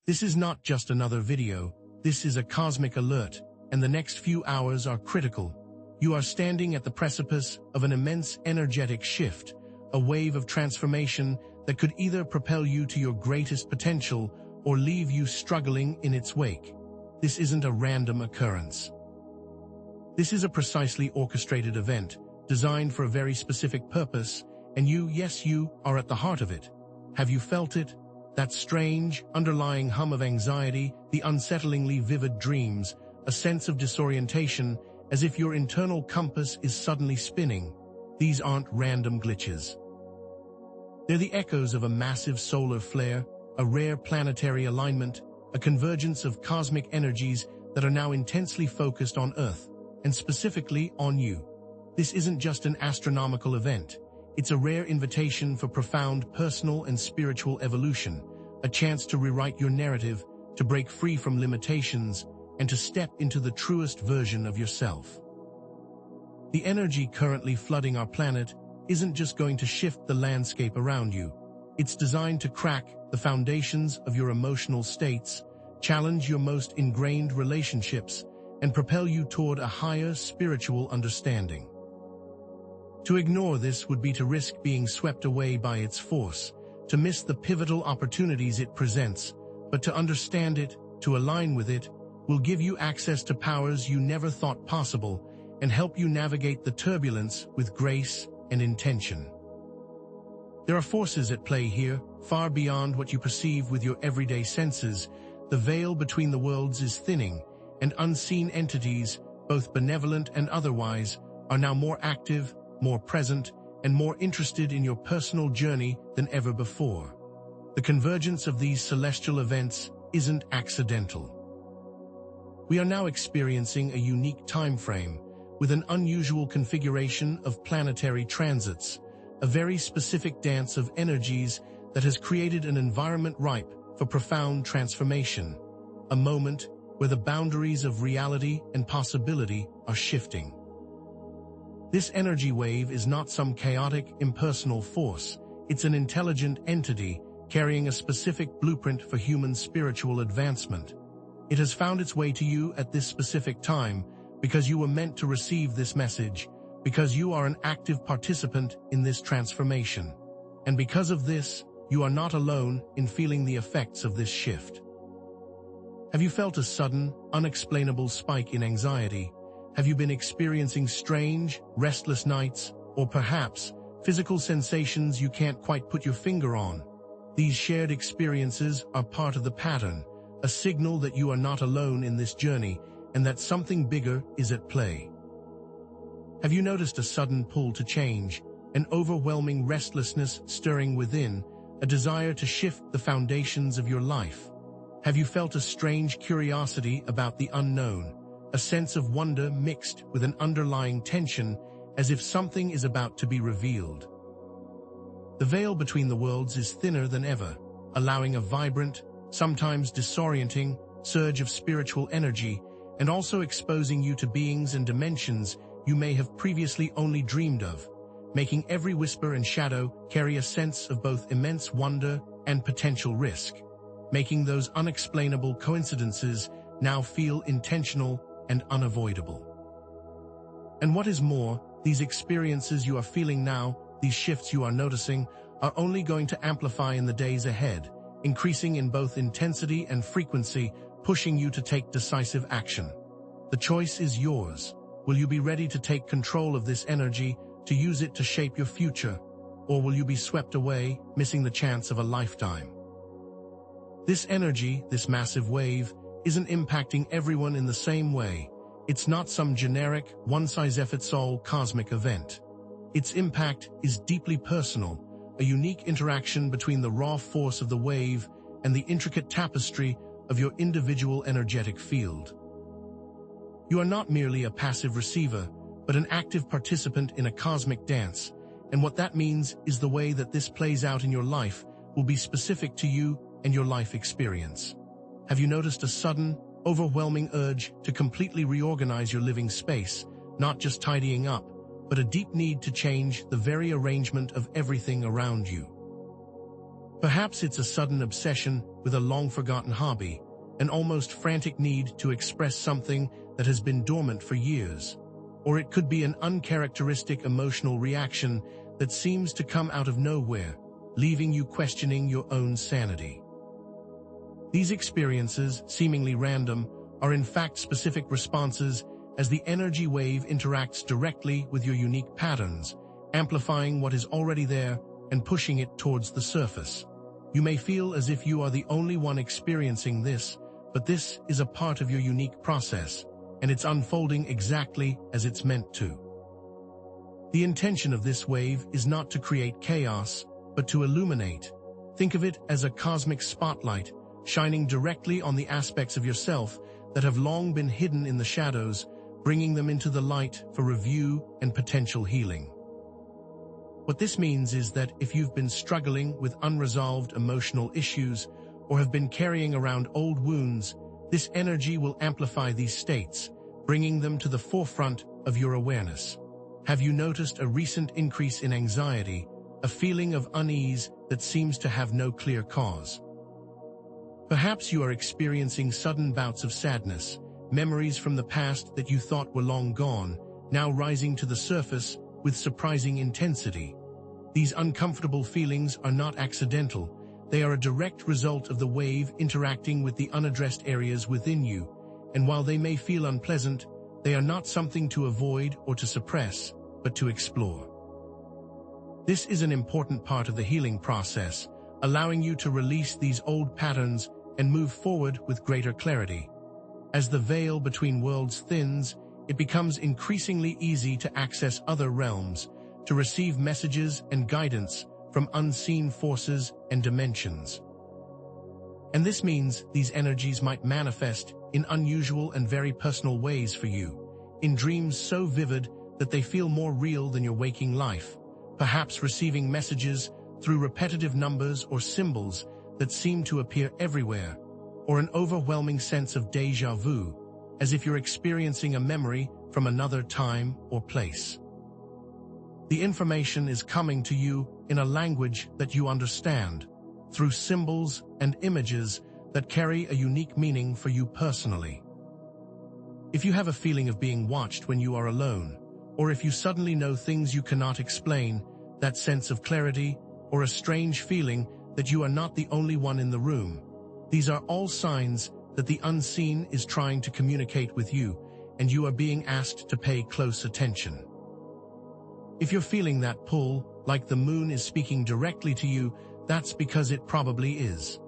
This is not just another video, this is a cosmic alert, and the next few hours are critical. You are standing at the precipice of an immense energetic shift, a wave of transformation that could either propel you to your greatest potential or leave you struggling in its wake. This isn't a random occurrence. This is a precisely orchestrated event, designed for a very specific purpose, and you, yes you, are at the heart of it. Have you felt it? That strange, underlying hum of anxiety, the unsettlingly vivid dreams, a sense of disorientation, as if your internal compass is suddenly spinning. These aren't random glitches. They're the echoes of a massive solar flare, a rare planetary alignment, a convergence of cosmic energies that are now intensely focused on Earth, and specifically on you. This isn't just an astronomical event. It's a rare invitation for profound personal and spiritual evolution, a chance to rewrite your narrative, to break free from limitations, and to step into the truest version of yourself. The energy currently flooding our planet isn't just going to shift the landscape around you. It's designed to crack the foundations of your emotional states, challenge your most ingrained relationships, and propel you toward a higher spiritual understanding. To ignore this would be to risk being swept away by its force, to miss the pivotal opportunities it presents, but to understand it, to align with it, will give you access to powers you never thought possible and help you navigate the turbulence with grace and intention. There are forces at play here, far beyond what you perceive with your everyday senses. The veil between the worlds is thinning, and unseen entities, both benevolent and otherwise, are now more active, more present, and more interested in your personal journey than ever before. The convergence of these celestial events isn't accidental. We are now experiencing a unique time frame, with an unusual configuration of planetary transits, a very specific dance of energies that has created an environment ripe for profound transformation, a moment where the boundaries of reality and possibility are shifting. This energy wave is not some chaotic, impersonal force. It's an intelligent entity carrying a specific blueprint for human spiritual advancement. It has found its way to you at this specific time because you were meant to receive this message, because you are an active participant in this transformation. And because of this, you are not alone in feeling the effects of this shift. Have you felt a sudden, unexplainable spike in anxiety? Have you been experiencing strange, restless nights, or perhaps physical sensations you can't quite put your finger on? These shared experiences are part of the pattern, a signal that you are not alone in this journey and that something bigger is at play. Have you noticed a sudden pull to change, an overwhelming restlessness stirring within, a desire to shift the foundations of your life? Have you felt a strange curiosity about the unknown, a sense of wonder mixed with an underlying tension, as if something is about to be revealed? The veil between the worlds is thinner than ever, allowing a vibrant, sometimes disorienting, surge of spiritual energy, and also exposing you to beings and dimensions you may have previously only dreamed of, making every whisper and shadow carry a sense of both immense wonder and potential risk, making those unexplainable coincidences now feel intentional and unavoidable. And what is more, these experiences you are feeling now, these shifts you are noticing, are only going to amplify in the days ahead, increasing in both intensity and frequency, pushing you to take decisive action. The choice is yours. Will you be ready to take control of this energy, to use it to shape your future, or will you be swept away, missing the chance of a lifetime? This energy, this massive wave, isn't impacting everyone in the same way. It's not some generic, one-size-fits-all cosmic event. Its impact is deeply personal, a unique interaction between the raw force of the wave and the intricate tapestry of your individual energetic field. You are not merely a passive receiver, but an active participant in a cosmic dance, and what that means is the way that this plays out in your life will be specific to you and your life experience. Have you noticed a sudden, overwhelming urge to completely reorganize your living space, not just tidying up, but a deep need to change the very arrangement of everything around you? Perhaps it's a sudden obsession with a long-forgotten hobby, an almost frantic need to express something that has been dormant for years. Or it could be an uncharacteristic emotional reaction that seems to come out of nowhere, leaving you questioning your own sanity. These experiences, seemingly random, are in fact specific responses as the energy wave interacts directly with your unique patterns, amplifying what is already there and pushing it towards the surface. You may feel as if you are the only one experiencing this, but this is a part of your unique process, and it's unfolding exactly as it's meant to. The intention of this wave is not to create chaos, but to illuminate. Think of it as a cosmic spotlight, shining directly on the aspects of yourself that have long been hidden in the shadows, bringing them into the light for review and potential healing. What this means is that if you've been struggling with unresolved emotional issues or have been carrying around old wounds, this energy will amplify these states, bringing them to the forefront of your awareness. Have you noticed a recent increase in anxiety, a feeling of unease that seems to have no clear cause? Perhaps you are experiencing sudden bouts of sadness, memories from the past that you thought were long gone, now rising to the surface with surprising intensity. These uncomfortable feelings are not accidental. They are a direct result of the wave interacting with the unaddressed areas within you, and while they may feel unpleasant, they are not something to avoid or to suppress, but to explore. This is an important part of the healing process, allowing you to release these old patterns and move forward with greater clarity. As the veil between worlds thins, it becomes increasingly easy to access other realms, to receive messages and guidance from unseen forces and dimensions. And this means these energies might manifest in unusual and very personal ways for you, in dreams so vivid that they feel more real than your waking life, perhaps receiving messages through repetitive numbers or symbols that seem to appear everywhere, or an overwhelming sense of déjà vu, as if you're experiencing a memory from another time or place. The information is coming to you in a language that you understand, through symbols and images that carry a unique meaning for you personally. If you have a feeling of being watched when you are alone, or if you suddenly know things you cannot explain, that sense of clarity, or a strange feeling that you are not the only one in the room, these are all signs that the unseen is trying to communicate with you, and you are being asked to pay close attention. If you're feeling that pull, like the moon is speaking directly to you, that's because it probably is.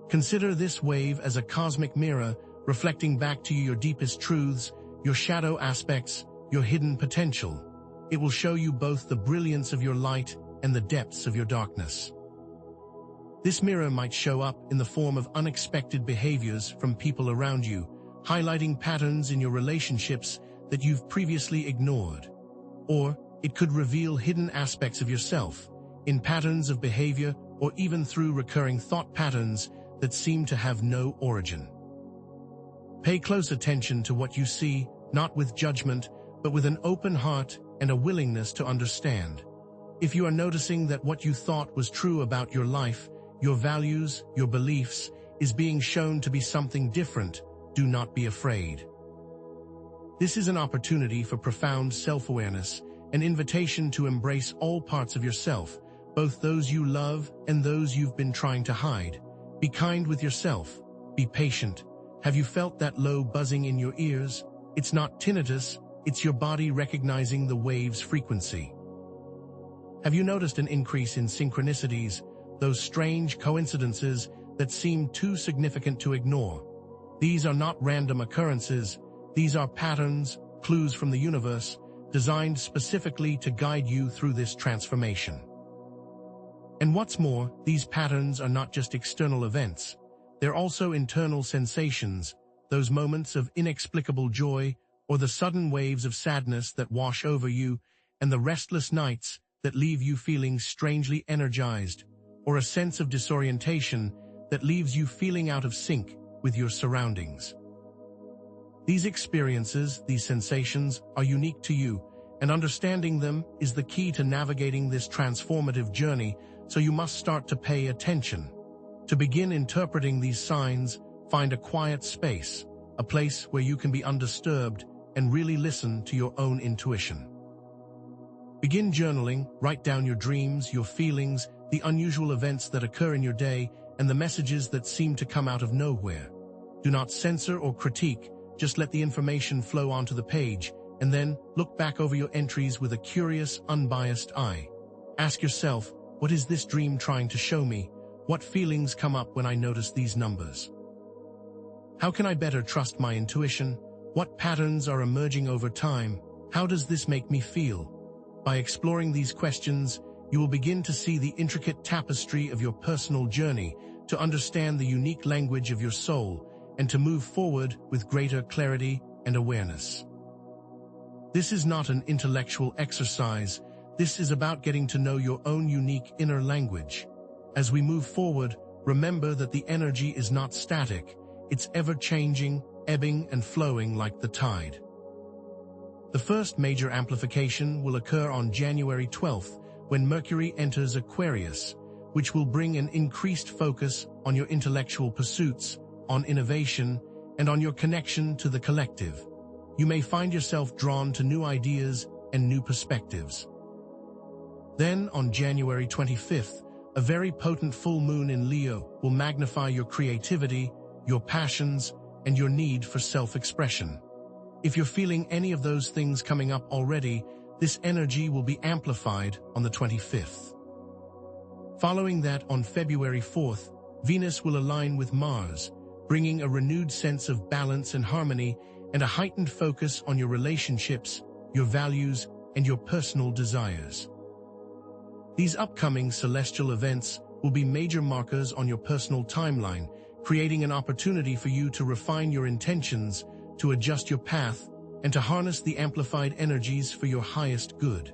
Consider this wave as a cosmic mirror, reflecting back to you your deepest truths, your shadow aspects, your hidden potential. It will show you both the brilliance of your light and the depths of your darkness. This mirror might show up in the form of unexpected behaviors from people around you, highlighting patterns in your relationships that you've previously ignored. Or it could reveal hidden aspects of yourself, in patterns of behavior or even through recurring thought patterns that seem to have no origin. Pay close attention to what you see, not with judgment, but with an open heart and a willingness to understand. If you are noticing that what you thought was true about your life, your values, your beliefs, is being shown to be something different, do not be afraid. This is an opportunity for profound self-awareness, an invitation to embrace all parts of yourself, both those you love and those you've been trying to hide. Be kind with yourself. Be patient. Have you felt that low buzzing in your ears? It's not tinnitus, it's your body recognizing the wave's frequency. Have you noticed an increase in synchronicities, those strange coincidences that seem too significant to ignore? These are not random occurrences. These are patterns, clues from the universe, designed specifically to guide you through this transformation. And what's more, these patterns are not just external events. They're also internal sensations, those moments of inexplicable joy, or the sudden waves of sadness that wash over you, and the restless nights that leave you feeling strangely energized, or a sense of disorientation that leaves you feeling out of sync with your surroundings. These experiences, these sensations, are unique to you, and understanding them is the key to navigating this transformative journey so you must start to pay attention. To begin interpreting these signs, find a quiet space, a place where you can be undisturbed and really listen to your own intuition. Begin journaling, write down your dreams, your feelings, the unusual events that occur in your day, and the messages that seem to come out of nowhere. Do not censor or critique, just let the information flow onto the page, and then look back over your entries with a curious, unbiased eye. Ask yourself, what is this dream trying to show me? What feelings come up when I notice these numbers? How can I better trust my intuition? What patterns are emerging over time? How does this make me feel? By exploring these questions, you will begin to see the intricate tapestry of your personal journey, to understand the unique language of your soul, and to move forward with greater clarity and awareness. This is not an intellectual exercise. This is about getting to know your own unique inner language. As we move forward, remember that the energy is not static. It's ever-changing, ebbing and flowing like the tide. The first major amplification will occur on January 12th, when Mercury enters Aquarius, which will bring an increased focus on your intellectual pursuits, on innovation, and on your connection to the collective. You may find yourself drawn to new ideas and new perspectives. Then, on January 25th, a very potent full moon in Leo will magnify your creativity, your passions, and your need for self-expression. If you're feeling any of those things coming up already, this energy will be amplified on the 25th. Following that, on February 4th, Venus will align with Mars, bringing a renewed sense of balance and harmony and a heightened focus on your relationships, your values, and your personal desires. These upcoming celestial events will be major markers on your personal timeline, creating an opportunity for you to refine your intentions, to adjust your path, and to harness the amplified energies for your highest good.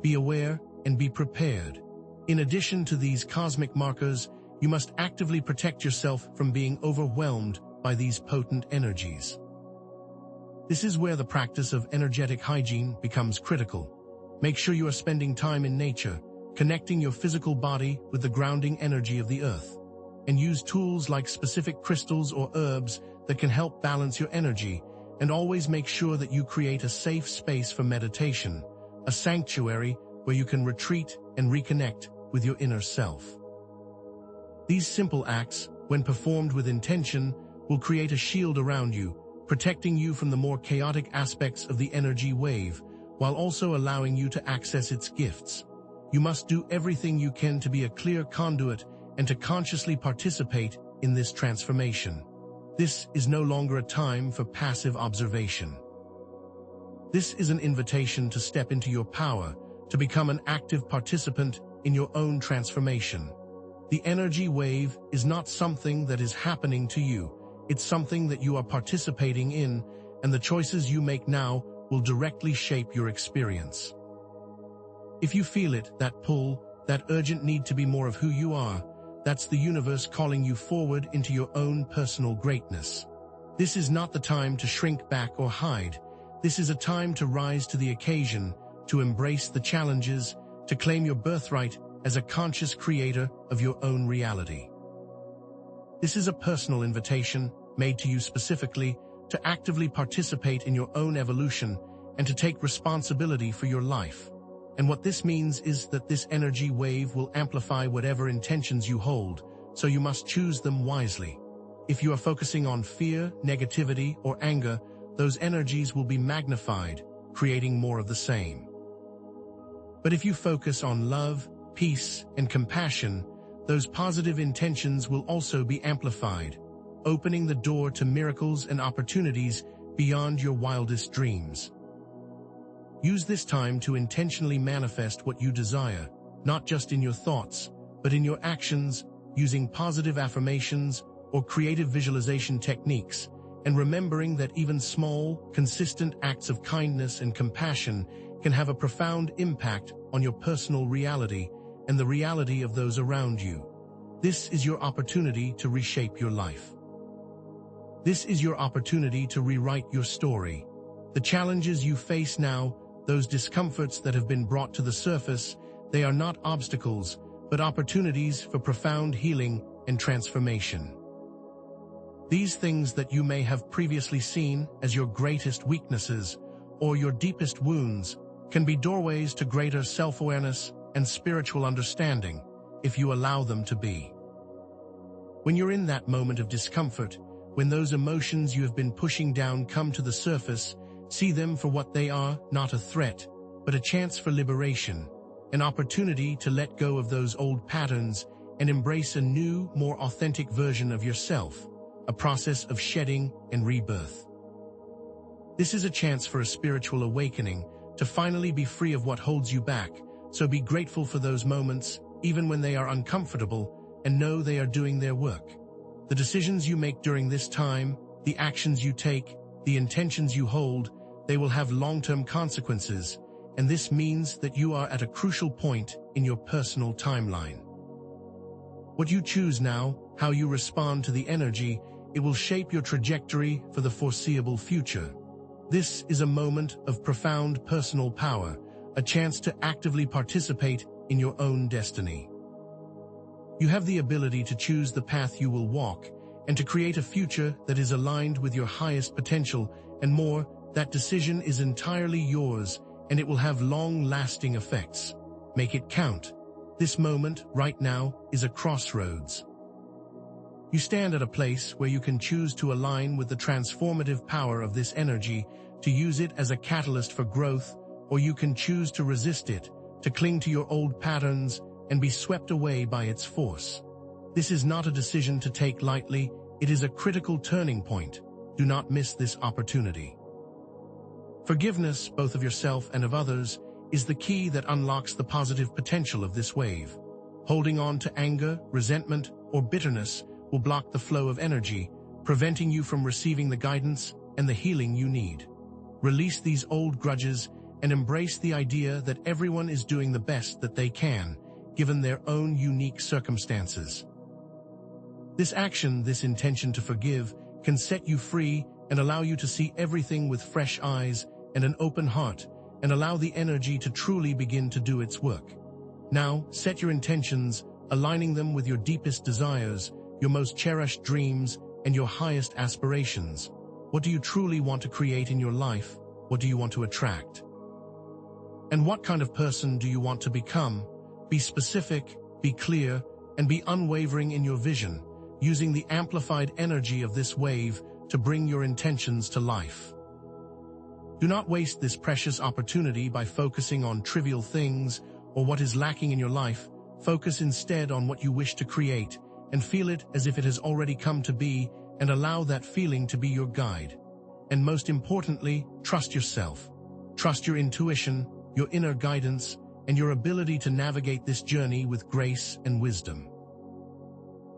Be aware and be prepared. In addition to these cosmic markers, you must actively protect yourself from being overwhelmed by these potent energies. This is where the practice of energetic hygiene becomes critical. Make sure you are spending time in nature, connecting your physical body with the grounding energy of the earth, and use tools like specific crystals or herbs that can help balance your energy, and always make sure that you create a safe space for meditation, a sanctuary where you can retreat and reconnect with your inner self. These simple acts, when performed with intention, will create a shield around you, protecting you from the more chaotic aspects of the energy wave, while also allowing you to access its gifts. You must do everything you can to be a clear conduit and to consciously participate in this transformation. This is no longer a time for passive observation. This is an invitation to step into your power, to become an active participant in your own transformation. The energy wave is not something that is happening to you. It's something that you are participating in, and the choices you make now will directly shape your experience. If you feel it, that pull, that urgent need to be more of who you are, that's the universe calling you forward into your own personal greatness. This is not the time to shrink back or hide. This is a time to rise to the occasion, to embrace the challenges, to claim your birthright as a conscious creator of your own reality. This is a personal invitation made to you specifically to actively participate in your own evolution and to take responsibility for your life. And what this means is that this energy wave will amplify whatever intentions you hold, so you must choose them wisely. If you are focusing on fear, negativity, or anger, those energies will be magnified, creating more of the same. But if you focus on love, peace, and compassion, those positive intentions will also be amplified, opening the door to miracles and opportunities beyond your wildest dreams. Use this time to intentionally manifest what you desire, not just in your thoughts, but in your actions, using positive affirmations or creative visualization techniques, and remembering that even small, consistent acts of kindness and compassion can have a profound impact on your personal reality and the reality of those around you. This is your opportunity to reshape your life. This is your opportunity to rewrite your story. The challenges you face now, those discomforts that have been brought to the surface, they are not obstacles, but opportunities for profound healing and transformation. These things that you may have previously seen as your greatest weaknesses or your deepest wounds can be doorways to greater self-awareness and spiritual understanding if you allow them to be. When you're in that moment of discomfort, when those emotions you have been pushing down come to the surface, see them for what they are, not a threat, but a chance for liberation, an opportunity to let go of those old patterns and embrace a new, more authentic version of yourself, a process of shedding and rebirth. This is a chance for a spiritual awakening, to finally be free of what holds you back, so be grateful for those moments, even when they are uncomfortable, and know they are doing their work. The decisions you make during this time, the actions you take, the intentions you hold, they will have long-term consequences, and this means that you are at a crucial point in your personal timeline. What you choose now, how you respond to the energy, it will shape your trajectory for the foreseeable future. This is a moment of profound personal power, a chance to actively participate in your own destiny. You have the ability to choose the path you will walk and to create a future that is aligned with your highest potential, and more, that decision is entirely yours and it will have long-lasting effects. Make it count. This moment, right now, is a crossroads. You stand at a place where you can choose to align with the transformative power of this energy, to use it as a catalyst for growth, or you can choose to resist it, to cling to your old patterns and be swept away by its force. This is not a decision to take lightly, it is a critical turning point. Do not miss this opportunity. Forgiveness, both of yourself and of others, is the key that unlocks the positive potential of this wave. Holding on to anger, resentment, or bitterness will block the flow of energy, preventing you from receiving the guidance and the healing you need. Release these old grudges and embrace the idea that everyone is doing the best that they can, given their own unique circumstances. This action, this intention to forgive, can set you free and allow you to see everything with fresh eyes and an open heart, and allow the energy to truly begin to do its work. Now, set your intentions, aligning them with your deepest desires, your most cherished dreams, and your highest aspirations. What do you truly want to create in your life? What do you want to attract? And what kind of person do you want to become? Be specific, be clear, and be unwavering in your vision, using the amplified energy of this wave to bring your intentions to life. Do not waste this precious opportunity by focusing on trivial things or what is lacking in your life. Focus instead on what you wish to create and feel it as if it has already come to be, and allow that feeling to be your guide. And most importantly, trust yourself. Trust your intuition, your inner guidance, and your ability to navigate this journey with grace and wisdom.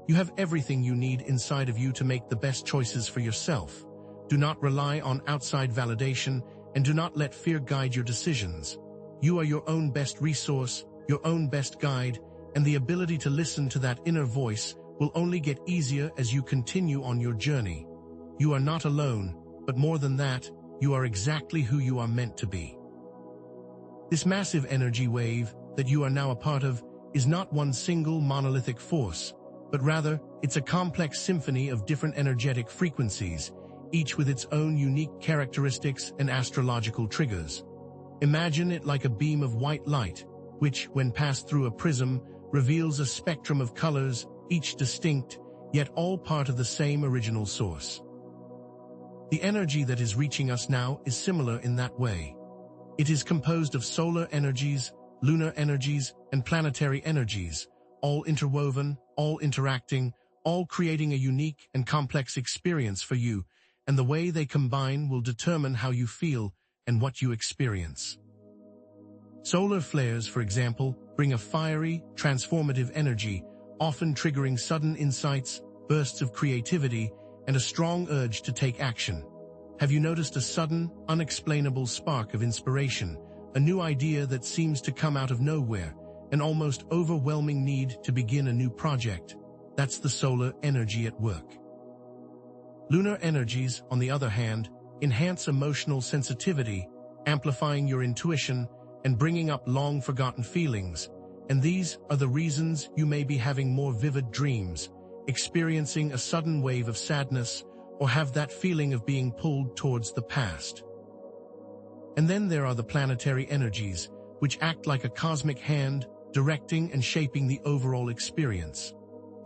You have everything you need inside of you to make the best choices for yourself. Do not rely on outside validation, and do not let fear guide your decisions. You are your own best resource, your own best guide, and the ability to listen to that inner voice will only get easier as you continue on your journey. You are not alone, but more than that, you are exactly who you are meant to be. This massive energy wave that you are now a part of is not one single monolithic force, but rather, it's a complex symphony of different energetic frequencies, each with its own unique characteristics and astrological triggers. Imagine it like a beam of white light, which, when passed through a prism, reveals a spectrum of colors, each distinct, yet all part of the same original source. The energy that is reaching us now is similar in that way. It is composed of solar energies, lunar energies, and planetary energies, all interwoven, all interacting, all creating a unique and complex experience for you, and the way they combine will determine how you feel and what you experience. Solar flares, for example, bring a fiery, transformative energy, often triggering sudden insights, bursts of creativity, and a strong urge to take action. Have you noticed a sudden, unexplainable spark of inspiration, a new idea that seems to come out of nowhere, an almost overwhelming need to begin a new project? That's the solar energy at work. Lunar energies, on the other hand, enhance emotional sensitivity, amplifying your intuition and bringing up long-forgotten feelings. And these are the reasons you may be having more vivid dreams, experiencing a sudden wave of sadness, or have that feeling of being pulled towards the past. And then there are the planetary energies, which act like a cosmic hand, directing and shaping the overall experience.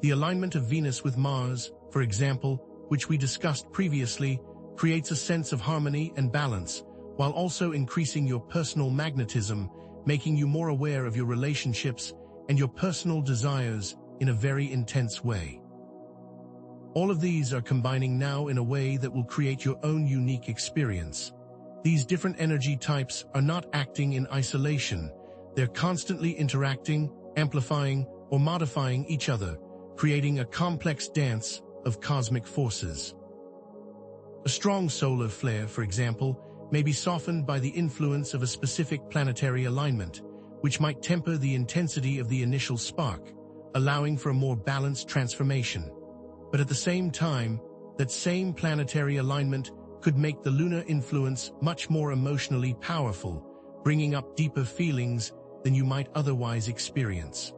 The alignment of Venus with Mars, for example, which we discussed previously, creates a sense of harmony and balance, while also increasing your personal magnetism, making you more aware of your relationships and your personal desires in a very intense way. All of these are combining now in a way that will create your own unique experience. These different energy types are not acting in isolation. They're constantly interacting, amplifying, or modifying each other, creating a complex dance of cosmic forces. A strong solar flare, for example, may be softened by the influence of a specific planetary alignment, which might temper the intensity of the initial spark, allowing for a more balanced transformation. But at the same time, that same planetary alignment could make the lunar influence much more emotionally powerful, bringing up deeper feelings than you might otherwise experience.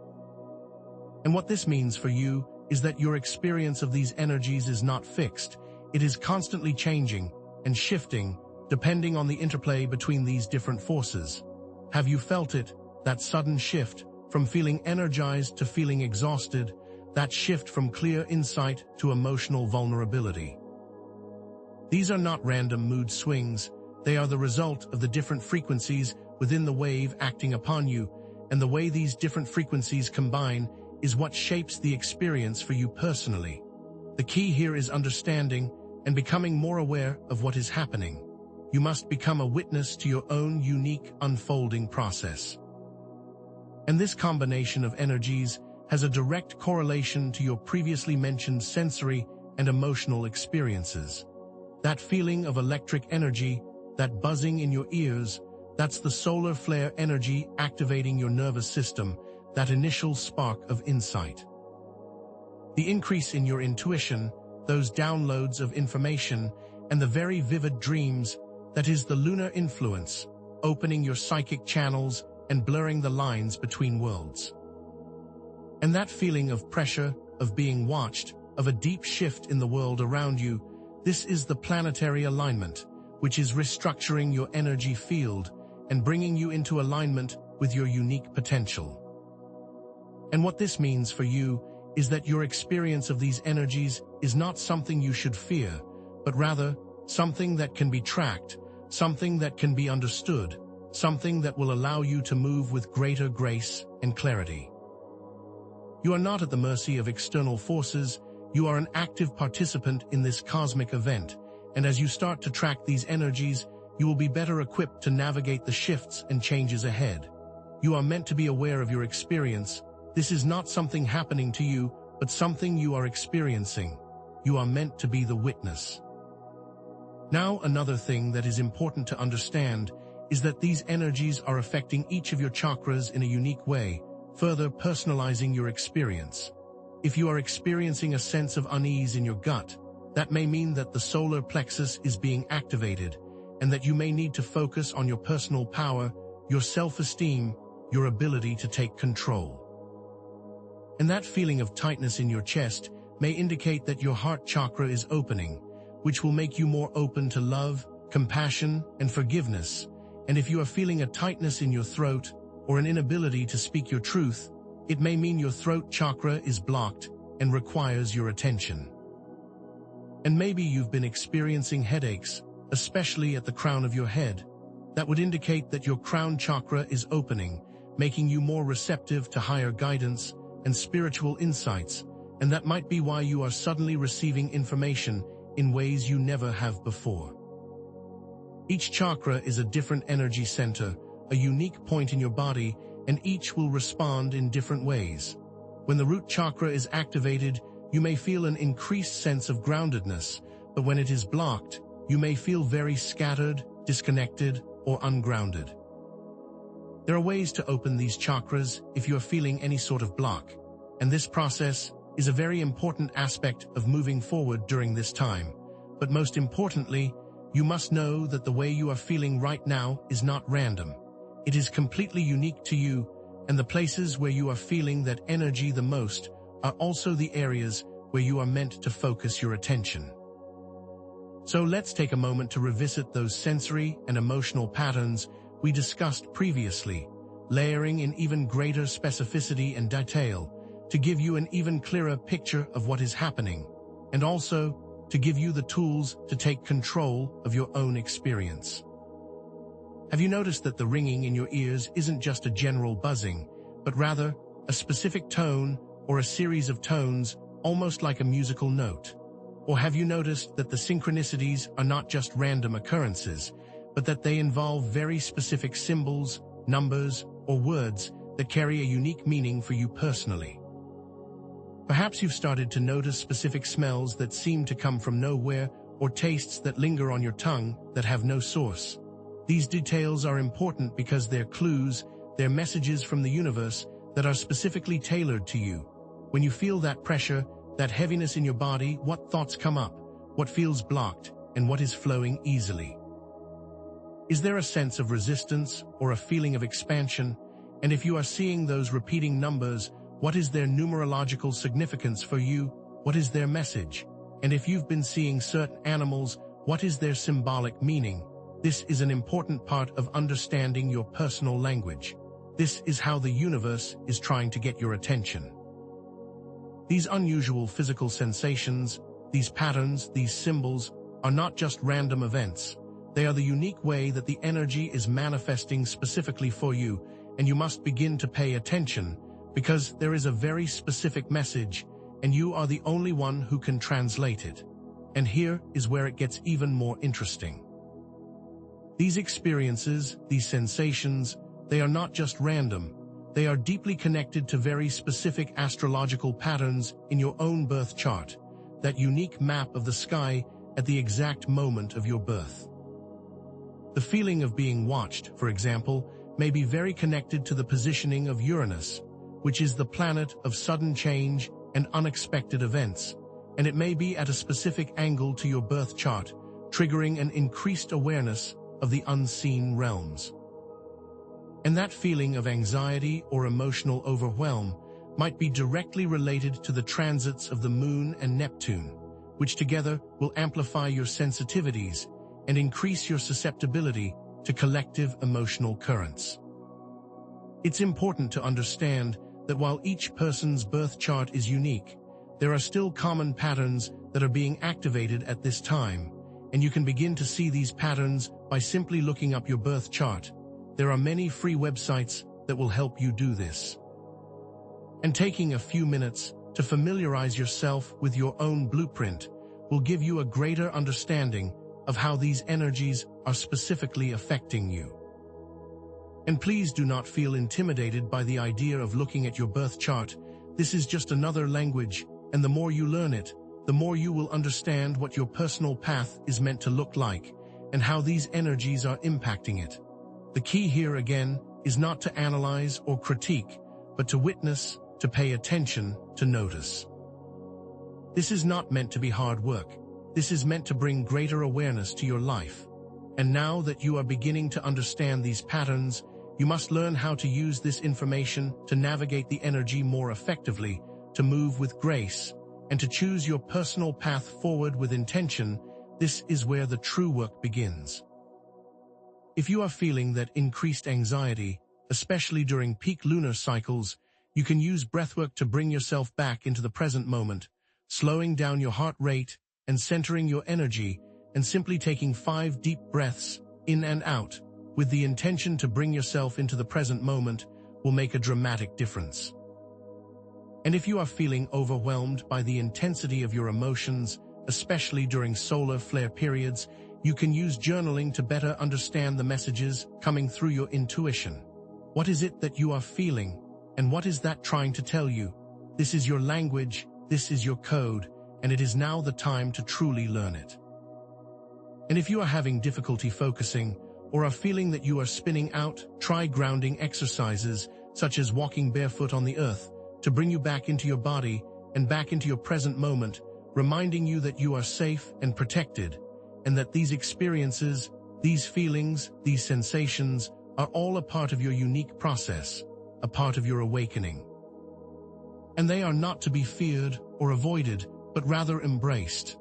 And what this means for you is that your experience of these energies is not fixed. It is constantly changing and shifting, depending on the interplay between these different forces. Have you felt it, that sudden shift from feeling energized to feeling exhausted, that shift from clear insight to emotional vulnerability? These are not random mood swings. They are the result of the different frequencies within the wave acting upon you, and the way these different frequencies combine is what shapes the experience for you personally. The key here is understanding and becoming more aware of what is happening. You must become a witness to your own unique unfolding process. And this combination of energies has a direct correlation to your previously mentioned sensory and emotional experiences. That feeling of electric energy, that buzzing in your ears, that's the solar flare energy activating your nervous system, that initial spark of insight. The increase in your intuition, those downloads of information, and the very vivid dreams, that is the lunar influence, opening your psychic channels and blurring the lines between worlds. And that feeling of pressure, of being watched, of a deep shift in the world around you, this is the planetary alignment, which is restructuring your energy field and bringing you into alignment with your unique potential. And what this means for you is that your experience of these energies is not something you should fear, but rather something that can be tracked, something that can be understood, something that will allow you to move with greater grace and clarity. You are not at the mercy of external forces. You are an active participant in this cosmic event, and as you start to track these energies, you will be better equipped to navigate the shifts and changes ahead. You are meant to be aware of your experience. This is not something happening to you, but something you are experiencing. You are meant to be the witness. Now, another thing that is important to understand is that these energies are affecting each of your chakras in a unique way, further personalizing your experience. If you are experiencing a sense of unease in your gut, that may mean that the solar plexus is being activated, and that you may need to focus on your personal power, your self-esteem, your ability to take control. And that feeling of tightness in your chest may indicate that your heart chakra is opening, which will make you more open to love, compassion, and forgiveness. And if you are feeling a tightness in your throat or an inability to speak your truth, it may mean your throat chakra is blocked and requires your attention. And maybe you've been experiencing headaches, especially at the crown of your head. That would indicate that your crown chakra is opening, making you more receptive to higher guidance and spiritual insights, and that might be why you are suddenly receiving information in ways you never have before. Each chakra is a different energy center, a unique point in your body, and each will respond in different ways. When the root chakra is activated, you may feel an increased sense of groundedness, but when it is blocked, you may feel very scattered, disconnected, or ungrounded. There are ways to open these chakras if you are feeling any sort of block, and this process is a very important aspect of moving forward during this time. But most importantly, you must know that the way you are feeling right now is not random. It is completely unique to you, And the places where you are feeling that energy the most are also the areas where you are meant to focus your attention. So let's take a moment to revisit those sensory and emotional patterns we discussed previously, layering in even greater specificity and detail to give you an even clearer picture of what is happening, and also to give you the tools to take control of your own experience. Have you noticed that the ringing in your ears isn't just a general buzzing, but rather a specific tone or a series of tones, almost like a musical note? Or have you noticed that the synchronicities are not just random occurrences, but that they involve very specific symbols, numbers, or words that carry a unique meaning for you personally? Perhaps you've started to notice specific smells that seem to come from nowhere, or tastes that linger on your tongue that have no source. These details are important because they're clues, they're messages from the universe that are specifically tailored to you. When you feel that pressure, that heaviness in your body, what thoughts come up, what feels blocked, and what is flowing easily? Is there a sense of resistance or a feeling of expansion? And if you are seeing those repeating numbers, what is their numerological significance for you? What is their message? And if you've been seeing certain animals, what is their symbolic meaning? This is an important part of understanding your personal language. This is how the universe is trying to get your attention. These unusual physical sensations, these patterns, these symbols, are not just random events. They are the unique way that the energy is manifesting specifically for you, and you must begin to pay attention, because there is a very specific message, and you are the only one who can translate it. And here is where it gets even more interesting. These experiences, these sensations, they are not just random. They are deeply connected to very specific astrological patterns in your own birth chart, that unique map of the sky at the exact moment of your birth. The feeling of being watched, for example, may be very connected to the positioning of Uranus, which is the planet of sudden change and unexpected events, and it may be at a specific angle to your birth chart, triggering an increased awareness of the unseen realms. And that feeling of anxiety or emotional overwhelm might be directly related to the transits of the Moon and Neptune, which together will amplify your sensitivities and increase your susceptibility to collective emotional currents. It's important to understand that while each person's birth chart is unique, there are still common patterns that are being activated at this time, and you can begin to see these patterns by simply looking up your birth chart. There are many free websites that will help you do this. And taking a few minutes to familiarize yourself with your own blueprint will give you a greater understanding of how these energies are specifically affecting you. And please do not feel intimidated by the idea of looking at your birth chart. This is just another language, and the more you learn it, the more you will understand what your personal path is meant to look like and how these energies are impacting it. The key here again is not to analyze or critique, but to witness, to pay attention, to notice. This is not meant to be hard work. This is meant to bring greater awareness to your life. And now that you are beginning to understand these patterns, you must learn how to use this information to navigate the energy more effectively, to move with grace, and to choose your personal path forward with intention. This is where the true work begins. If you are feeling that increased anxiety, especially during peak lunar cycles, you can use breathwork to bring yourself back into the present moment, slowing down your heart rate and centering your energy, and simply taking 5 deep breaths in and out with the intention to bring yourself into the present moment will make a dramatic difference. And if you are feeling overwhelmed by the intensity of your emotions, especially during solar flare periods, you can use journaling to better understand the messages coming through your intuition. What is it that you are feeling, and what is that trying to tell you? This is your language, this is your code, and it is now the time to truly learn it. And if you are having difficulty focusing, or are feeling that you are spinning out, try grounding exercises, such as walking barefoot on the earth, to bring you back into your body and back into your present moment, reminding you that you are safe and protected, and that these experiences, these feelings, these sensations are all a part of your unique process, a part of your awakening. And they are not to be feared or avoided, but rather embraced.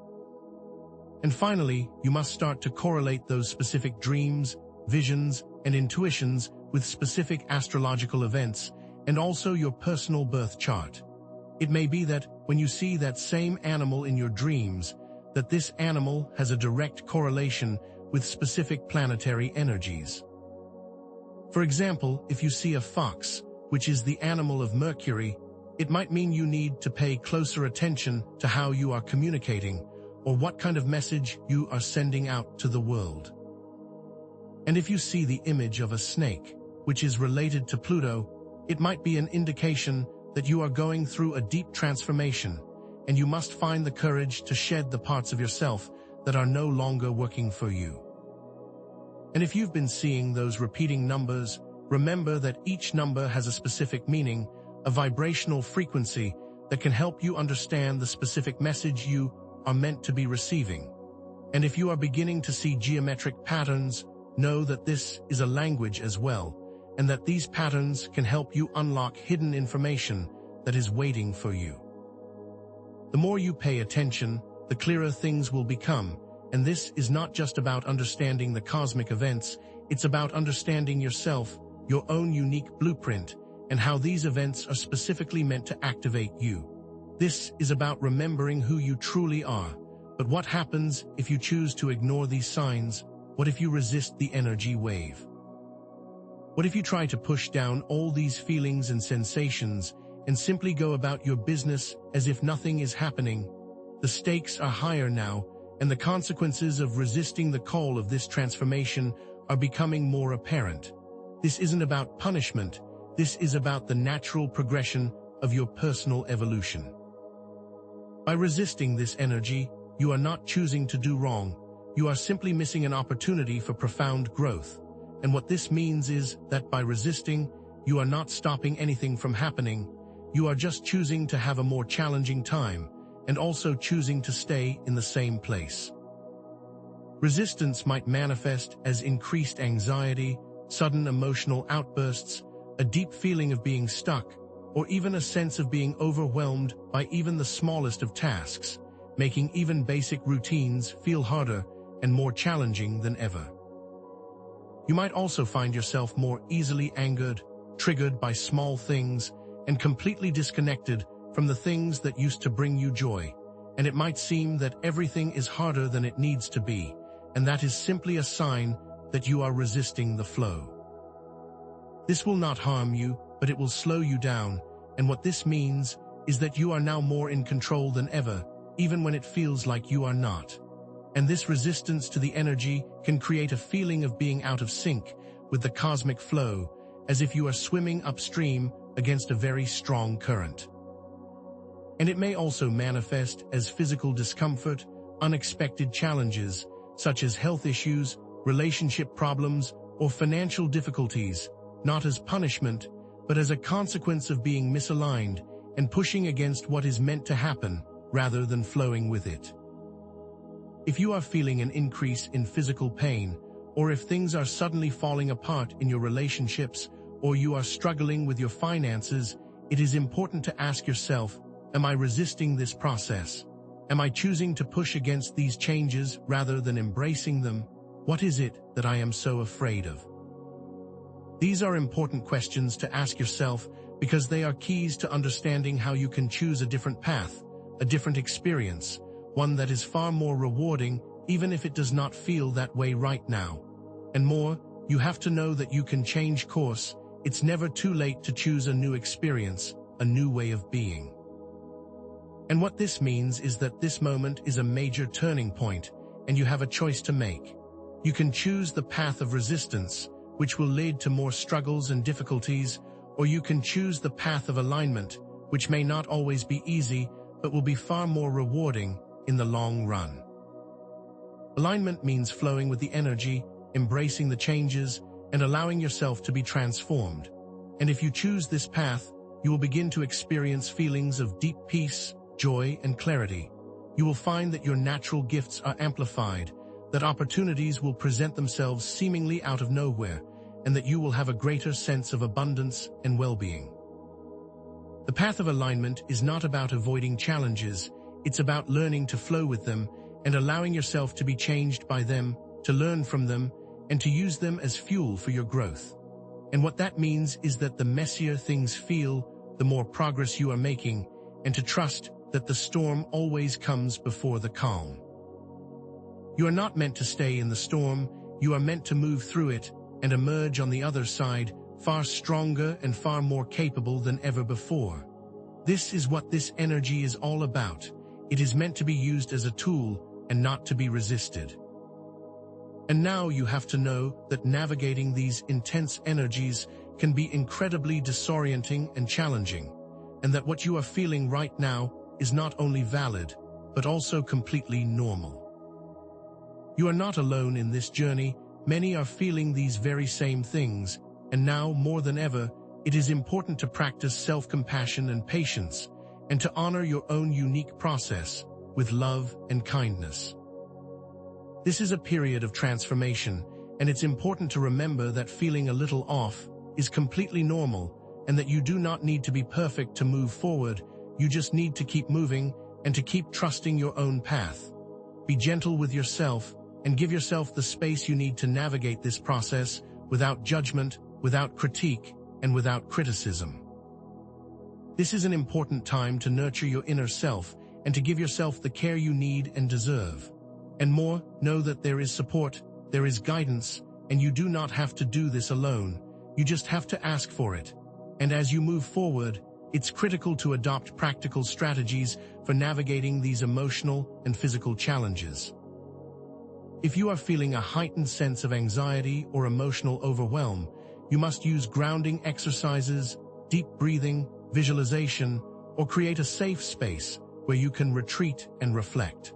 And finally, you must start to correlate those specific dreams, visions, and intuitions with specific astrological events, and also your personal birth chart. It may be that when you see that same animal in your dreams, that this animal has a direct correlation with specific planetary energies. For example, if you see a fox, which is the animal of Mercury, it might mean you need to pay closer attention to how you are communicating or what kind of message you are sending out to the world. And if you see the image of a snake, which is related to Pluto, it might be an indication that you are going through a deep transformation, and you must find the courage to shed the parts of yourself that are no longer working for you. And if you've been seeing those repeating numbers, remember that each number has a specific meaning, a vibrational frequency that can help you understand the specific message you are meant to be receiving. And if you are beginning to see geometric patterns, know that this is a language as well, and that these patterns can help you unlock hidden information that is waiting for you. The more you pay attention, the clearer things will become, and this is not just about understanding the cosmic events, it's about understanding yourself, your own unique blueprint, and how these events are specifically meant to activate you. This is about remembering who you truly are. But what happens if you choose to ignore these signs? What if you resist the energy wave? What if you try to push down all these feelings and sensations and simply go about your business as if nothing is happening? The stakes are higher now, and the consequences of resisting the call of this transformation are becoming more apparent. This isn't about punishment. This is about the natural progression of your personal evolution. By resisting this energy, you are not choosing to do wrong. You are simply missing an opportunity for profound growth. And what this means is that by resisting, you are not stopping anything from happening. You are just choosing to have a more challenging time, and also choosing to stay in the same place. Resistance might manifest as increased anxiety, sudden emotional outbursts, a deep feeling of being stuck, or even a sense of being overwhelmed by even the smallest of tasks, making even basic routines feel harder and more challenging than ever. You might also find yourself more easily angered, triggered by small things, and completely disconnected from the things that used to bring you joy. And it might seem that everything is harder than it needs to be, and that is simply a sign that you are resisting the flow. This will not harm you, but it will slow you down, and what this means is that you are now more in control than ever, even when it feels like you are not. And this resistance to the energy can create a feeling of being out of sync with the cosmic flow, as if you are swimming upstream against a very strong current. And it may also manifest as physical discomfort, unexpected challenges, such as health issues, relationship problems, or financial difficulties, not as punishment, but as a consequence of being misaligned and pushing against what is meant to happen, rather than flowing with it. If you are feeling an increase in physical pain, or if things are suddenly falling apart in your relationships, or you are struggling with your finances, it is important to ask yourself, am I resisting this process? Am I choosing to push against these changes rather than embracing them? What is it that I am so afraid of? These are important questions to ask yourself because they are keys to understanding how you can choose a different path, a different experience, one that is far more rewarding even if it does not feel that way right now. And more, you have to know that you can change course. It's never too late to choose a new experience, a new way of being. And what this means is that this moment is a major turning point, and you have a choice to make. You can choose the path of resistance, which will lead to more struggles and difficulties, or you can choose the path of alignment, which may not always be easy, but will be far more rewarding in the long run. Alignment means flowing with the energy, embracing the changes, and allowing yourself to be transformed. And if you choose this path, you will begin to experience feelings of deep peace, joy, and clarity. You will find that your natural gifts are amplified, that opportunities will present themselves seemingly out of nowhere, and that you will have a greater sense of abundance and well-being. The path of alignment is not about avoiding challenges, it's about learning to flow with them and allowing yourself to be changed by them, to learn from them, and to use them as fuel for your growth. And what that means is that the messier things feel, the more progress you are making, and to trust that the storm always comes before the calm. You are not meant to stay in the storm, you are meant to move through it and emerge on the other side far stronger and far more capable than ever before. This is what this energy is all about. It is meant to be used as a tool and not to be resisted. And now you have to know that navigating these intense energies can be incredibly disorienting and challenging, and that what you are feeling right now is not only valid, but also completely normal. You are not alone in this journey. Many are feeling these very same things, and now more than ever, it is important to practice self-compassion and patience, and to honor your own unique process with love and kindness. This is a period of transformation, and it's important to remember that feeling a little off is completely normal, and that you do not need to be perfect to move forward. You just need to keep moving and to keep trusting your own path. Be gentle with yourself and give yourself the space you need to navigate this process without judgment, without critique, and without criticism. This is an important time to nurture your inner self and to give yourself the care you need and deserve. And more, know that there is support, there is guidance, and you do not have to do this alone. You just have to ask for it. And as you move forward, it's critical to adopt practical strategies for navigating these emotional and physical challenges. If you are feeling a heightened sense of anxiety or emotional overwhelm, you must use grounding exercises, deep breathing, visualization, or create a safe space where you can retreat and reflect.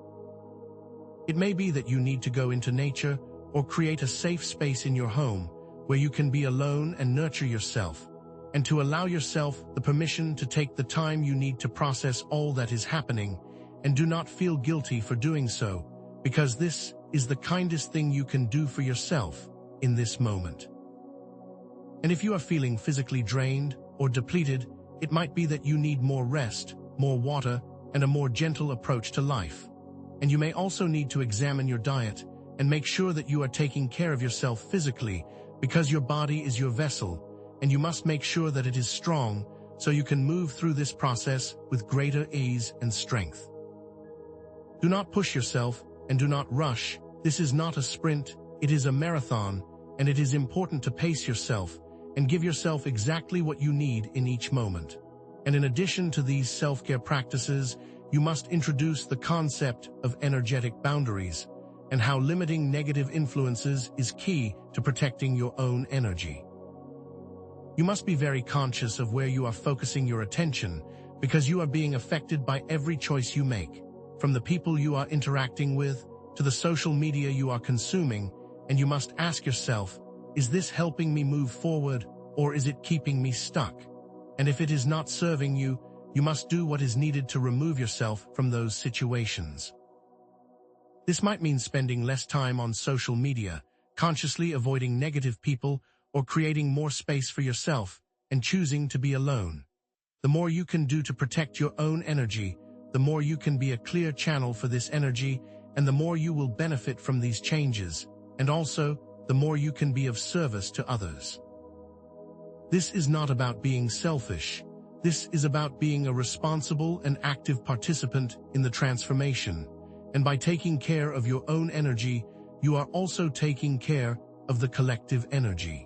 It may be that you need to go into nature or create a safe space in your home where you can be alone and nurture yourself, and to allow yourself the permission to take the time you need to process all that is happening, and do not feel guilty for doing so, because this is the kindest thing you can do for yourself in this moment. And if you are feeling physically drained or depleted, it might be that you need more rest, more water, and a more gentle approach to life. And you may also need to examine your diet and make sure that you are taking care of yourself physically, because your body is your vessel, and you must make sure that it is strong so you can move through this process with greater ease and strength. Do not push yourself and do not rush. This is not a sprint, it is a marathon, and it is important to pace yourself and give yourself exactly what you need in each moment. And in addition to these self-care practices, you must introduce the concept of energetic boundaries and how limiting negative influences is key to protecting your own energy. You must be very conscious of where you are focusing your attention, because you are being affected by every choice you make, from the people you are interacting with to the social media you are consuming, and you must ask yourself, is this helping me move forward, or is it keeping me stuck? And if it is not serving you, you must do what is needed to remove yourself from those situations. This might mean spending less time on social media, consciously avoiding negative people, or creating more space for yourself and choosing to be alone. The more you can do to protect your own energy, the more you can be a clear channel for this energy, and the more you will benefit from these changes, and also, the more you can be of service to others. This is not about being selfish. This is about being a responsible and active participant in the transformation, and by taking care of your own energy, you are also taking care of the collective energy.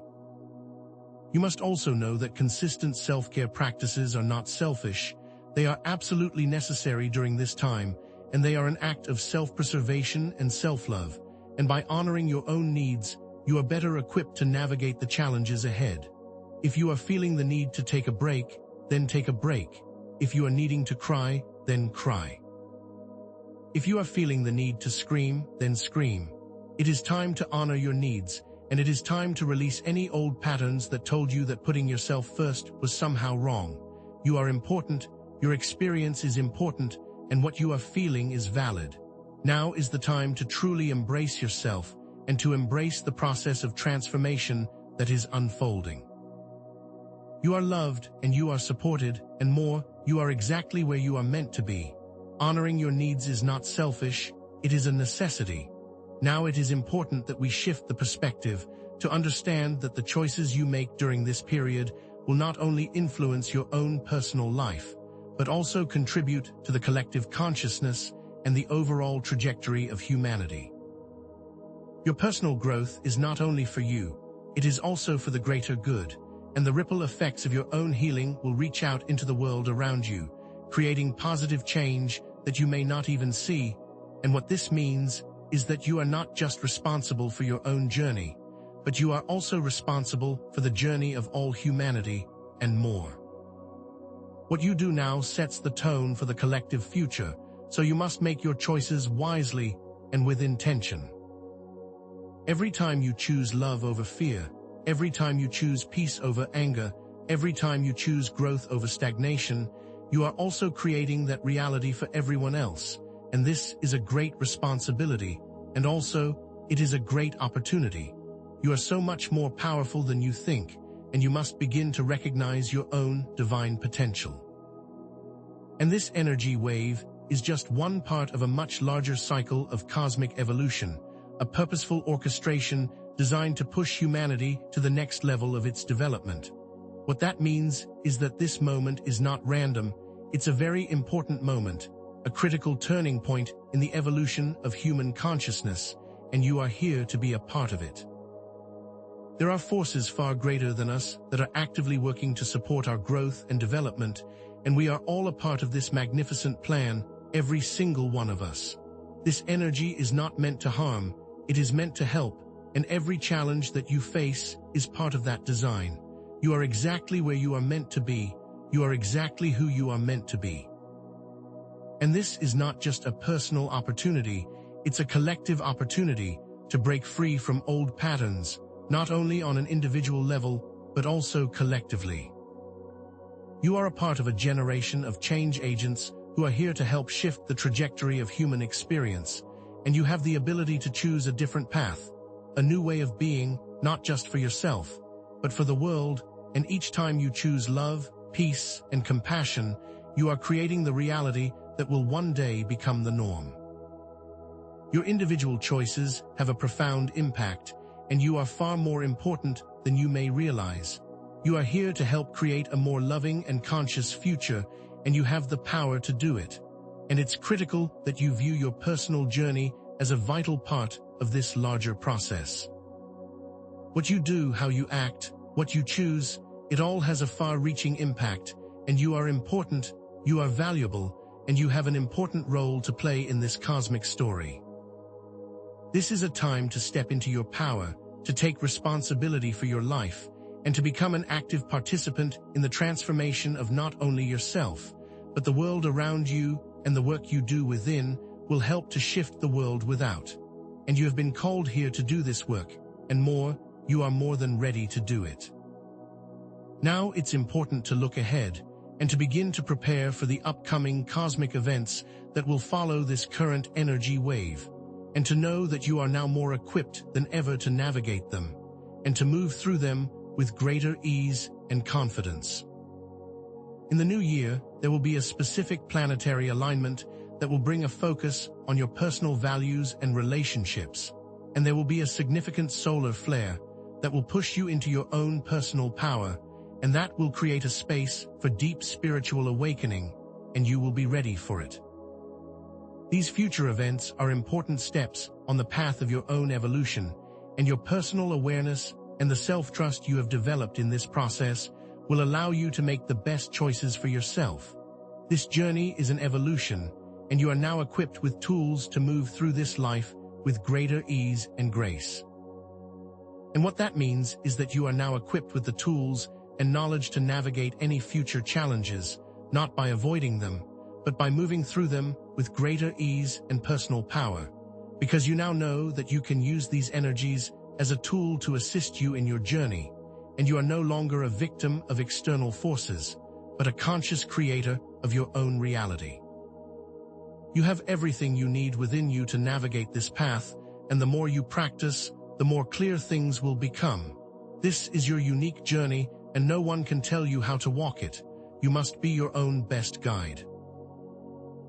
You must also know that consistent self-care practices are not selfish. They are absolutely necessary during this time, and they are an act of self-preservation and self-love, and by honoring your own needs, you are better equipped to navigate the challenges ahead. If you are feeling the need to take a break, then take a break. If you are needing to cry, then cry. If you are feeling the need to scream, then scream. It is time to honor your needs, and it is time to release any old patterns that told you that putting yourself first was somehow wrong. You are important, your experience is important, and what you are feeling is valid. Now is the time to truly embrace yourself and to embrace the process of transformation that is unfolding. You are loved and you are supported, and more, you are exactly where you are meant to be. Honoring your needs is not selfish, it is a necessity. Now it is important that we shift the perspective to understand that the choices you make during this period will not only influence your own personal life, but also contribute to the collective consciousness and the overall trajectory of humanity. Your personal growth is not only for you, it is also for the greater good, and the ripple effects of your own healing will reach out into the world around you, creating positive change that you may not even see. And what this means is that you are not just responsible for your own journey, but you are also responsible for the journey of all humanity and more. What you do now sets the tone for the collective future, so you must make your choices wisely and with intention. Every time you choose love over fear, every time you choose peace over anger, every time you choose growth over stagnation, you are also creating that reality for everyone else. And this is a great responsibility, and also, it is a great opportunity. You are so much more powerful than you think, and you must begin to recognize your own divine potential. And this energy wave is just one part of a much larger cycle of cosmic evolution, a purposeful orchestration designed to push humanity to the next level of its development. What that means is that this moment is not random, it's a very important moment, a critical turning point in the evolution of human consciousness, and you are here to be a part of it. There are forces far greater than us that are actively working to support our growth and development, and we are all a part of this magnificent plan, every single one of us. This energy is not meant to harm, it is meant to help, and every challenge that you face is part of that design. You are exactly where you are meant to be, you are exactly who you are meant to be. And this is not just a personal opportunity, it's a collective opportunity to break free from old patterns, not only on an individual level, but also collectively. You are a part of a generation of change agents who are here to help shift the trajectory of human experience, and you have the ability to choose a different path, a new way of being, not just for yourself, but for the world, and each time you choose love, peace, and compassion, you are creating the reality that will one day become the norm. Your individual choices have a profound impact, and you are far more important than you may realize. You are here to help create a more loving and conscious future, and you have the power to do it. And it's critical that you view your personal journey as a vital part of this larger process. What you do, how you act, what you choose, it all has a far-reaching impact, and you are important, you are valuable, and you have an important role to play in this cosmic story. This is a time to step into your power, to take responsibility for your life, and to become an active participant in the transformation of not only yourself, but the world around you, and the work you do within will help to shift the world without. And you have been called here to do this work, and more, you are more than ready to do it. Now it's important to look ahead, and to begin to prepare for the upcoming cosmic events that will follow this current energy wave, and to know that you are now more equipped than ever to navigate them, and to move through them with greater ease and confidence. In the new year, there will be a specific planetary alignment that will bring a focus on your personal values and relationships, and there will be a significant solar flare that will push you into your own personal power, and that will create a space for deep spiritual awakening, and you will be ready for it. These future events are important steps on the path of your own evolution, and your personal awareness and the self-trust you have developed in this process will allow you to make the best choices for yourself. This journey is an evolution, and you are now equipped with tools to move through this life with greater ease and grace. And what that means is that you are now equipped with the tools and knowledge to navigate any future challenges, not by avoiding them, but by moving through them with greater ease and personal power, because you now know that you can use these energies as a tool to assist you in your journey, and you are no longer a victim of external forces, but a conscious creator of your own reality. You have everything you need within you to navigate this path, and the more you practice, the more clear things will become. This is your unique journey, and no one can tell you how to walk it. You must be your own best guide.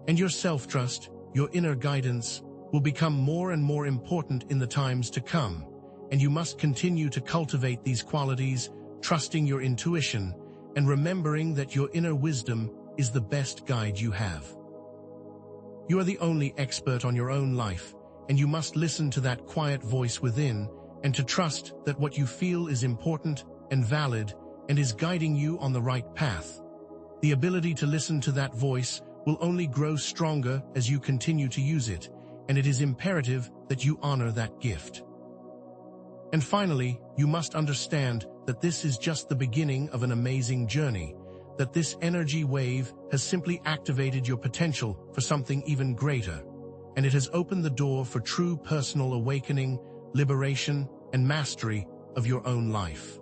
And your self-trust, your inner guidance, will become more and more important in the times to come, and you must continue to cultivate these qualities, trusting your intuition, and remembering that your inner wisdom is the best guide you have. You are the only expert on your own life, and you must listen to that quiet voice within, and to trust that what you feel is important and valid and is guiding you on the right path. The ability to listen to that voice will only grow stronger as you continue to use it, and it is imperative that you honor that gift. And finally, you must understand that this is just the beginning of an amazing journey, that this energy wave has simply activated your potential for something even greater, and it has opened the door for true personal awakening, liberation, and mastery of your own life.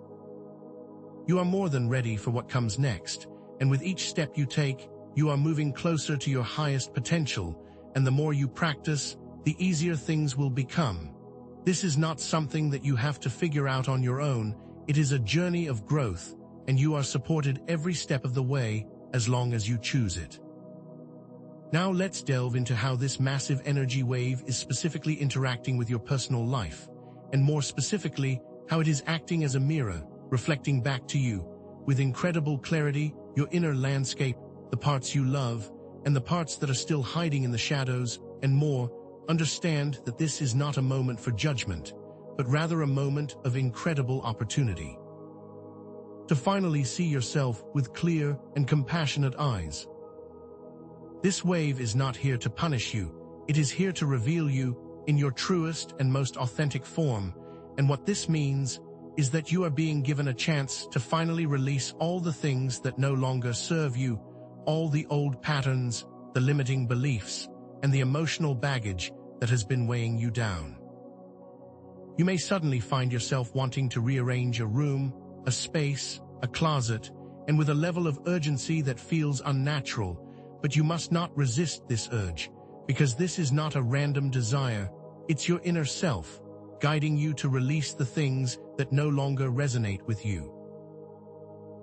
You are more than ready for what comes next, and with each step you take, you are moving closer to your highest potential, and the more you practice, the easier things will become. This is not something that you have to figure out on your own. It is a journey of growth, and you are supported every step of the way as long as you choose it. Now let's delve into how this massive energy wave is specifically interacting with your personal life, and more specifically, how it is acting as a mirror, reflecting back to you, with incredible clarity, your inner landscape, the parts you love, and the parts that are still hiding in the shadows, and more. Understand that this is not a moment for judgment, but rather a moment of incredible opportunity. To finally see yourself with clear and compassionate eyes. This wave is not here to punish you, it is here to reveal you in your truest and most authentic form, and what this means is that you are being given a chance to finally release all the things that no longer serve you, all the old patterns, the limiting beliefs, and the emotional baggage that has been weighing you down. You may suddenly find yourself wanting to rearrange a room, a space, a closet, and with a level of urgency that feels unnatural, but you must not resist this urge, because this is not a random desire, it's your inner self, guiding you to release the things that no longer resonate with you.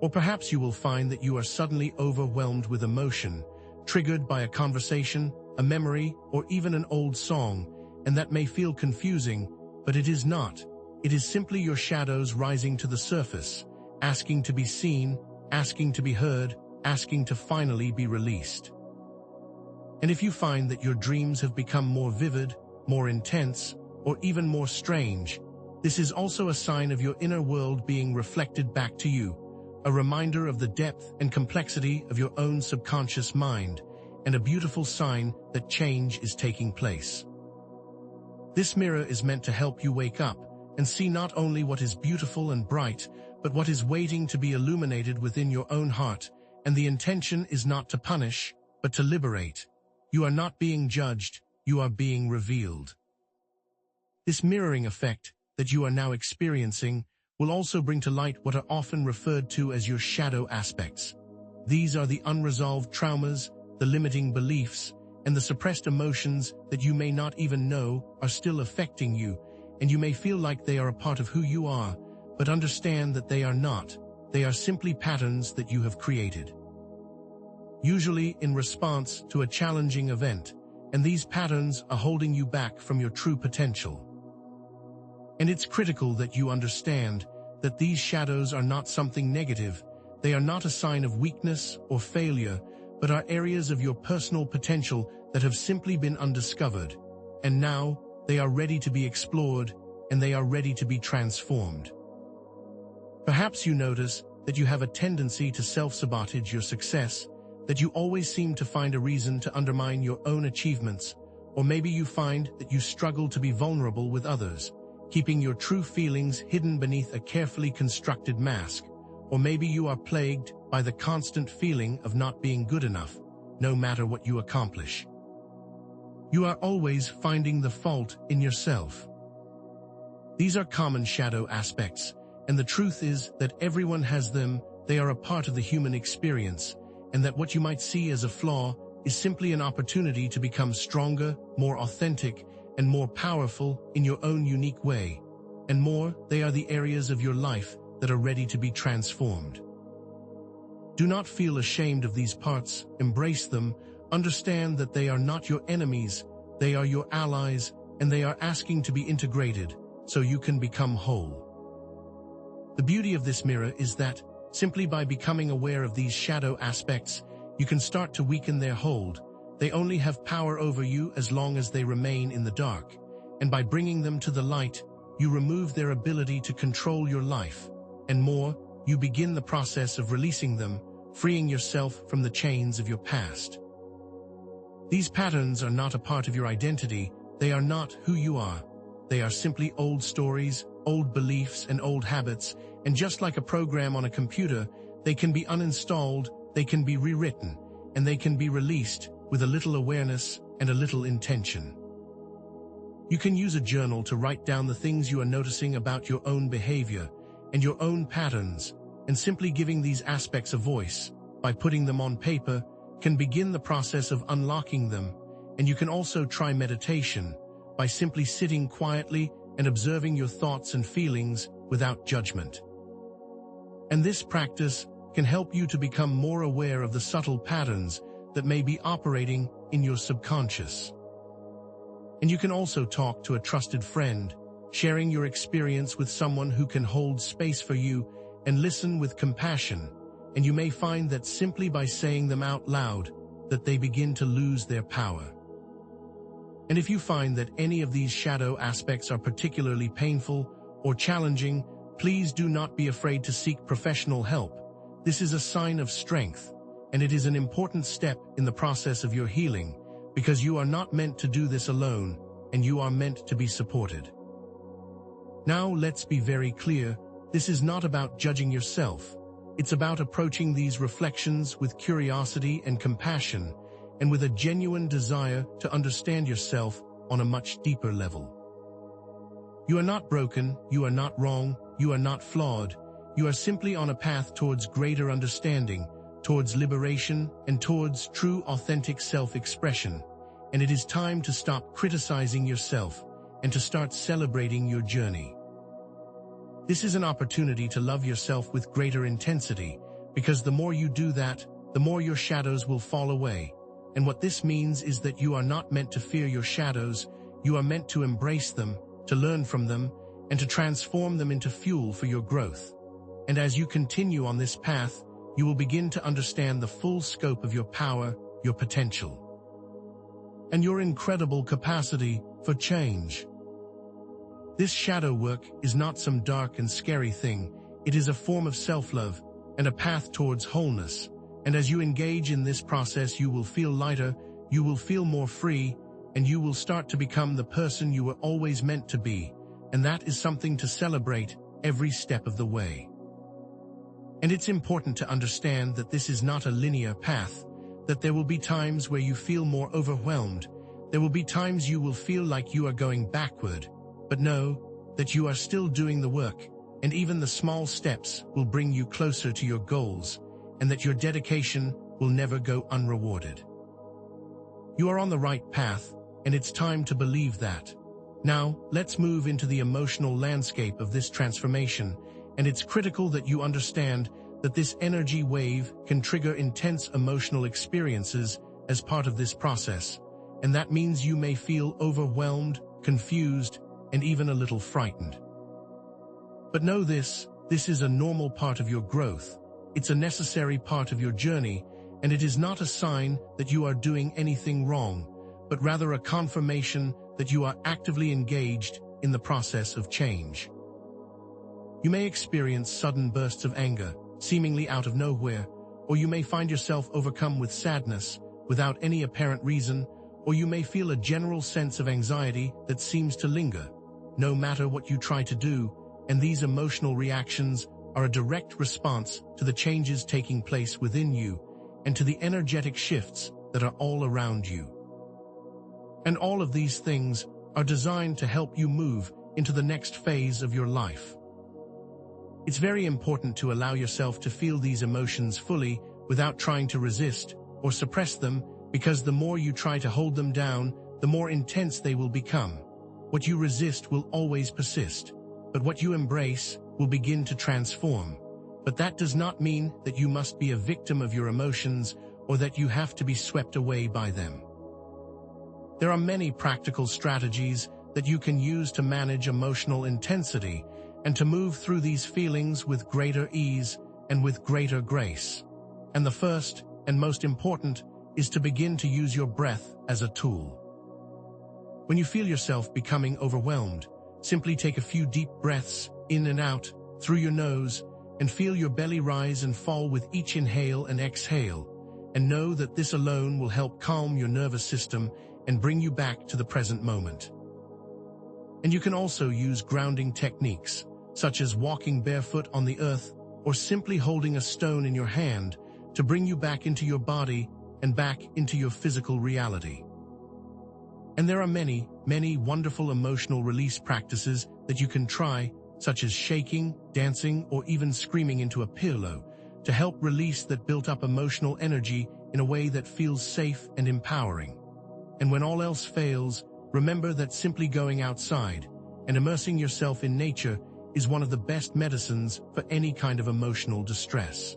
Or perhaps you will find that you are suddenly overwhelmed with emotion, triggered by a conversation, a memory, or even an old song, and that may feel confusing, but it is not. It is simply your shadows rising to the surface, asking to be seen, asking to be heard, asking to finally be released. And if you find that your dreams have become more vivid, more intense, or even more strange, this is also a sign of your inner world being reflected back to you, a reminder of the depth and complexity of your own subconscious mind, and a beautiful sign that change is taking place. This mirror is meant to help you wake up and see not only what is beautiful and bright, but what is waiting to be illuminated within your own heart, and the intention is not to punish, but to liberate. You are not being judged, you are being revealed. This mirroring effect that you are now experiencing will also bring to light what are often referred to as your shadow aspects. These are the unresolved traumas, the limiting beliefs, and the suppressed emotions that you may not even know are still affecting you, and you may feel like they are a part of who you are, but understand that they are not. They are simply patterns that you have created, usually in response to a challenging event, and these patterns are holding you back from your true potential. And it's critical that you understand that these shadows are not something negative. They are not a sign of weakness or failure, but are areas of your personal potential that have simply been undiscovered. And now, they are ready to be explored, and they are ready to be transformed. Perhaps you notice that you have a tendency to self-sabotage your success, that you always seem to find a reason to undermine your own achievements, or maybe you find that you struggle to be vulnerable with others, keeping your true feelings hidden beneath a carefully constructed mask, or maybe you are plagued by the constant feeling of not being good enough, no matter what you accomplish. You are always finding the fault in yourself. These are common shadow aspects, and the truth is that everyone has them. They are a part of the human experience, and that what you might see as a flaw is simply an opportunity to become stronger, more authentic, and more powerful in your own unique way. And more, they are the areas of your life that are ready to be transformed. Do not feel ashamed of these parts, embrace them, understand that they are not your enemies, they are your allies, and they are asking to be integrated so you can become whole. The beauty of this mirror is that, simply by becoming aware of these shadow aspects, you can start to weaken their hold. They only have power over you as long as they remain in the dark, and by bringing them to the light, you remove their ability to control your life, and more, you begin the process of releasing them, freeing yourself from the chains of your past. These patterns are not a part of your identity, they are not who you are. They are simply old stories, old beliefs, and old habits, and just like a program on a computer, they can be uninstalled, they can be rewritten, and they can be released with a little awareness and a little intention. You can use a journal to write down the things you are noticing about your own behavior and your own patterns, and simply giving these aspects a voice, by putting them on paper, can begin the process of unlocking them. And you can also try meditation, by simply sitting quietly and observing your thoughts and feelings without judgment. And this practice can help you to become more aware of the subtle patterns that may be operating in your subconscious. And you can also talk to a trusted friend, sharing your experience with someone who can hold space for you and listen with compassion, and you may find that simply by saying them out loud, that they begin to lose their power. And if you find that any of these shadow aspects are particularly painful or challenging, please do not be afraid to seek professional help. This is a sign of strength, and it is an important step in the process of your healing, because you are not meant to do this alone, and you are meant to be supported. Now let's be very clear, this is not about judging yourself. It's about approaching these reflections with curiosity and compassion, and with a genuine desire to understand yourself on a much deeper level. You are not broken, you are not wrong, you are not flawed. You are simply on a path towards greater understanding, towards liberation, and towards true authentic self-expression. And it is time to stop criticizing yourself and to start celebrating your journey. This is an opportunity to love yourself with greater intensity, because the more you do that, the more your shadows will fall away. And what this means is that you are not meant to fear your shadows, you are meant to embrace them, to learn from them, and to transform them into fuel for your growth. And as you continue on this path, you will begin to understand the full scope of your power, your potential, and your incredible capacity for change. This shadow work is not some dark and scary thing, it is a form of self-love and a path towards wholeness. And as you engage in this process, you will feel lighter, you will feel more free, and you will start to become the person you were always meant to be. And that is something to celebrate every step of the way. And it's important to understand that this is not a linear path, that there will be times where you feel more overwhelmed, there will be times you will feel like you are going backward, but know that you are still doing the work, and even the small steps will bring you closer to your goals, and that your dedication will never go unrewarded. You are on the right path, and it's time to believe that. Now, let's move into the emotional landscape of this transformation, and it's critical that you understand that this energy wave can trigger intense emotional experiences as part of this process, and that means you may feel overwhelmed, confused, and even a little frightened. But know this is a normal part of your growth. It's a necessary part of your journey, and it is not a sign that you are doing anything wrong, but rather a confirmation that you are actively engaged in the process of change. You may experience sudden bursts of anger, seemingly out of nowhere, or you may find yourself overcome with sadness without any apparent reason, or you may feel a general sense of anxiety that seems to linger. No matter what you try to do, and these emotional reactions are a direct response to the changes taking place within you and to the energetic shifts that are all around you. And all of these things are designed to help you move into the next phase of your life. It's very important to allow yourself to feel these emotions fully without trying to resist or suppress them, because the more you try to hold them down, the more intense they will become. What you resist will always persist. but what you embrace will begin to transform. But that does not mean that you must be a victim of your emotions or that you have to be swept away by them. There are many practical strategies that you can use to manage emotional intensity and to move through these feelings with greater ease and with greater grace. And the first and most important is to begin to use your breath as a tool. When you feel yourself becoming overwhelmed, simply take a few deep breaths in and out through your nose and feel your belly rise and fall with each inhale and exhale, and know that this alone will help calm your nervous system and bring you back to the present moment. And you can also use grounding techniques, such as walking barefoot on the earth or simply holding a stone in your hand to bring you back into your body and back into your physical reality. And there are many, many wonderful emotional release practices that you can try, such as shaking, dancing, or even screaming into a pillow, to help release that built-up emotional energy in a way that feels safe and empowering. And when all else fails, remember that simply going outside and immersing yourself in nature is one of the best medicines for any kind of emotional distress.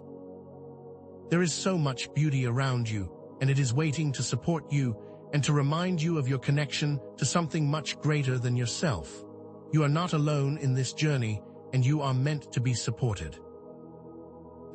There is so much beauty around you, and it is waiting to support you and to remind you of your connection to something much greater than yourself. You are not alone in this journey, and you are meant to be supported.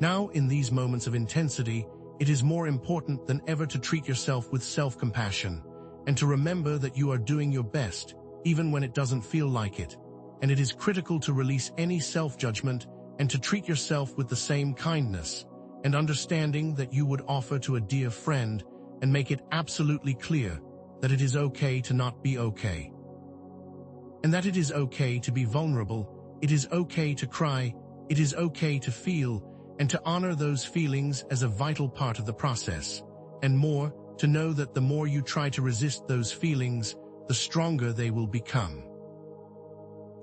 Now, in these moments of intensity, it is more important than ever to treat yourself with self-compassion and to remember that you are doing your best, even when it doesn't feel like it. And it is critical to release any self-judgment and to treat yourself with the same kindness and understanding that you would offer to a dear friend, and make it absolutely clear that it is okay to not be okay. And that it is okay to be vulnerable, it is okay to cry, it is okay to feel, and to honor those feelings as a vital part of the process. And more, to know that the more you try to resist those feelings, the stronger they will become.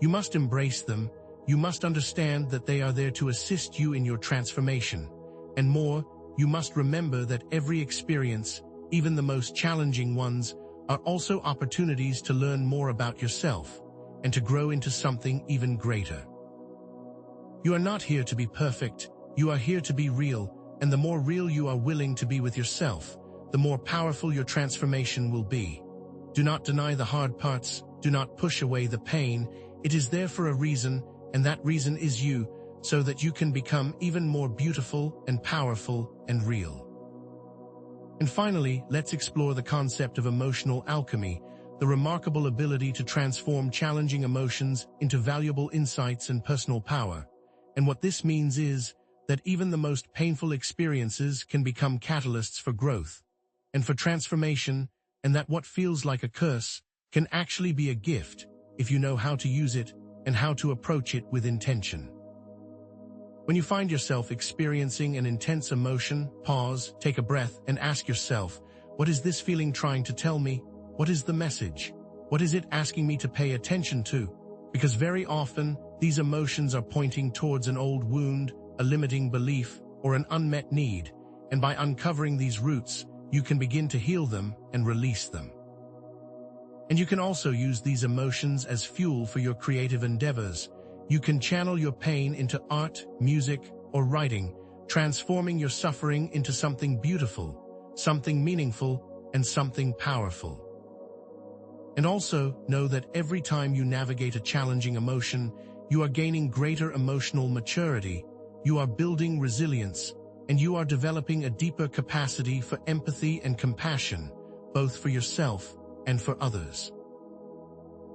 You must embrace them, you must understand that they are there to assist you in your transformation. And more, you must remember that every experience, even the most challenging ones, are also opportunities to learn more about yourself and to grow into something even greater. You are not here to be perfect, you are here to be real, and the more real you are willing to be with yourself, the more powerful your transformation will be. Do not deny the hard parts, do not push away the pain. It is there for a reason, and that reason is you, so that you can become even more beautiful and powerful and real. And finally, let's explore the concept of emotional alchemy, the remarkable ability to transform challenging emotions into valuable insights and personal power. And what this means is that even the most painful experiences can become catalysts for growth and for transformation, and that what feels like a curse can actually be a gift if you know how to use it and how to approach it with intention. When you find yourself experiencing an intense emotion, pause, take a breath, and ask yourself, what is this feeling trying to tell me? What is the message? What is it asking me to pay attention to? Because very often, these emotions are pointing towards an old wound, a limiting belief, or an unmet need, and by uncovering these roots, you can begin to heal them and release them. And you can also use these emotions as fuel for your creative endeavors. You can channel your pain into art, music, or writing, transforming your suffering into something beautiful, something meaningful, and something powerful. And also, know that every time you navigate a challenging emotion, you are gaining greater emotional maturity, you are building resilience, and you are developing a deeper capacity for empathy and compassion, both for yourself and for others.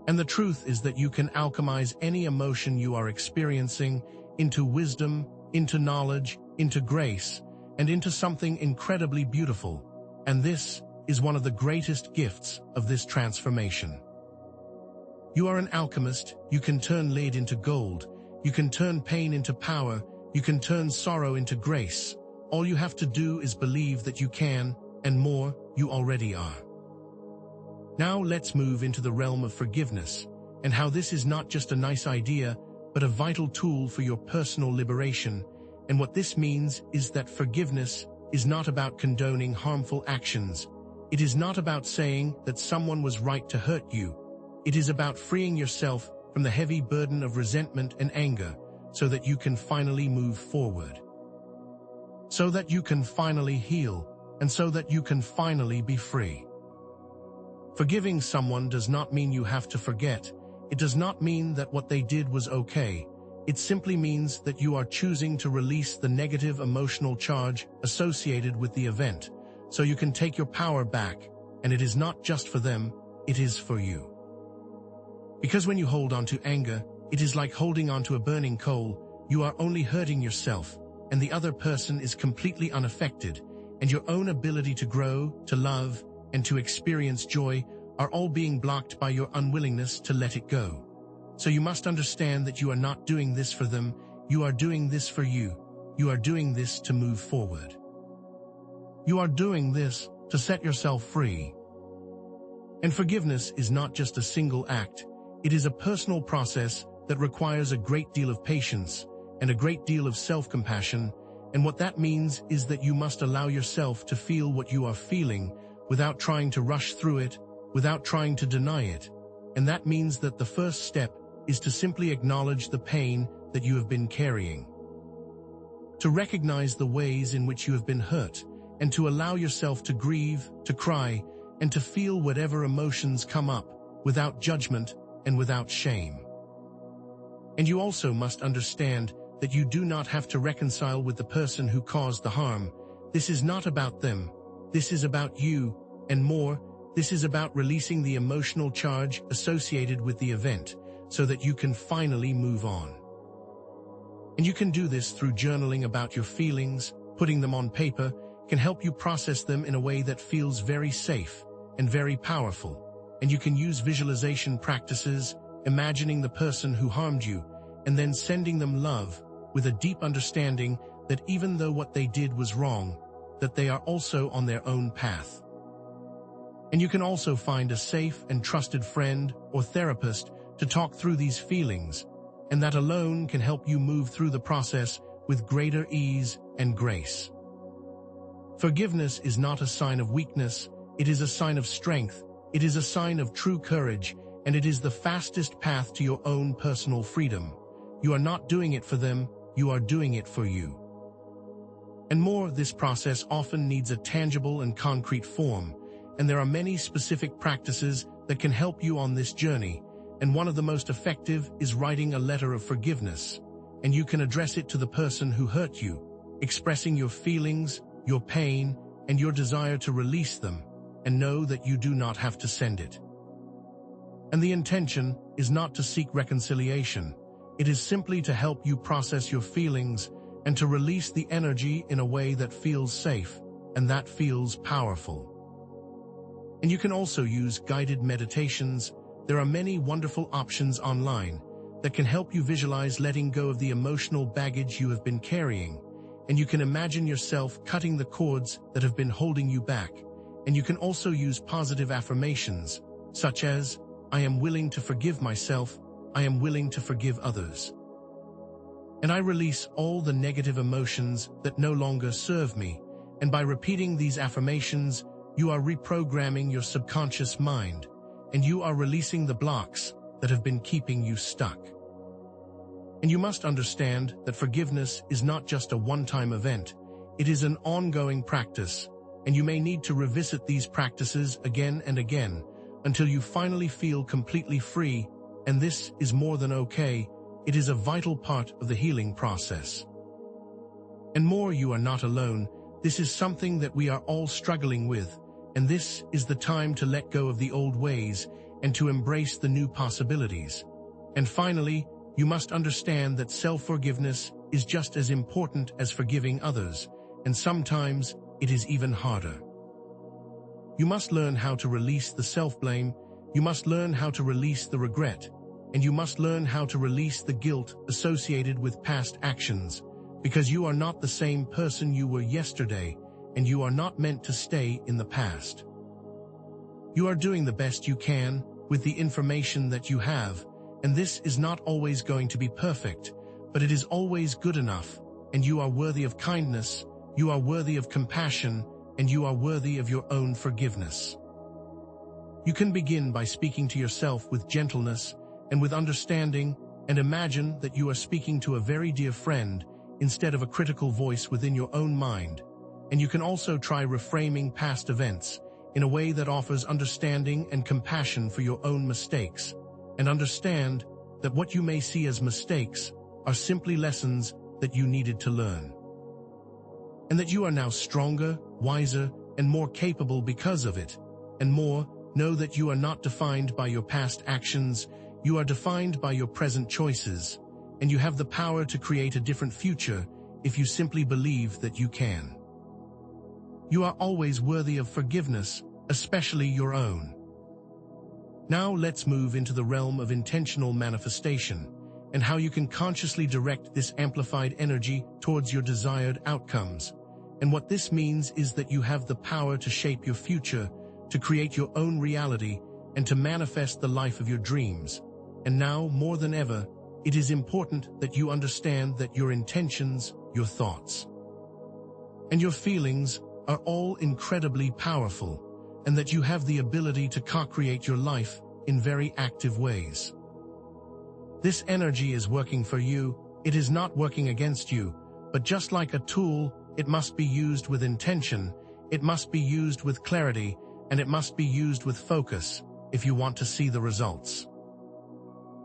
And the truth is that you can alchemize any emotion you are experiencing into wisdom, into knowledge, into grace, and into something incredibly beautiful. And this is one of the greatest gifts of this transformation. You are an alchemist. You can turn lead into gold. You can turn pain into power. You can turn sorrow into grace. All you have to do is believe that you can, and more, you already are. Now let's move into the realm of forgiveness, and how this is not just a nice idea, but a vital tool for your personal liberation. And what this means is that forgiveness is not about condoning harmful actions. It is not about saying that someone was right to hurt you. It is about freeing yourself from the heavy burden of resentment and anger, so that you can finally move forward. So that you can finally heal, and so that you can finally be free. Forgiving someone does not mean you have to forget. It does not mean that what they did was okay. It simply means that you are choosing to release the negative emotional charge associated with the event, so you can take your power back, and it is not just for them, it is for you. Because when you hold on to anger, it is like holding on to a burning coal. You are only hurting yourself, and the other person is completely unaffected, and your own ability to grow, to love, and to experience joy are all being blocked by your unwillingness to let it go. So you must understand that you are not doing this for them, you are doing this for you. You are doing this to move forward. You are doing this to set yourself free. And forgiveness is not just a single act, it is a personal process that requires a great deal of patience and a great deal of self-compassion, and what that means is that you must allow yourself to feel what you are feeling without trying to rush through it, without trying to deny it. And that means that the first step is to simply acknowledge the pain that you have been carrying. To recognize the ways in which you have been hurt, and to allow yourself to grieve, to cry, and to feel whatever emotions come up, without judgment and without shame. And you also must understand that you do not have to reconcile with the person who caused the harm. This is not about them. This is about you, and more, this is about releasing the emotional charge associated with the event, so that you can finally move on. And you can do this through journaling about your feelings. Putting them on paper can help you process them in a way that feels very safe and very powerful. And you can use visualization practices, imagining the person who harmed you, and then sending them love, with a deep understanding that even though what they did was wrong, that they are also on their own path. And you can also find a safe and trusted friend or therapist to talk through these feelings, and that alone can help you move through the process with greater ease and grace. Forgiveness is not a sign of weakness, it is a sign of strength, it is a sign of true courage, and it is the fastest path to your own personal freedom. You are not doing it for them, you are doing it for you. And more, this process often needs a tangible and concrete form, and there are many specific practices that can help you on this journey, and one of the most effective is writing a letter of forgiveness, and you can address it to the person who hurt you, expressing your feelings, your pain, and your desire to release them, and know that you do not have to send it. And the intention is not to seek reconciliation, it is simply to help you process your feelings and to release the energy in a way that feels safe and that feels powerful. And you can also use guided meditations. There are many wonderful options online that can help you visualize letting go of the emotional baggage you have been carrying, and you can imagine yourself cutting the cords that have been holding you back. And you can also use positive affirmations, such as, I am willing to forgive myself, I am willing to forgive others. And I release all the negative emotions that no longer serve me. And by repeating these affirmations, you are reprogramming your subconscious mind, and you are releasing the blocks that have been keeping you stuck. And you must understand that forgiveness is not just a one-time event, it is an ongoing practice, and you may need to revisit these practices again and again until you finally feel completely free, and this is more than okay, it is a vital part of the healing process. And more, you are not alone, this is something that we are all struggling with, and this is the time to let go of the old ways and to embrace the new possibilities. And finally, you must understand that self-forgiveness is just as important as forgiving others, and sometimes it is even harder. You must learn how to release the self-blame, you must learn how to release the regret, and you must learn how to release the guilt associated with past actions, because you are not the same person you were yesterday, and you are not meant to stay in the past. You are doing the best you can with the information that you have, and this is not always going to be perfect, but it is always good enough, and you are worthy of kindness, you are worthy of compassion, and you are worthy of your own forgiveness. You can begin by speaking to yourself with gentleness and with understanding, and imagine that you are speaking to a very dear friend instead of a critical voice within your own mind. And you can also try reframing past events in a way that offers understanding and compassion for your own mistakes, and understand that what you may see as mistakes are simply lessons that you needed to learn. And that you are now stronger, wiser, and more capable because of it. And more, know that you are not defined by your past actions, you are defined by your present choices, and you have the power to create a different future if you simply believe that you can. You are always worthy of forgiveness, especially your own. Now let's move into the realm of intentional manifestation, and how you can consciously direct this amplified energy towards your desired outcomes. And what this means is that you have the power to shape your future, to create your own reality, and to manifest the life of your dreams. And now, more than ever, it is important that you understand that your intentions, your thoughts, and your feelings are all incredibly powerful, and that you have the ability to co-create your life in very active ways. This energy is working for you, it is not working against you, but just like a tool, it must be used with intention, it must be used with clarity, and it must be used with focus if you want to see the results.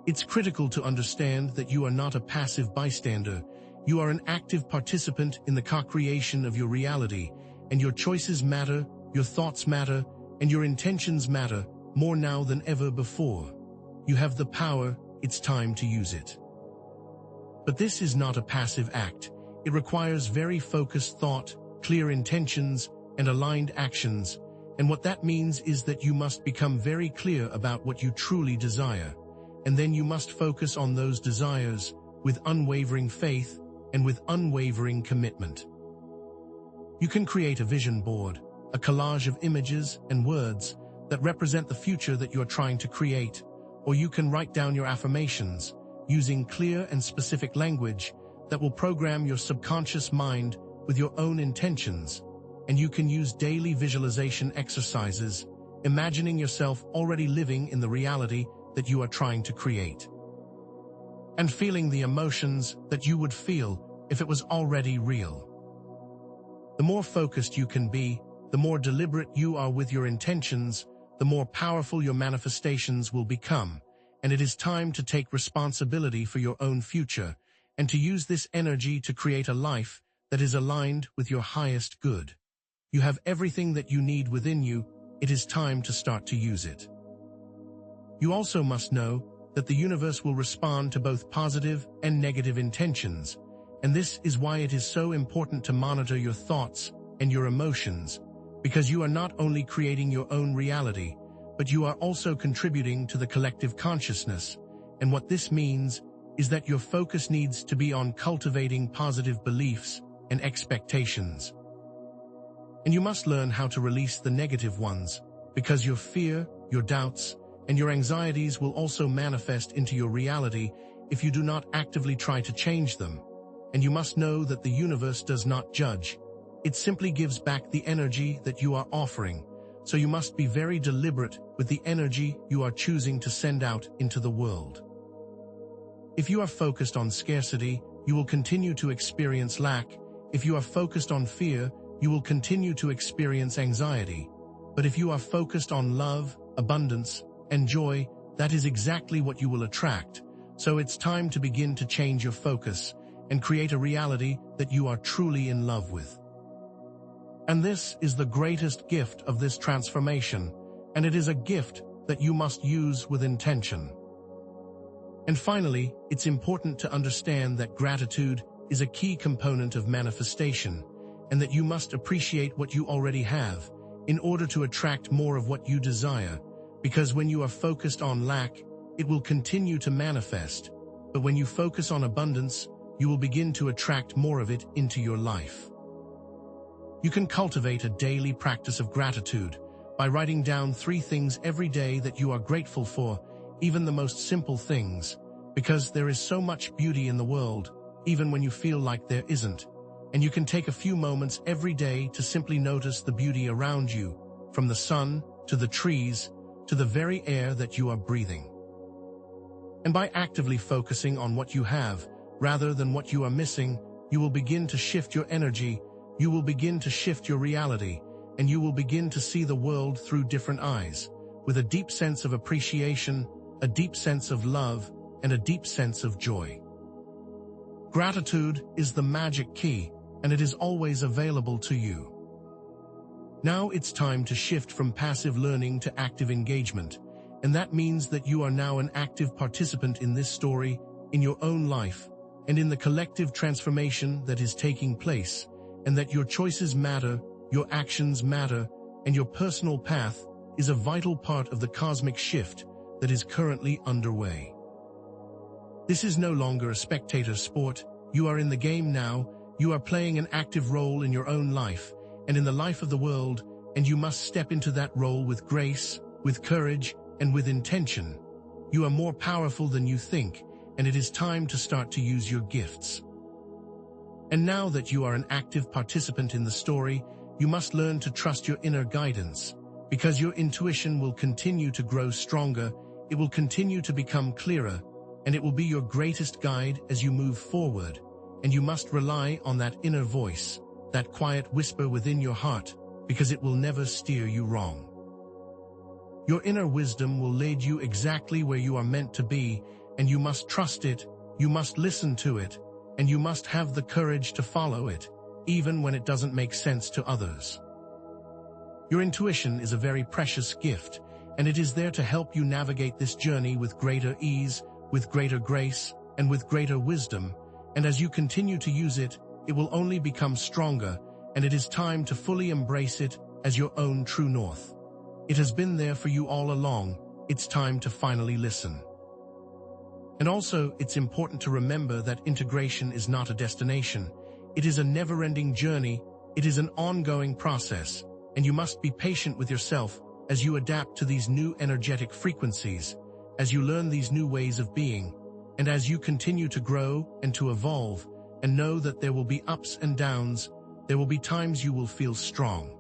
It's critical to understand that you are not a passive bystander, you are an active participant in the co-creation of your reality, and your choices matter, your thoughts matter, and your intentions matter more now than ever before. You have the power, it's time to use it. But this is not a passive act. It requires very focused thought, clear intentions, and aligned actions, and what that means is that you must become very clear about what you truly desire, and then you must focus on those desires with unwavering faith and with unwavering commitment. You can create a vision board, a collage of images and words that represent the future that you are trying to create, or you can write down your affirmations using clear and specific language that will program your subconscious mind with your own intentions, and you can use daily visualization exercises, imagining yourself already living in the reality that you are trying to create, and feeling the emotions that you would feel if it was already real. The more focused you can be, the more deliberate you are with your intentions, the more powerful your manifestations will become, and it is time to take responsibility for your own future, and to use this energy to create a life that is aligned with your highest good. You have everything that you need within you, it is time to start to use it. You also must know that the universe will respond to both positive and negative intentions, and this is why it is so important to monitor your thoughts and your emotions, because you are not only creating your own reality, but you are also contributing to the collective consciousness, and what this means is that your focus needs to be on cultivating positive beliefs and expectations. And you must learn how to release the negative ones, because your fear, your doubts, and your anxieties will also manifest into your reality if you do not actively try to change them. And you must know that the universe does not judge. It simply gives back the energy that you are offering, so you must be very deliberate with the energy you are choosing to send out into the world. If you are focused on scarcity, you will continue to experience lack. If you are focused on fear, you will continue to experience anxiety. But if you are focused on love, abundance, and joy, that is exactly what you will attract. So it's time to begin to change your focus and create a reality that you are truly in love with. And this is the greatest gift of this transformation, and it is a gift that you must use with intention. And finally, it's important to understand that gratitude is a key component of manifestation, and that you must appreciate what you already have in order to attract more of what you desire, because when you are focused on lack, it will continue to manifest, but when you focus on abundance, you will begin to attract more of it into your life. You can cultivate a daily practice of gratitude by writing down 3 things every day that you are grateful for, even the most simple things, because there is so much beauty in the world, even when you feel like there isn't. And you can take a few moments every day to simply notice the beauty around you, from the sun, to the trees, to the very air that you are breathing. And by actively focusing on what you have, rather than what you are missing, you will begin to shift your energy, you will begin to shift your reality, and you will begin to see the world through different eyes, with a deep sense of appreciation, a deep sense of love, and a deep sense of joy. Gratitude is the magic key, and it is always available to you. Now it's time to shift from passive learning to active engagement, and that means that you are now an active participant in this story, in your own life, and in the collective transformation that is taking place, and that your choices matter, your actions matter, and your personal path is a vital part of the cosmic shift that is currently underway. This is no longer a spectator sport. You are in the game now, you are playing an active role in your own life, and in the life of the world, and you must step into that role with grace, with courage, and with intention. You are more powerful than you think, and it is time to start to use your gifts. And now that you are an active participant in the story, you must learn to trust your inner guidance, because your intuition will continue to grow stronger, it will continue to become clearer, and it will be your greatest guide as you move forward, and you must rely on that inner voice, that quiet whisper within your heart, because it will never steer you wrong. Your inner wisdom will lead you exactly where you are meant to be, and you must trust it, you must listen to it, and you must have the courage to follow it, even when it doesn't make sense to others. Your intuition is a very precious gift, and it is there to help you navigate this journey with greater ease, with greater grace, and with greater wisdom, and as you continue to use it, it will only become stronger, and it is time to fully embrace it as your own true north. It has been there for you all along, it's time to finally listen. And also, it's important to remember that integration is not a destination. It is a never-ending journey, it is an ongoing process, and you must be patient with yourself as you adapt to these new energetic frequencies, as you learn these new ways of being, and as you continue to grow and to evolve, and know that there will be ups and downs, there will be times you will feel strong.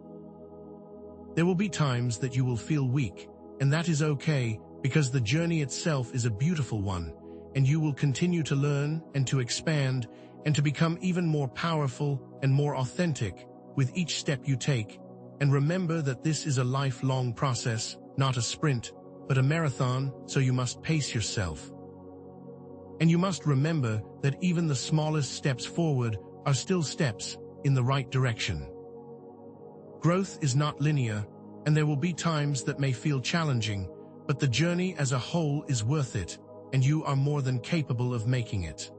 There will be times that you will feel weak, and that is okay, because the journey itself is a beautiful one, and you will continue to learn and to expand and to become even more powerful and more authentic with each step you take. And remember that this is a lifelong process, not a sprint, but a marathon, so you must pace yourself. And you must remember that even the smallest steps forward are still steps in the right direction. Growth is not linear, and there will be times that may feel challenging, but the journey as a whole is worth it, and you are more than capable of making it.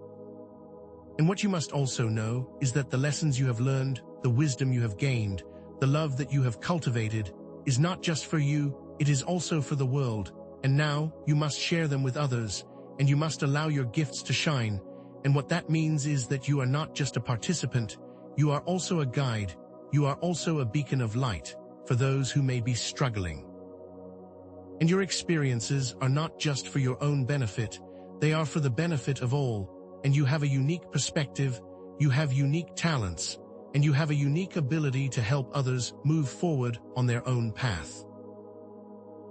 And what you must also know is that the lessons you have learned, the wisdom you have gained, the love that you have cultivated, is not just for you, it is also for the world, and now you must share them with others, and you must allow your gifts to shine, and what that means is that you are not just a participant, you are also a guide, you are also a beacon of light for those who may be struggling. And your experiences are not just for your own benefit, they are for the benefit of all, and you have a unique perspective, you have unique talents, and you have a unique ability to help others move forward on their own path.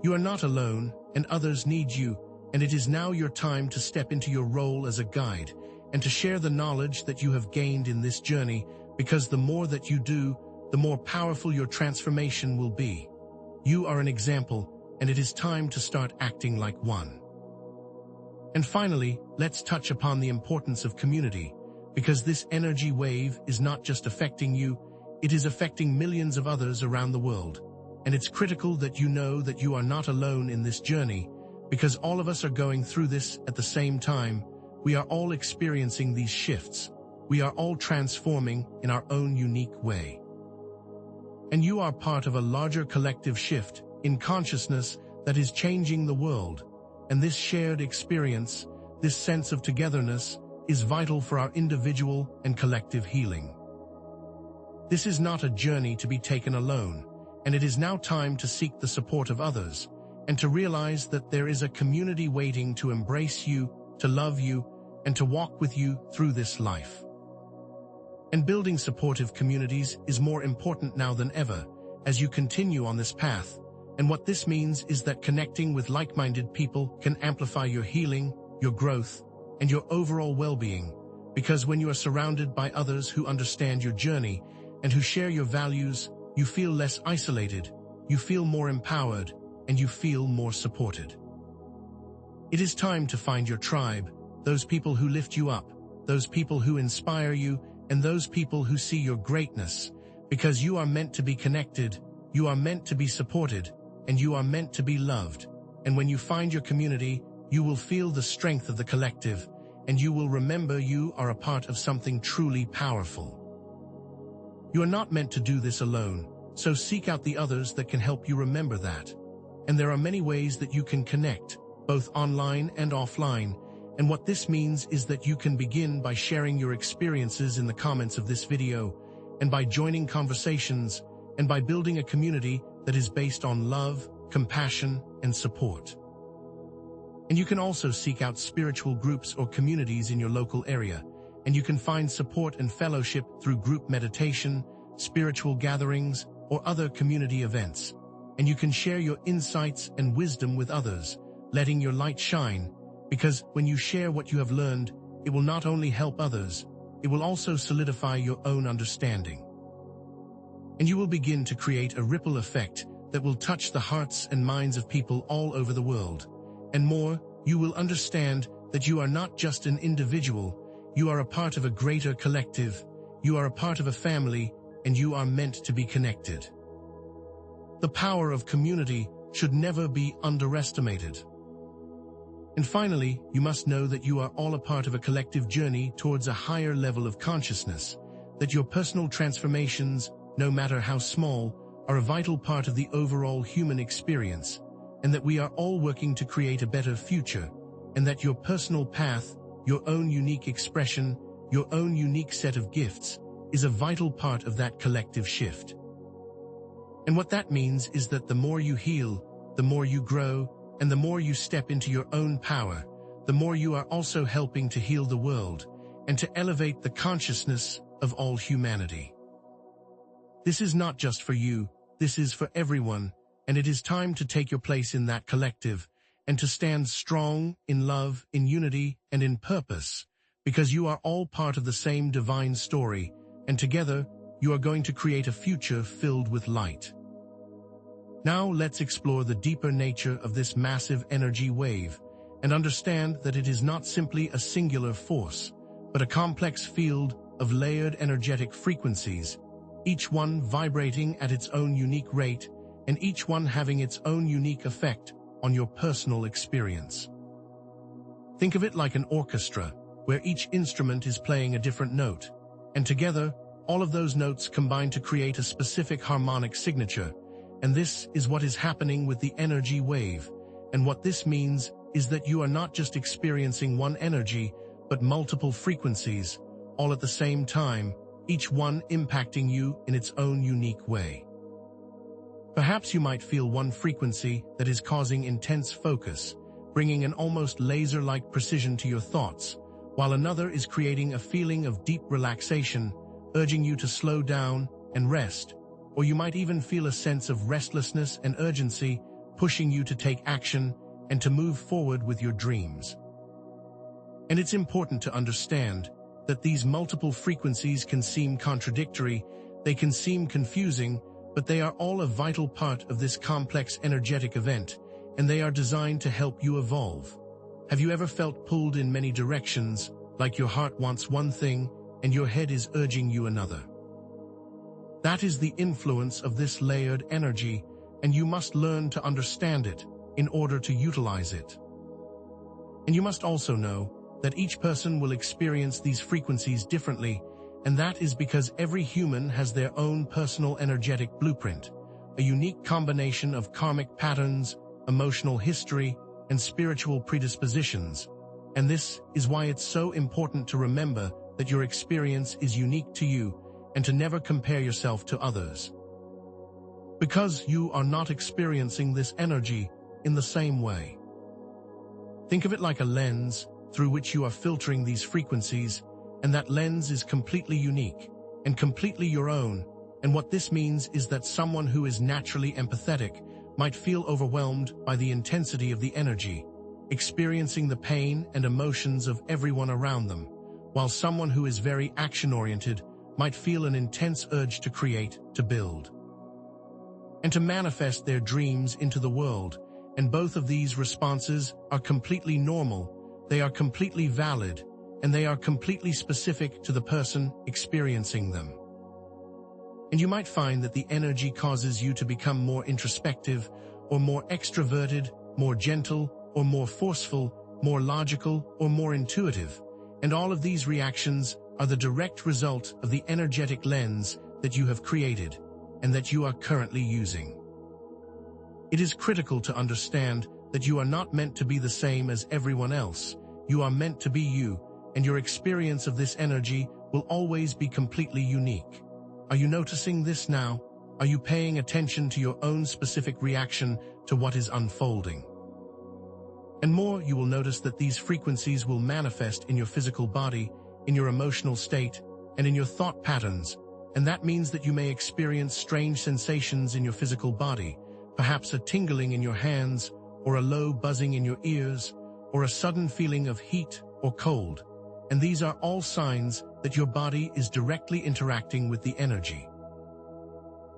You are not alone, and others need you, and it is now your time to step into your role as a guide, and to share the knowledge that you have gained in this journey, because the more that you do, the more powerful your transformation will be. You are an example, and it is time to start acting like one. And finally, let's touch upon the importance of community, because this energy wave is not just affecting you, it is affecting millions of others around the world. And it's critical that you know that you are not alone in this journey, because all of us are going through this at the same time. We are all experiencing these shifts. We are all transforming in our own unique way. And you are part of a larger collective shift in consciousness that is changing the world. And this shared experience, this sense of togetherness, is vital for our individual and collective healing. This is not a journey to be taken alone, and it is now time to seek the support of others, and to realize that there is a community waiting to embrace you, to love you, and to walk with you through this life. And building supportive communities is more important now than ever, as you continue on this path. And what this means is that connecting with like-minded people can amplify your healing, your growth, and your overall well-being, because when you are surrounded by others who understand your journey and who share your values, you feel less isolated, you feel more empowered, and you feel more supported. It is time to find your tribe, those people who lift you up, those people who inspire you, and those people who see your greatness, because you are meant to be connected, you are meant to be supported, and you are meant to be loved. And when you find your community, you will feel the strength of the collective, and you will remember you are a part of something truly powerful. You are not meant to do this alone, so seek out the others that can help you remember that. And there are many ways that you can connect, both online and offline, and what this means is that you can begin by sharing your experiences in the comments of this video, and by joining conversations, and by building a community that is based on love, compassion, and support. And you can also seek out spiritual groups or communities in your local area, and you can find support and fellowship through group meditation, spiritual gatherings, or other community events. And you can share your insights and wisdom with others, letting your light shine, because when you share what you have learned, it will not only help others, it will also solidify your own understanding. And you will begin to create a ripple effect that will touch the hearts and minds of people all over the world. And more, you will understand that you are not just an individual, you are a part of a greater collective, you are a part of a family, and you are meant to be connected. The power of community should never be underestimated. And finally, you must know that you are all a part of a collective journey towards a higher level of consciousness, that your personal transformations, no matter how small, are a vital part of the overall human experience, and that we are all working to create a better future, and that your personal path, your own unique expression, your own unique set of gifts, is a vital part of that collective shift. And what that means is that the more you heal, the more you grow, and the more you step into your own power, the more you are also helping to heal the world and to elevate the consciousness of all humanity. This is not just for you, this is for everyone, and it is time to take your place in that collective and to stand strong in love, in unity, and in purpose, because you are all part of the same divine story, and together you are going to create a future filled with light. Now let's explore the deeper nature of this massive energy wave and understand that it is not simply a singular force, but a complex field of layered energetic frequencies, each one vibrating at its own unique rate and each one having its own unique effect on your personal experience. Think of it like an orchestra, where each instrument is playing a different note, and together, all of those notes combine to create a specific harmonic signature. And this is what is happening with the energy wave. And what this means is that you are not just experiencing one energy, but multiple frequencies, all at the same time, each one impacting you in its own unique way. Perhaps you might feel one frequency that is causing intense focus, bringing an almost laser-like precision to your thoughts, while another is creating a feeling of deep relaxation, urging you to slow down and rest. Or you might even feel a sense of restlessness and urgency, pushing you to take action and to move forward with your dreams. And it's important to understand that these multiple frequencies can seem contradictory, they can seem confusing, but they are all a vital part of this complex energetic event, and they are designed to help you evolve. Have you ever felt pulled in many directions, like your heart wants one thing and your head is urging you another? That is the influence of this layered energy, and you must learn to understand it in order to utilize it. And you must also know that each person will experience these frequencies differently, and that is because every human has their own personal energetic blueprint, a unique combination of karmic patterns, emotional history, and spiritual predispositions. And this is why it's so important to remember that your experience is unique to you, and to never compare yourself to others. Because you are not experiencing this energy in the same way. Think of it like a lens through which you are filtering these frequencies, and that lens is completely unique and completely your own. And what this means is that someone who is naturally empathetic might feel overwhelmed by the intensity of the energy, experiencing the pain and emotions of everyone around them, while someone who is very action-oriented might feel an intense urge to create, to build, and to manifest their dreams into the world. And both of these responses are completely normal, they are completely valid, and they are completely specific to the person experiencing them. And you might find that the energy causes you to become more introspective, or more extroverted, more gentle, or more forceful, more logical, or more intuitive. And all of these reactions are the direct result of the energetic lens that you have created and that you are currently using. It is critical to understand that you are not meant to be the same as everyone else. You are meant to be you, and your experience of this energy will always be completely unique. Are you noticing this now? Are you paying attention to your own specific reaction to what is unfolding? And more, you will notice that these frequencies will manifest in your physical body, in your emotional state, and in your thought patterns. And that means that you may experience strange sensations in your physical body, perhaps a tingling in your hands, or a low buzzing in your ears, or a sudden feeling of heat or cold. And these are all signs that your body is directly interacting with the energy.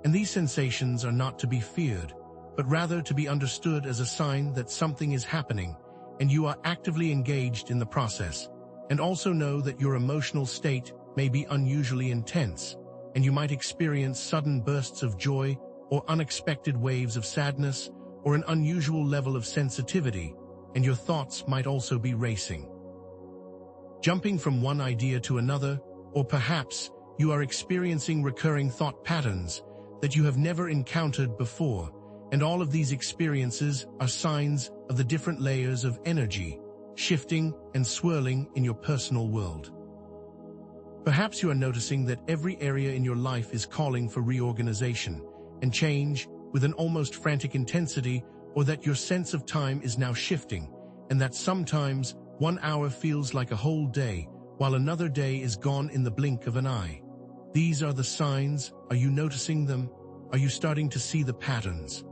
And these sensations are not to be feared, but rather to be understood as a sign that something is happening, and you are actively engaged in the process. And also know that your emotional state may be unusually intense, and you might experience sudden bursts of joy or unexpected waves of sadness or an unusual level of sensitivity, and your thoughts might also be racing, jumping from one idea to another, or perhaps you are experiencing recurring thought patterns that you have never encountered before, and all of these experiences are signs of the different layers of energy shifting and swirling in your personal world. Perhaps you are noticing that every area in your life is calling for reorganization and change with an almost frantic intensity, or that your sense of time is now shifting, and that sometimes 1 hour feels like a whole day, while another day is gone in the blink of an eye. These are the signs. Are you noticing them? Are you starting to see the patterns?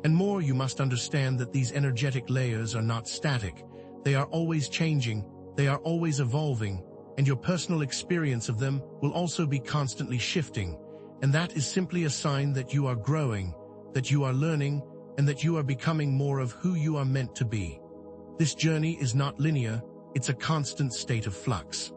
And more, you must understand that these energetic layers are not static. They are always changing, they are always evolving, and your personal experience of them will also be constantly shifting. And that is simply a sign that you are growing, that you are learning, and that you are becoming more of who you are meant to be. This journey is not linear, it's a constant state of flux.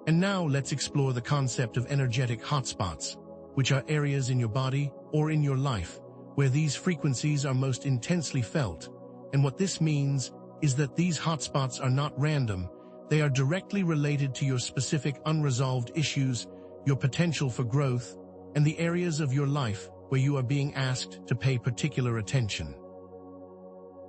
And now let's explore the concept of energetic hotspots, which are areas in your body or in your life where these frequencies are most intensely felt. And what this means is that these hotspots are not random, they are directly related to your specific unresolved issues, your potential for growth, and the areas of your life where you are being asked to pay particular attention.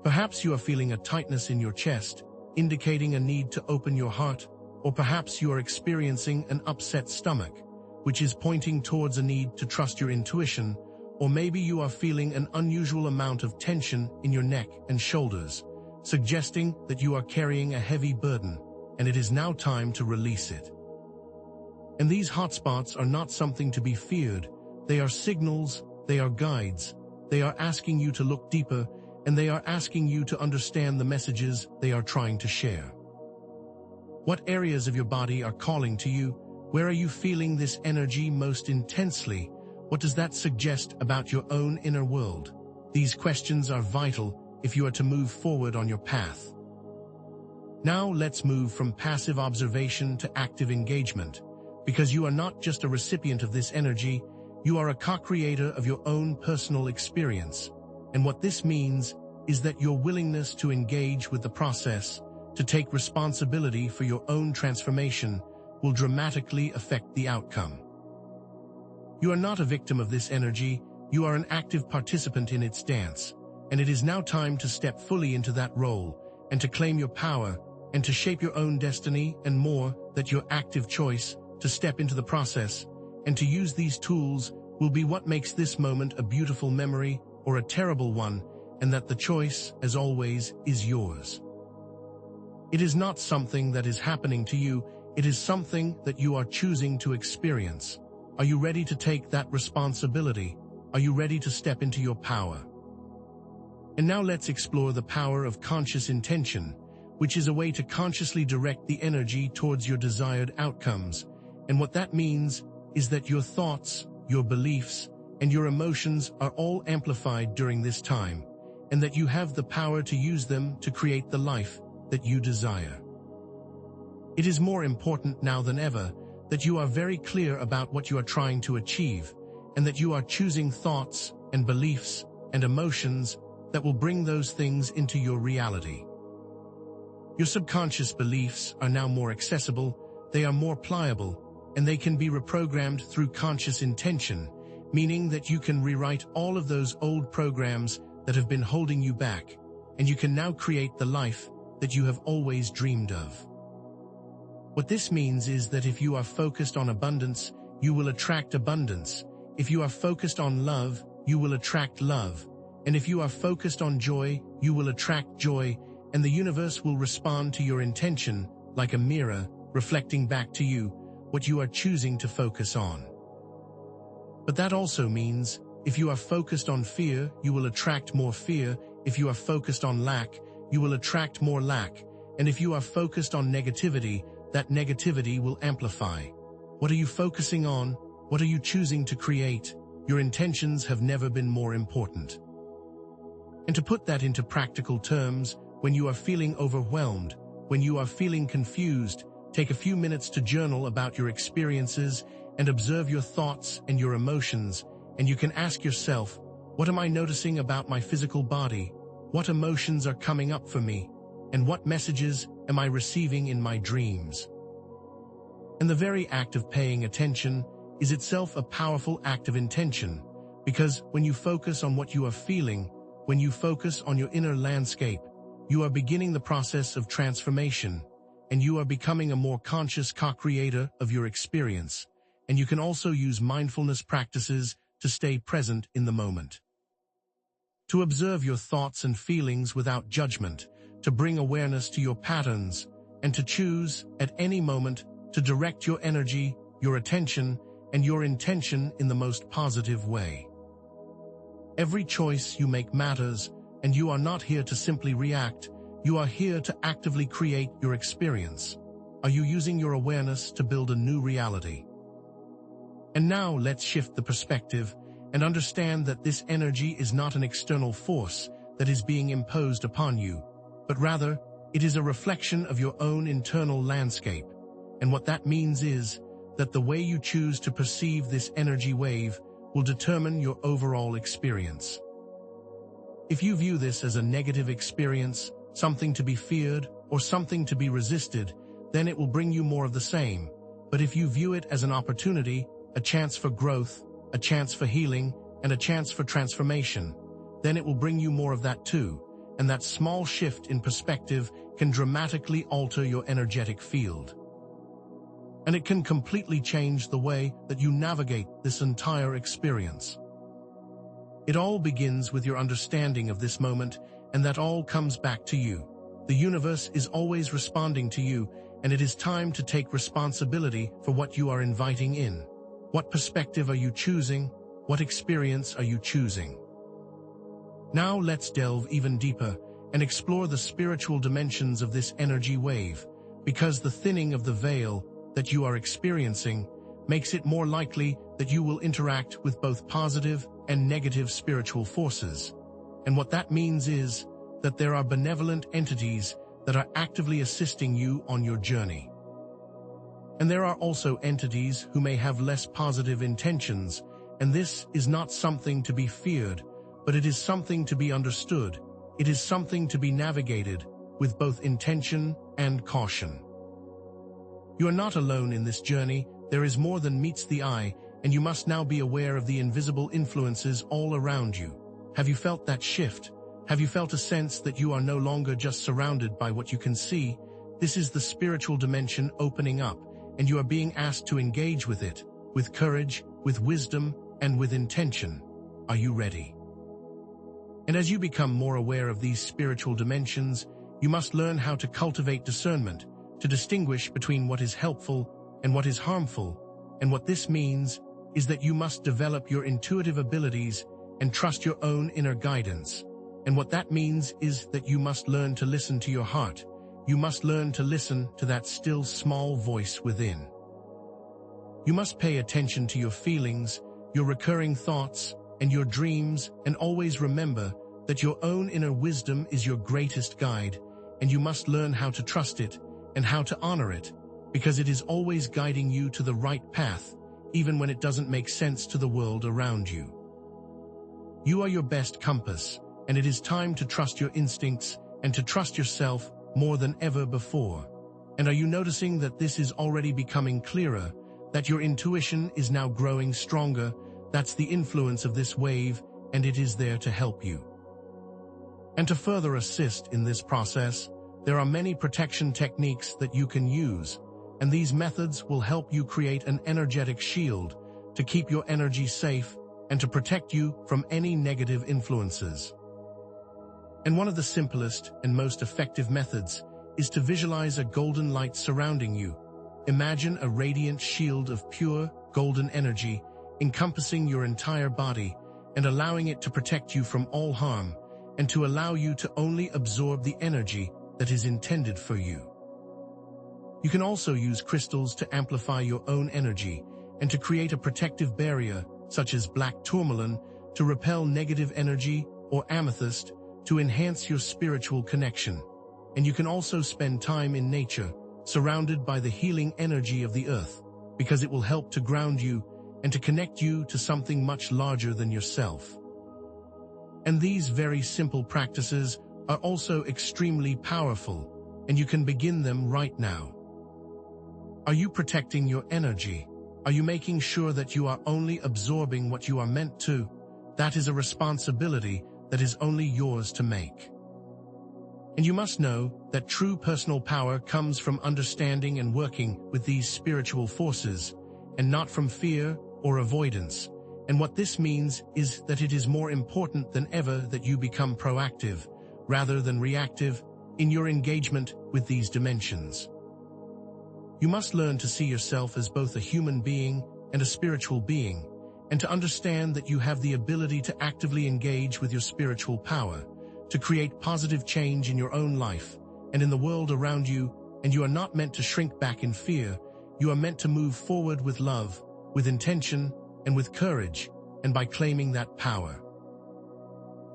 Perhaps you are feeling a tightness in your chest, indicating a need to open your heart, or perhaps you are experiencing an upset stomach, which is pointing towards a need to trust your intuition, or maybe you are feeling an unusual amount of tension in your neck and shoulders, suggesting that you are carrying a heavy burden, and it is now time to release it. And these hotspots are not something to be feared. They are signals, they are guides, they are asking you to look deeper, and they are asking you to understand the messages they are trying to share. What areas of your body are calling to you? Where are you feeling this energy most intensely? What does that suggest about your own inner world? These questions are vital if you are to move forward on your path. Now let's move from passive observation to active engagement, because you are not just a recipient of this energy, you are a co-creator of your own personal experience. And what this means is that your willingness to engage with the process, to take responsibility for your own transformation, will dramatically affect the outcome. You are not a victim of this energy, you are an active participant in its dance, and it is now time to step fully into that role, and to claim your power, and to shape your own destiny, and more, that your active choice to step into the process, and to use these tools will be what makes this moment a beautiful memory or a terrible one, and that the choice, as always, is yours. It is not something that is happening to you, it is something that you are choosing to experience. Are you ready to take that responsibility? Are you ready to step into your power? And now let's explore the power of conscious intention, which is a way to consciously direct the energy towards your desired outcomes. And what that means is that your thoughts, your beliefs, and your emotions are all amplified during this time, and that you have the power to use them to create the life that you desire. It is more important now than ever that you are very clear about what you are trying to achieve, and that you are choosing thoughts and beliefs and emotions that will bring those things into your reality. Your subconscious beliefs are now more accessible, they are more pliable, and they can be reprogrammed through conscious intention, meaning that you can rewrite all of those old programs that have been holding you back, and you can now create the life that you have always dreamed of. What this means is that if you are focused on abundance, you will attract abundance. If you are focused on love, you will attract love. And if you are focused on joy, you will attract joy, and the universe will respond to your intention like a mirror, reflecting back to you what you are choosing to focus on. But that also means, if you are focused on fear, you will attract more fear. If you are focused on lack, you will attract more lack. And if you are focused on negativity, that negativity will amplify. What are you focusing on? What are you choosing to create? Your intentions have never been more important. And to put that into practical terms, when you are feeling overwhelmed, when you are feeling confused, take a few minutes to journal about your experiences and observe your thoughts and your emotions, and you can ask yourself, what am I noticing about my physical body? What emotions are coming up for me? And what messages am I receiving in my dreams? And the very act of paying attention is itself a powerful act of intention, because when you focus on what you are feeling, when you focus on your inner landscape, you are beginning the process of transformation, and you are becoming a more conscious co-creator of your experience. And you can also use mindfulness practices to stay present in the moment. To observe your thoughts and feelings without judgment, to bring awareness to your patterns, and to choose, at any moment, to direct your energy, your attention, and your intention in the most positive way. Every choice you make matters, and you are not here to simply react, you are here to actively create your experience. Are you using your awareness to build a new reality? And now let's shift the perspective and understand that this energy is not an external force that is being imposed upon you, but rather, it is a reflection of your own internal landscape. And what that means is that the way you choose to perceive this energy wave will determine your overall experience. If you view this as a negative experience, something to be feared, or something to be resisted, then it will bring you more of the same. But if you view it as an opportunity, a chance for growth, a chance for healing, and a chance for transformation, then it will bring you more of that too. And that small shift in perspective can dramatically alter your energetic field. And it can completely change the way that you navigate this entire experience. It all begins with your understanding of this moment, and that all comes back to you. The universe is always responding to you, and it is time to take responsibility for what you are inviting in. What perspective are you choosing? What experience are you choosing? Now let's delve even deeper and explore the spiritual dimensions of this energy wave, because the thinning of the veil that you are experiencing makes it more likely that you will interact with both positive and negative spiritual forces. And what that means is that there are benevolent entities that are actively assisting you on your journey. And there are also entities who may have less positive intentions, and this is not something to be feared, but it is something to be understood. It is something to be navigated with both intention and caution. You are not alone in this journey. There is more than meets the eye, and you must now be aware of the invisible influences all around you. Have you felt that shift? Have you felt a sense that you are no longer just surrounded by what you can see? This is the spiritual dimension opening up, and you are being asked to engage with it, with courage, with wisdom, and with intention. Are you ready? And as you become more aware of these spiritual dimensions, you must learn how to cultivate discernment, to distinguish between what is helpful and what is harmful. And what this means is that you must develop your intuitive abilities and trust your own inner guidance. And what that means is that you must learn to listen to your heart. You must learn to listen to that still small voice within. You must pay attention to your feelings, your recurring thoughts, and your dreams, and always remember that your own inner wisdom is your greatest guide, and you must learn how to trust it and how to honor it, because it is always guiding you to the right path, even when it doesn't make sense to the world around you. You are your best compass, and it is time to trust your instincts and to trust yourself more than ever before. And are you noticing that this is already becoming clearer, that your intuition is now growing stronger? That's the influence of this wave, and it is there to help you. And to further assist in this process, there are many protection techniques that you can use, and these methods will help you create an energetic shield to keep your energy safe and to protect you from any negative influences. And one of the simplest and most effective methods is to visualize a golden light surrounding you. Imagine a radiant shield of pure, golden energy encompassing your entire body and allowing it to protect you from all harm and to allow you to only absorb the energy that is intended for you. You can also use crystals to amplify your own energy and to create a protective barrier, such as black tourmaline, to repel negative energy, or amethyst, to enhance your spiritual connection. And you can also spend time in nature, surrounded by the healing energy of the earth, because it will help to ground you and to connect you to something much larger than yourself. And these very simple practices are also extremely powerful, and you can begin them right now. Are you protecting your energy? Are you making sure that you are only absorbing what you are meant to? That is a responsibility that is only yours to make. And you must know that true personal power comes from understanding and working with these spiritual forces, and not from fear or avoidance. And what this means is that it is more important than ever that you become proactive, rather than reactive, in your engagement with these dimensions. You must learn to see yourself as both a human being and a spiritual being, and to understand that you have the ability to actively engage with your spiritual power, to create positive change in your own life and in the world around you, and you are not meant to shrink back in fear. You are meant to move forward with love, with intention, and with courage, and by claiming that power,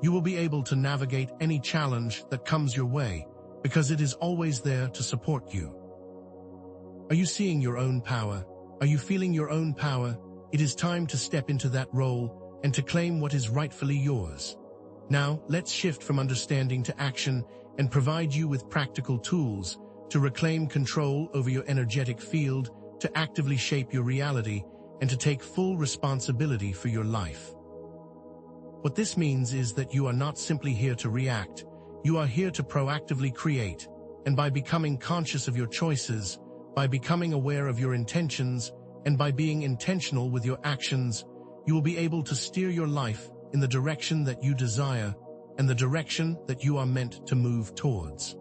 you will be able to navigate any challenge that comes your way, because it is always there to support you. Are you seeing your own power? Are you feeling your own power? It is time to step into that role and to claim what is rightfully yours. Now, let's shift from understanding to action and provide you with practical tools to reclaim control over your energetic field, to actively shape your reality, and to take full responsibility for your life. What this means is that you are not simply here to react, you are here to proactively create, and by becoming conscious of your choices, by becoming aware of your intentions, and by being intentional with your actions, you will be able to steer your life in the direction that you desire and the direction that you are meant to move towards.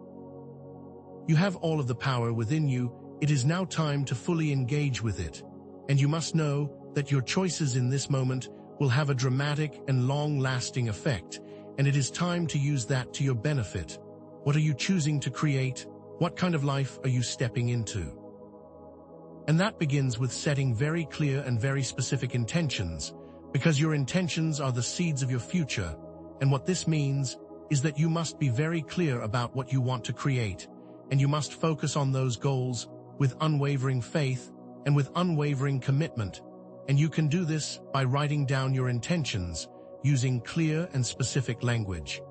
You have all of the power within you. It is now time to fully engage with it, and you must know that your choices in this moment will have a dramatic and long-lasting effect, and it is time to use that to your benefit. What are you choosing to create? What kind of life are you stepping into? And that begins with setting very clear and very specific intentions, because your intentions are the seeds of your future, and what this means is that you must be very clear about what you want to create, and you must focus on those goals with unwavering faith and with unwavering commitment, and you can do this by writing down your intentions using clear and specific language.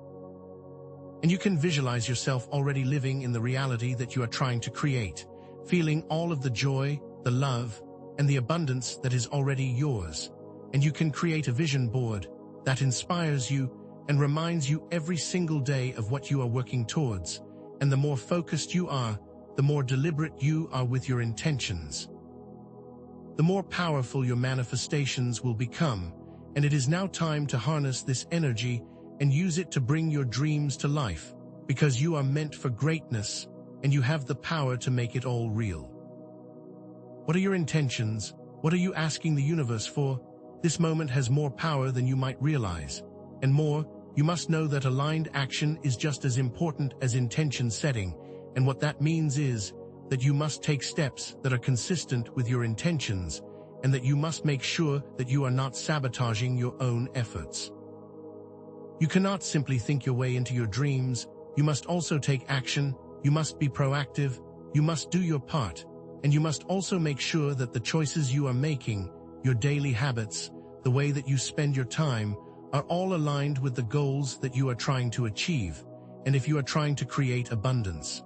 And you can visualize yourself already living in the reality that you are trying to create, feeling all of the joy, the love, and the abundance that is already yours. And you can create a vision board that inspires you and reminds you every single day of what you are working towards. And the more focused you are, the more deliberate you are with your intentions, the more powerful your manifestations will become. And it is now time to harness this energy and use it to bring your dreams to life, because you are meant for greatness and you have the power to make it all real. What are your intentions? What are you asking the universe for? This moment has more power than you might realize, and more you must know that aligned action is just as important as intention setting, and what that means is that you must take steps that are consistent with your intentions, and that you must make sure that you are not sabotaging your own efforts. You cannot simply think your way into your dreams. You must also take action, you must be proactive, you must do your part, and you must also make sure that the choices you are making, your daily habits, the way that you spend your time, are all aligned with the goals that you are trying to achieve, and if you are trying to create abundance.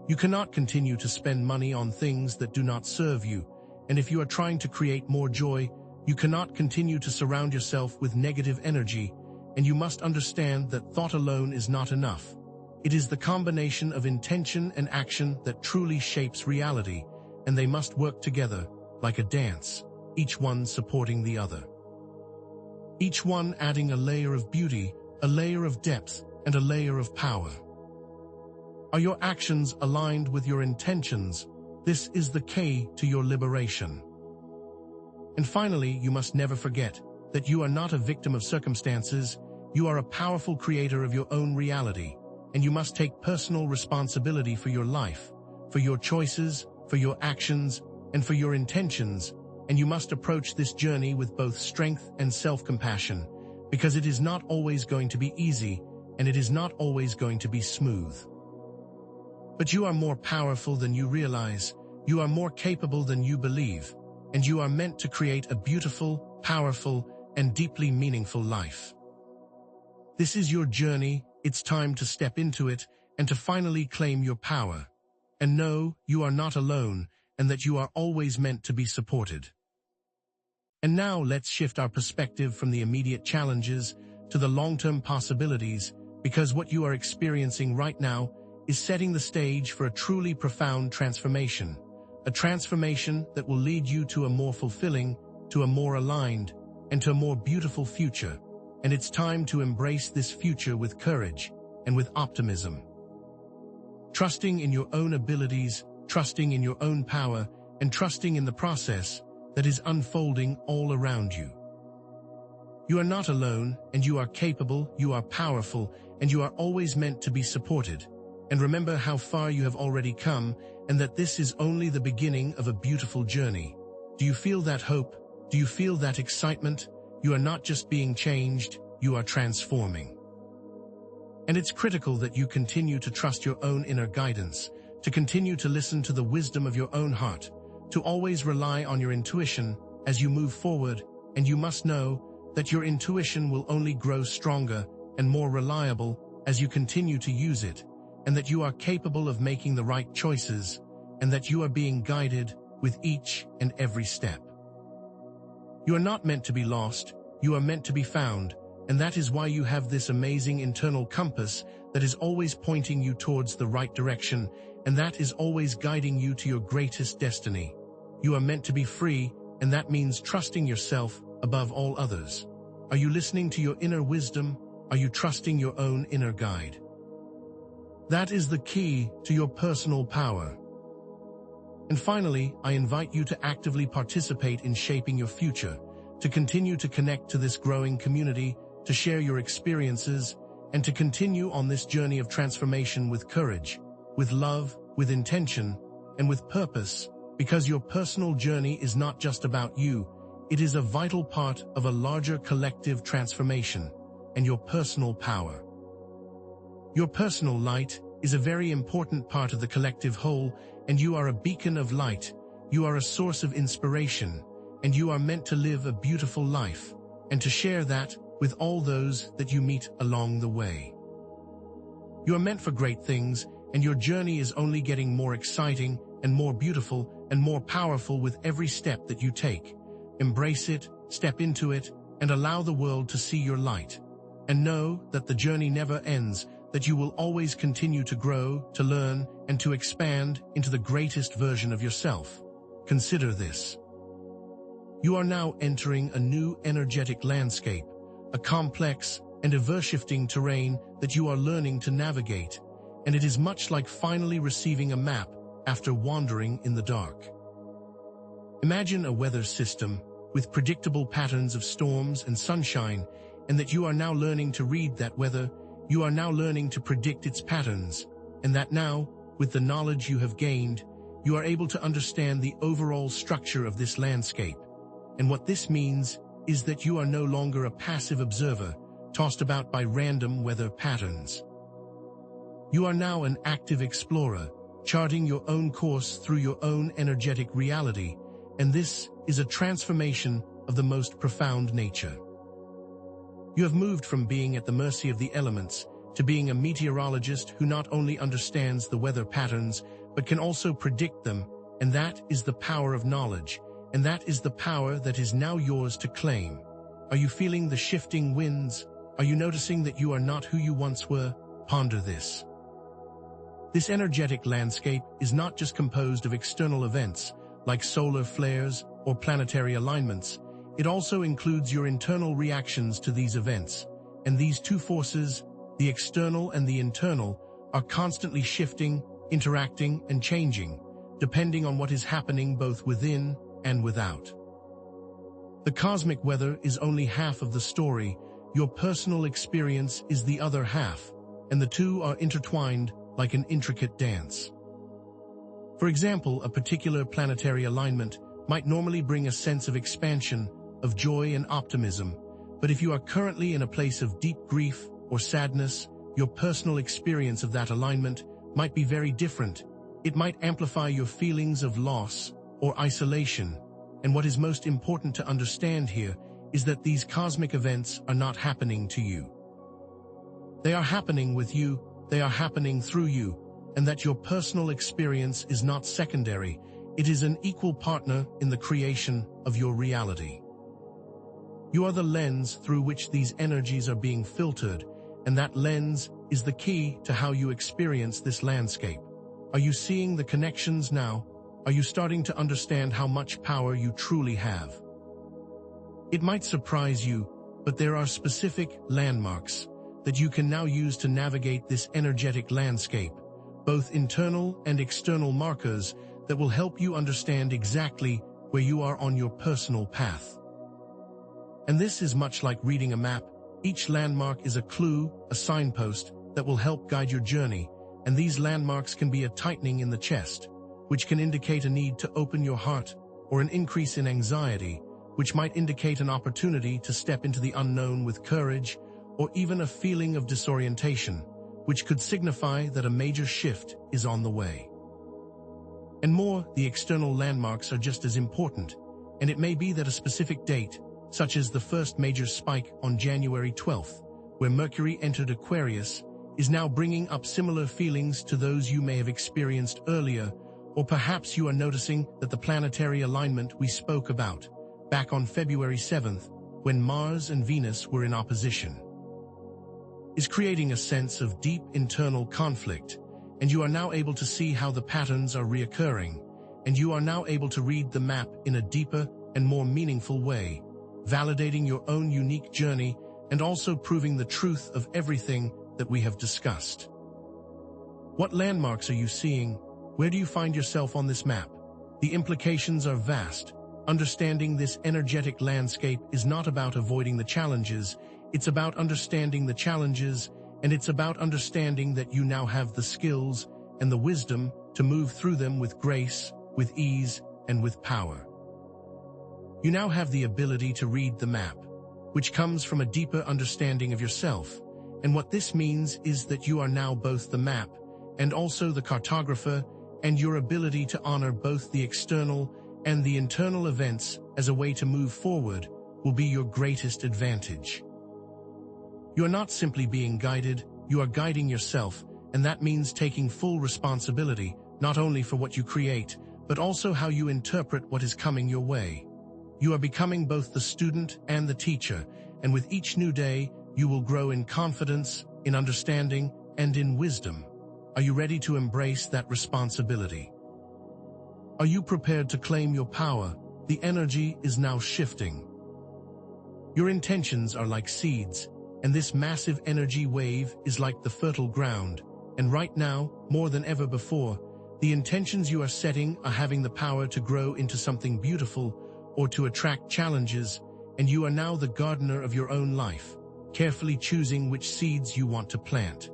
You cannot continue to spend money on things that do not serve you, and if you are trying to create more joy, you cannot continue to surround yourself with negative energy, and you must understand that thought alone is not enough. It is the combination of intention and action that truly shapes reality, and they must work together, like a dance, each one supporting the other. Each one adding a layer of beauty, a layer of depth, and a layer of power. Are your actions aligned with your intentions? This is the key to your liberation. And finally, you must never forget that you are not a victim of circumstances. You are a powerful creator of your own reality, and you must take personal responsibility for your life, for your choices, for your actions, and for your intentions, and you must approach this journey with both strength and self-compassion, because it is not always going to be easy, and it is not always going to be smooth. But you are more powerful than you realize, you are more capable than you believe, and you are meant to create a beautiful, powerful, and deeply meaningful life. This is your journey, it's time to step into it, and to finally claim your power. And know, you are not alone, and that you are always meant to be supported. And now let's shift our perspective from the immediate challenges to the long-term possibilities, because what you are experiencing right now is setting the stage for a truly profound transformation. A transformation that will lead you to a more fulfilling, to a more aligned, and to a more beautiful future. And it's time to embrace this future with courage and with optimism. Trusting in your own abilities, trusting in your own power, and trusting in the process that is unfolding all around you. You are not alone, and you are capable, you are powerful, and you are always meant to be supported. And remember how far you have already come, and that this is only the beginning of a beautiful journey. Do you feel that hope? Do you feel that excitement? You are not just being changed, you are transforming. And it's critical that you continue to trust your own inner guidance, to continue to listen to the wisdom of your own heart, to always rely on your intuition as you move forward, and you must know that your intuition will only grow stronger and more reliable as you continue to use it, and that you are capable of making the right choices, and that you are being guided with each and every step. You are not meant to be lost, you are meant to be found, and that is why you have this amazing internal compass that is always pointing you towards the right direction, and that is always guiding you to your greatest destiny. You are meant to be free, and that means trusting yourself above all others. Are you listening to your inner wisdom? Are you trusting your own inner guide? That is the key to your personal power. And finally, I invite you to actively participate in shaping your future, to continue to connect to this growing community, to share your experiences, and to continue on this journey of transformation with courage, with love, with intention, and with purpose, because your personal journey is not just about you, it is a vital part of a larger collective transformation, and your personal power. Your personal light is a very important part of the collective whole, and you are a beacon of light, you are a source of inspiration, and you are meant to live a beautiful life, and to share that with all those that you meet along the way. You are meant for great things, and your journey is only getting more exciting and more beautiful and more powerful with every step that you take. Embrace it, step into it, and allow the world to see your light. And know that the journey never ends, that you will always continue to grow, to learn, and to expand into the greatest version of yourself. Consider this. You are now entering a new energetic landscape, a complex and ever-shifting terrain that you are learning to navigate, and it is much like finally receiving a map after wandering in the dark. Imagine a weather system with predictable patterns of storms and sunshine, and that you are now learning to read that weather, you are now learning to predict its patterns, and that now, with the knowledge you have gained, you are able to understand the overall structure of this landscape. And what this means is that you are no longer a passive observer, tossed about by random weather patterns. You are now an active explorer, charting your own course through your own energetic reality, and this is a transformation of the most profound nature. You have moved from being at the mercy of the elements to being a meteorologist who not only understands the weather patterns, but can also predict them, and that is the power of knowledge, and that is the power that is now yours to claim. Are you feeling the shifting winds? Are you noticing that you are not who you once were? Ponder this. This energetic landscape is not just composed of external events, like solar flares or planetary alignments. It also includes your internal reactions to these events, and these two forces, the external and the internal, are constantly shifting, interacting, and changing, depending on what is happening both within and without. The cosmic weather is only half of the story. Your personal experience is the other half, and the two are intertwined like an intricate dance. For example, a particular planetary alignment might normally bring a sense of expansion, of joy and optimism, but if you are currently in a place of deep grief or sadness, your personal experience of that alignment might be very different. It might amplify your feelings of loss or isolation, and what is most important to understand here is that these cosmic events are not happening to you. They are happening with you, they are happening through you, and that your personal experience is not secondary, it is an equal partner in the creation of your reality. You are the lens through which these energies are being filtered, and that lens is the key to how you experience this landscape. Are you seeing the connections now? Are you starting to understand how much power you truly have? It might surprise you, but there are specific landmarks that you can now use to navigate this energetic landscape, both internal and external markers that will help you understand exactly where you are on your personal path. And this is much like reading a map. Each landmark is a clue, a signpost that will help guide your journey, and these landmarks can be a tightening in the chest, which can indicate a need to open your heart, or an increase in anxiety, which might indicate an opportunity to step into the unknown with courage, or even a feeling of disorientation, which could signify that a major shift is on the way. And more, the external landmarks are just as important, and it may be that a specific date, such as the first major spike on January 12th, where Mercury entered Aquarius, is now bringing up similar feelings to those you may have experienced earlier, or perhaps you are noticing that the planetary alignment we spoke about, back on February 7th, when Mars and Venus were in opposition, is creating a sense of deep internal conflict, and you are now able to see how the patterns are reoccurring, and you are now able to read the map in a deeper and more meaningful way, validating your own unique journey and also proving the truth of everything that we have discussed. What landmarks are you seeing? Where do you find yourself on this map? The implications are vast. Understanding this energetic landscape is not about avoiding the challenges, it's about understanding the challenges, and it's about understanding that you now have the skills and the wisdom to move through them with grace, with ease, and with power. You now have the ability to read the map, which comes from a deeper understanding of yourself, and what this means is that you are now both the map and also the cartographer, and your ability to honor both the external and the internal events as a way to move forward will be your greatest advantage. You are not simply being guided, you are guiding yourself, and that means taking full responsibility, not only for what you create, but also how you interpret what is coming your way. You are becoming both the student and the teacher, and with each new day, you will grow in confidence, in understanding, and in wisdom. Are you ready to embrace that responsibility? Are you prepared to claim your power? The energy is now shifting. Your intentions are like seeds, and this massive energy wave is like the fertile ground, and right now, more than ever before, the intentions you are setting are having the power to grow into something beautiful or to attract challenges, and you are now the gardener of your own life, carefully choosing which seeds you want to plant.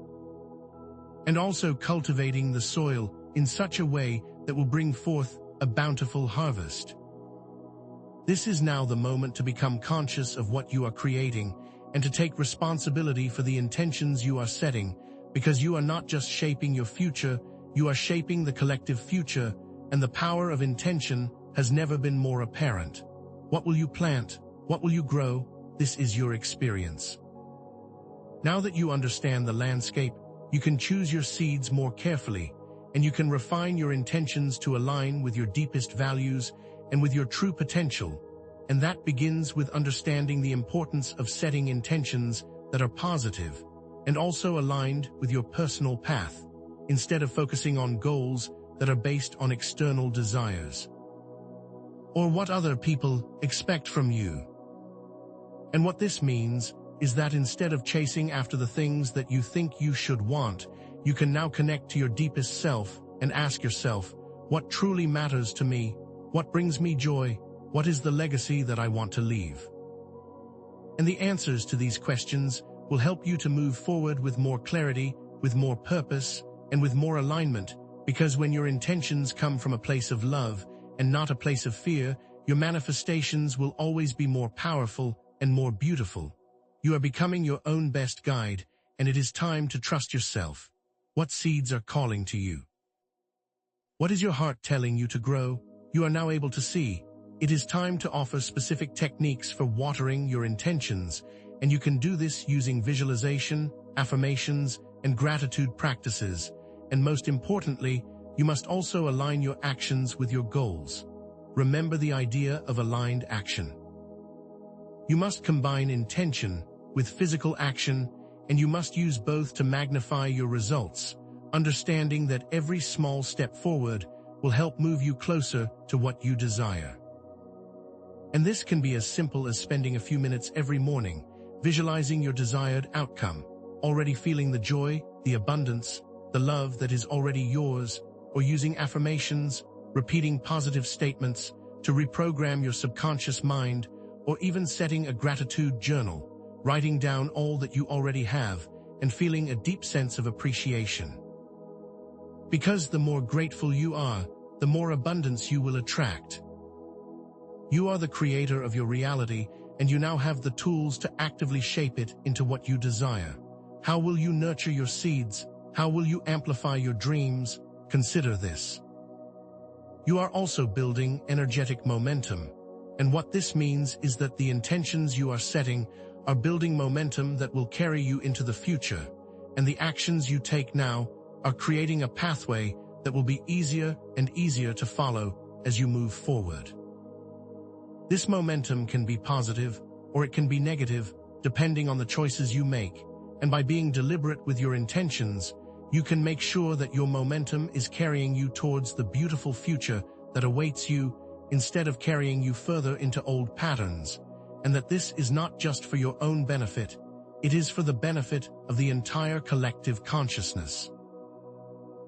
And also cultivating the soil in such a way that will bring forth a bountiful harvest. This is now the moment to become conscious of what you are creating and to take responsibility for the intentions you are setting, because you are not just shaping your future, you are shaping the collective future, and the power of intention has never been more apparent. What will you plant? What will you grow? This is your experience. Now that you understand the landscape, you can choose your seeds more carefully, and you can refine your intentions to align with your deepest values and with your true potential. And that begins with understanding the importance of setting intentions that are positive and also aligned with your personal path, instead of focusing on goals that are based on external desires or what other people expect from you. And what this means is that instead of chasing after the things that you think you should want, you can now connect to your deepest self and ask yourself, what truly matters to me? What brings me joy? What is the legacy that I want to leave? And the answers to these questions will help you to move forward with more clarity, with more purpose, and with more alignment, because when your intentions come from a place of love and not a place of fear, your manifestations will always be more powerful and more beautiful. You are becoming your own best guide, and it is time to trust yourself. What seeds are calling to you? What is your heart telling you to grow? You are now able to see. It is time to offer specific techniques for watering your intentions, and you can do this using visualization, affirmations, and gratitude practices. And most importantly, you must also align your actions with your goals. Remember the idea of aligned action. You must combine intention with physical action, and you must use both to magnify your results, understanding that every small step forward will help move you closer to what you desire. And this can be as simple as spending a few minutes every morning, visualizing your desired outcome, already feeling the joy, the abundance, the love that is already yours, or using affirmations, repeating positive statements to reprogram your subconscious mind, or even setting a gratitude journal, writing down all that you already have and feeling a deep sense of appreciation. Because the more grateful you are, the more abundance you will attract. You are the creator of your reality, and you now have the tools to actively shape it into what you desire. How will you nurture your seeds? How will you amplify your dreams? Consider this. You are also building energetic momentum, and what this means is that the intentions you are setting are building momentum that will carry you into the future, and the actions you take now are creating a pathway that will be easier and easier to follow as you move forward. This momentum can be positive, or it can be negative, depending on the choices you make, and by being deliberate with your intentions, you can make sure that your momentum is carrying you towards the beautiful future that awaits you, instead of carrying you further into old patterns, and that this is not just for your own benefit, it is for the benefit of the entire collective consciousness.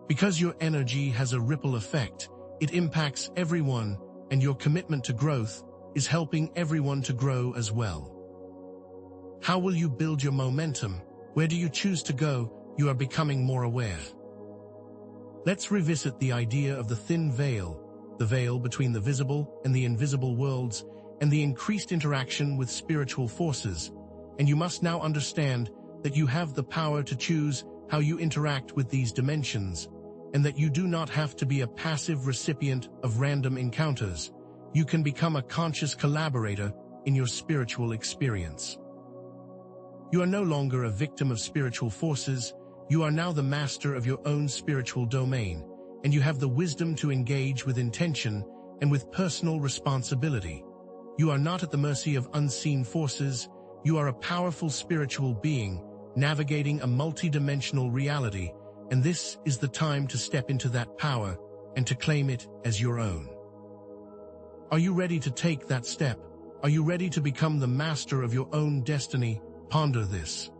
Because your energy has a ripple effect, it impacts everyone, and your commitment to growth is helping everyone to grow as well. How will you build your momentum? Where do you choose to go? You are becoming more aware. Let's revisit the idea of the thin veil, the veil between the visible and the invisible worlds, and the increased interaction with spiritual forces. And you must now understand that you have the power to choose how you interact with these dimensions, and that you do not have to be a passive recipient of random encounters. You can become a conscious collaborator in your spiritual experience. You are no longer a victim of spiritual forces. You are now the master of your own spiritual domain, and you have the wisdom to engage with intention and with personal responsibility. You are not at the mercy of unseen forces. You are a powerful spiritual being, navigating a multidimensional reality, and this is the time to step into that power and to claim it as your own. Are you ready to take that step? Are you ready to become the master of your own destiny? Ponder this.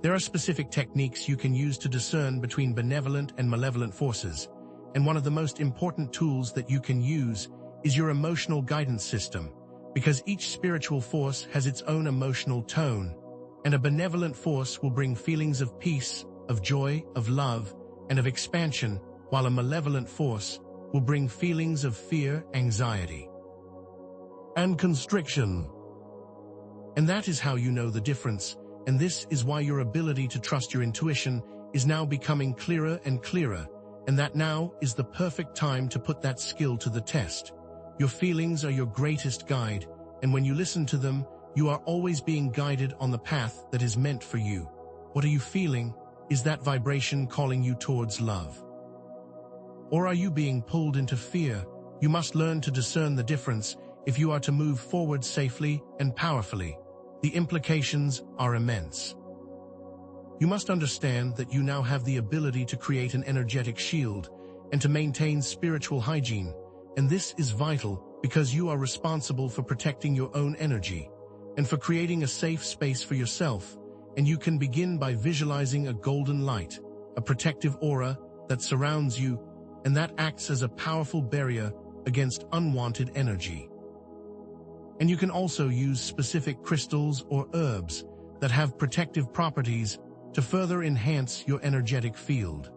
There are specific techniques you can use to discern between benevolent and malevolent forces, and one of the most important tools that you can use is your emotional guidance system, because each spiritual force has its own emotional tone, And a benevolent force will bring feelings of peace, of joy, of love, and of expansion, while a malevolent force will bring feelings of fear, anxiety, and constriction. And that is how you know the difference, and this is why your ability to trust your intuition is now becoming clearer and clearer, and that now is the perfect time to put that skill to the test. Your feelings are your greatest guide, and when you listen to them, you are always being guided on the path that is meant for you. What are you feeling? Is that vibration calling you towards love? Or are you being pulled into fear? You must learn to discern the difference if you are to move forward safely and powerfully. The implications are immense. You must understand that you now have the ability to create an energetic shield and to maintain spiritual hygiene, and this is vital because you are responsible for protecting your own energy and for creating a safe space for yourself, and you can begin by visualizing a golden light, a protective aura that surrounds you, and that acts as a powerful barrier against unwanted energy. And you can also use specific crystals or herbs that have protective properties to further enhance your energetic field.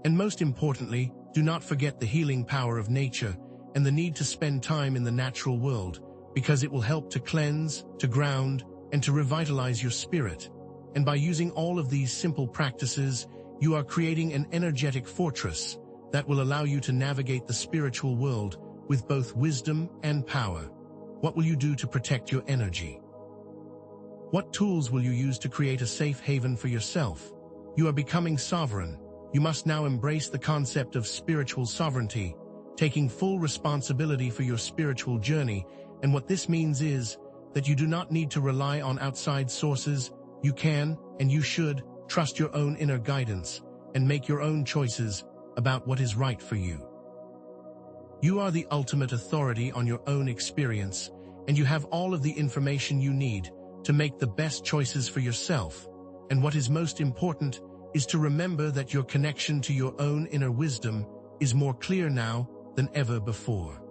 And most importantly, do not forget the healing power of nature and the need to spend time in the natural world, because it will help to cleanse, to ground, and to revitalize your spirit. And by using all of these simple practices, you are creating an energetic fortress that will allow you to navigate the spiritual world with both wisdom and power. What will you do to protect your energy? What tools will you use to create a safe haven for yourself? You are becoming sovereign. You must now embrace the concept of spiritual sovereignty, taking full responsibility for your spiritual journey. And what this means is that you do not need to rely on outside sources. You can, and you should, trust your own inner guidance and make your own choices about what is right for you. You are the ultimate authority on your own experience, and you have all of the information you need to make the best choices for yourself. And what is most important is to remember that your connection to your own inner wisdom is more clear now than ever before.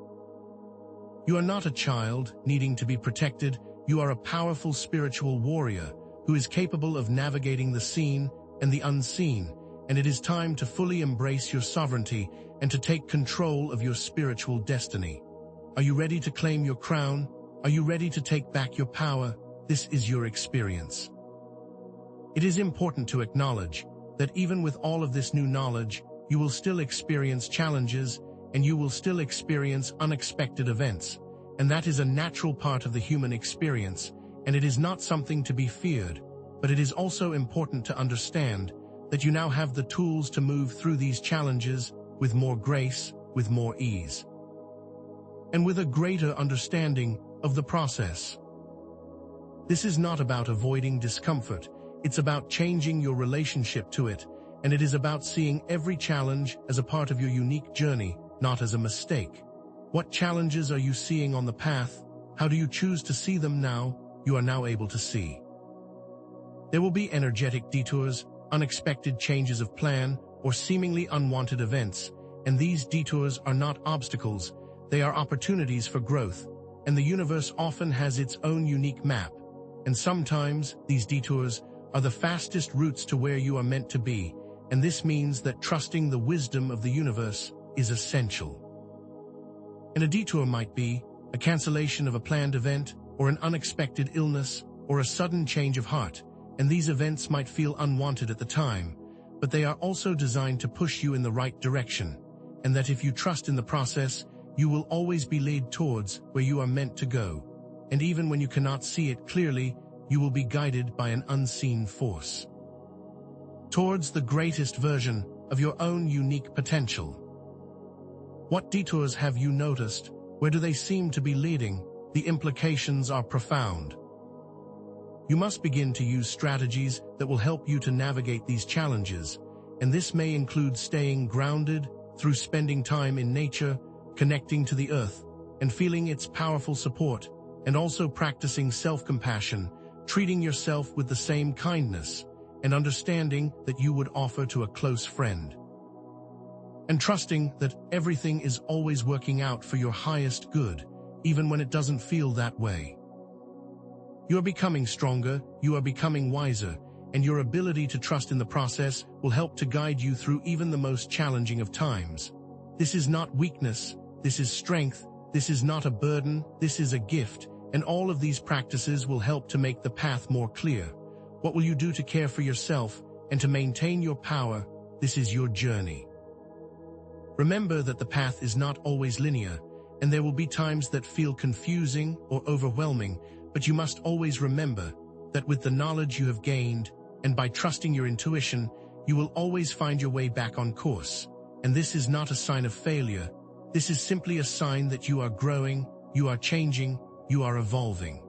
You are not a child needing to be protected. You are a powerful spiritual warrior who is capable of navigating the seen and the unseen, and it is time to fully embrace your sovereignty and to take control of your spiritual destiny. Are you ready to claim your crown? Are you ready to take back your power? This is your experience. It is important to acknowledge that even with all of this new knowledge, you will still experience challenges and you will still experience unexpected events. And that is a natural part of the human experience, and it is not something to be feared. But it is also important to understand that you now have the tools to move through these challenges with more grace, with more ease, and with a greater understanding of the process. This is not about avoiding discomfort. It's about changing your relationship to it, and it is about seeing every challenge as a part of your unique journey, not as a mistake. What challenges are you seeing on the path? How do you choose to see them now? You are now able to see. There will be energetic detours, unexpected changes of plan, or seemingly unwanted events, and these detours are not obstacles, they are opportunities for growth, and the universe often has its own unique map, and sometimes these detours are the fastest routes to where you are meant to be, and this means that trusting the wisdom of the universe is essential. And a detour might be a cancellation of a planned event, or an unexpected illness, or a sudden change of heart, and these events might feel unwanted at the time, but they are also designed to push you in the right direction, and that if you trust in the process, you will always be led towards where you are meant to go. And even when you cannot see it clearly, you will be guided by an unseen force towards the greatest version of your own unique potential. What detours have you noticed? Where do they seem to be leading? The implications are profound. You must begin to use strategies that will help you to navigate these challenges, and this may include staying grounded through spending time in nature, connecting to the earth, and feeling its powerful support, and also practicing self-compassion, treating yourself with the same kindness and understanding that you would offer to a close friend, and trusting that everything is always working out for your highest good, even when it doesn't feel that way. You are becoming stronger, you are becoming wiser, and your ability to trust in the process will help to guide you through even the most challenging of times. This is not weakness, this is strength, this is not a burden, this is a gift, and all of these practices will help to make the path more clear. What will you do to care for yourself and to maintain your power? This is your journey. Remember that the path is not always linear, and there will be times that feel confusing or overwhelming, but you must always remember that with the knowledge you have gained, and by trusting your intuition, you will always find your way back on course. And this is not a sign of failure. This is simply a sign that you are growing, you are changing, you are evolving.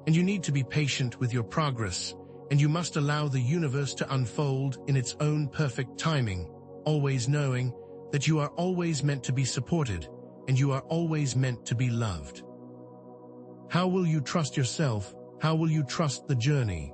And you need to be patient with your progress, and you must allow the universe to unfold in its own perfect timing, always knowing that you are always meant to be supported, and you are always meant to be loved. How will you trust yourself? How will you trust the journey?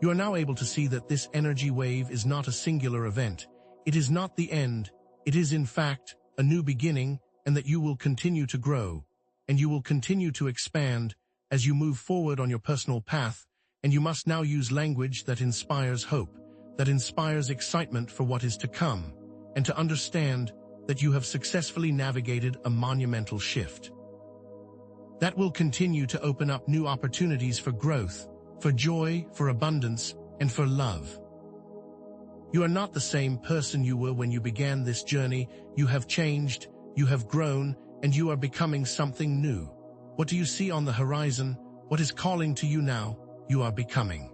You are now able to see that this energy wave is not a singular event. It is not the end. It is, in fact, a new beginning, and that you will continue to grow, and you will continue to expand as you move forward on your personal path, and you must now use language that inspires hope, that inspires excitement for what is to come, and to understand that you have successfully navigated a monumental shift. That will continue to open up new opportunities for growth, for joy, for abundance, and for love. You are not the same person you were when you began this journey. You have changed, you have grown, and you are becoming something new. What do you see on the horizon? What is calling to you now? You are becoming.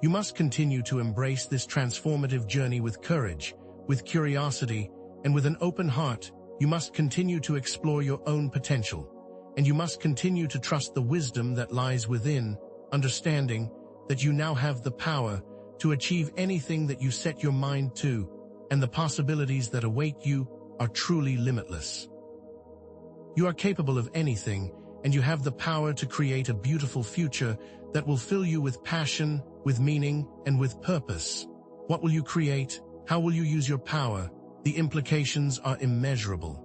You must continue to embrace this transformative journey with courage, with curiosity, and with an open heart. You must continue to explore your own potential. And you must continue to trust the wisdom that lies within, understanding that you now have the power to achieve anything that you set your mind to, and the possibilities that await you are truly limitless. You are capable of anything, and you have the power to create a beautiful future that will fill you with passion, with meaning, and with purpose. What will you create? How will you use your power? The implications are immeasurable.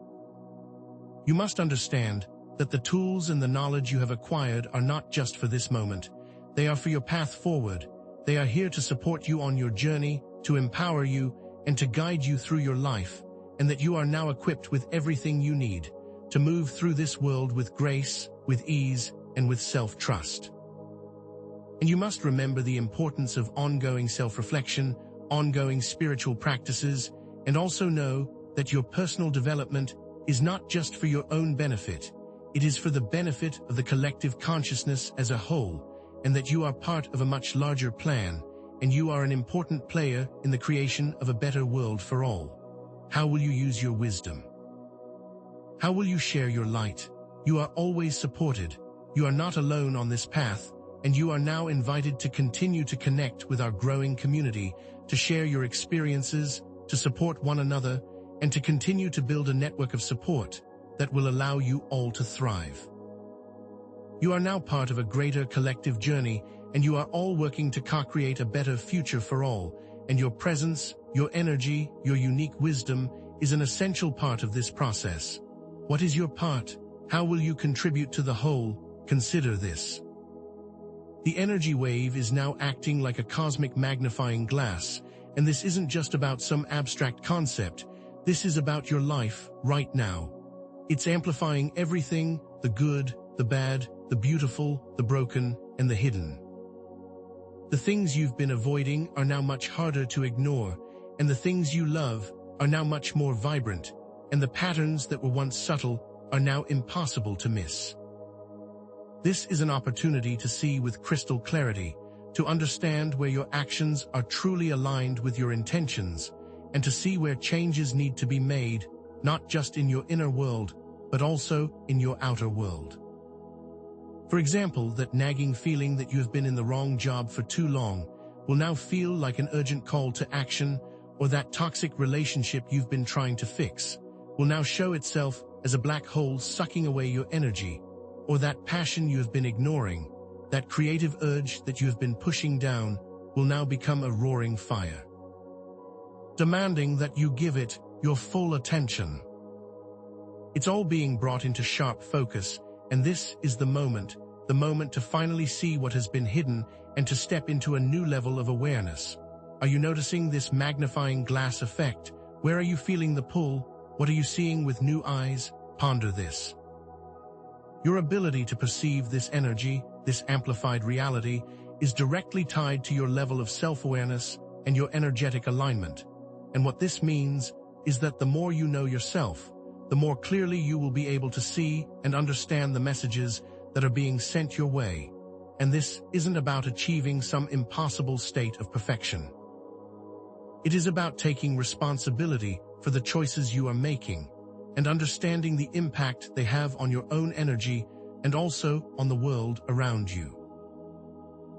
You must understand that the tools and the knowledge you have acquired are not just for this moment. They are for your path forward. They are here to support you on your journey, to empower you, and to guide you through your life, and that you are now equipped with everything you need to move through this world with grace, with ease, and with self-trust. And you must remember the importance of ongoing self-reflection, ongoing spiritual practices, and also know that your personal development is not just for your own benefit. It is for the benefit of the collective consciousness as a whole, and that you are part of a much larger plan, and you are an important player in the creation of a better world for all. How will you use your wisdom? How will you share your light? You are always supported. You are not alone on this path, and you are now invited to continue to connect with our growing community, to share your experiences, to support one another, and to continue to build a network of support that will allow you all to thrive. You are now part of a greater collective journey, and you are all working to co-create a better future for all, and your presence, your energy, your unique wisdom is an essential part of this process. What is your part? How will you contribute to the whole? Consider this. The energy wave is now acting like a cosmic magnifying glass, and this isn't just about some abstract concept. This is about your life, right now. It's amplifying everything, the good, the bad, the beautiful, the broken, and the hidden. The things you've been avoiding are now much harder to ignore, and the things you love are now much more vibrant, and the patterns that were once subtle are now impossible to miss. This is an opportunity to see with crystal clarity, to understand where your actions are truly aligned with your intentions, and to see where changes need to be made, not just in your inner world, but also in your outer world. For example, that nagging feeling that you have been in the wrong job for too long will now feel like an urgent call to action, or that toxic relationship you've been trying to fix will now show itself as a black hole sucking away your energy, or that passion you have been ignoring, that creative urge that you have been pushing down will now become a roaring fire, demanding that you give it your full attention. It's all being brought into sharp focus, And this is the moment to finally see what has been hidden and to step into a new level of awareness. Are you noticing this magnifying glass effect? Where are you feeling the pull? What are you seeing with new eyes? Ponder this. Your ability to perceive this energy, this amplified reality, is directly tied to your level of self-awareness and your energetic alignment. And what this means is that the more you know yourself, the more clearly you will be able to see and understand the messages that are being sent your way. And this isn't about achieving some impossible state of perfection. It is about taking responsibility for the choices you are making and understanding the impact they have on your own energy and also on the world around you.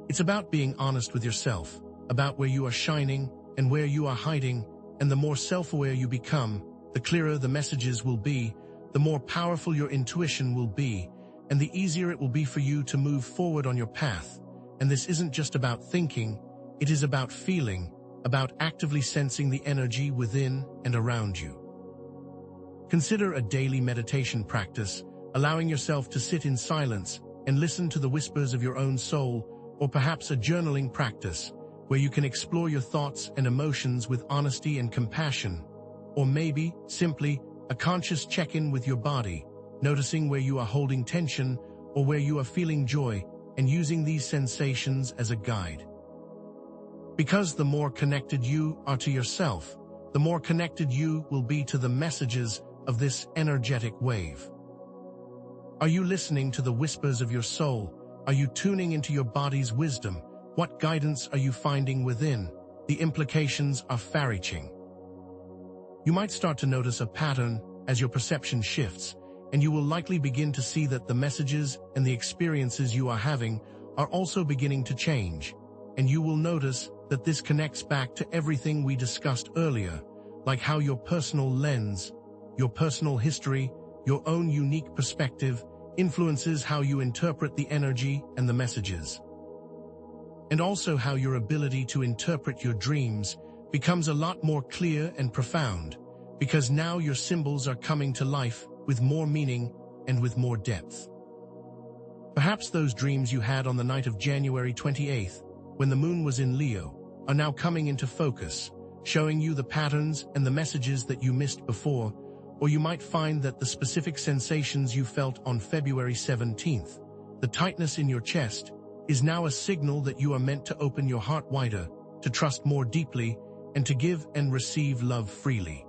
It's about being honest with yourself, about where you are shining and where you are hiding, and the more self-aware you become, the clearer the messages will be, the more powerful your intuition will be, and the easier it will be for you to move forward on your path. And this isn't just about thinking, it is about feeling, about actively sensing the energy within and around you. Consider a daily meditation practice, allowing yourself to sit in silence and listen to the whispers of your own soul, or perhaps a journaling practice, where you can explore your thoughts and emotions with honesty and compassion. Or maybe, simply, a conscious check-in with your body, noticing where you are holding tension or where you are feeling joy, and using these sensations as a guide. Because the more connected you are to yourself, the more connected you will be to the messages of this energetic wave. Are you listening to the whispers of your soul? Are you tuning into your body's wisdom? What guidance are you finding within? The implications are far-reaching. You might start to notice a pattern as your perception shifts, and you will likely begin to see that the messages and the experiences you are having are also beginning to change. And you will notice that this connects back to everything we discussed earlier, like how your personal lens, your personal history, your own unique perspective influences how you interpret the energy and the messages. And also how your ability to interpret your dreams becomes a lot more clear and profound, because now your symbols are coming to life with more meaning and with more depth. Perhaps those dreams you had on the night of January 28th, when the moon was in Leo, are now coming into focus, showing you the patterns and the messages that you missed before. Or you might find that the specific sensations you felt on February 17th, the tightness in your chest, is now a signal that you are meant to open your heart wider, to trust more deeply, and to give and receive love freely.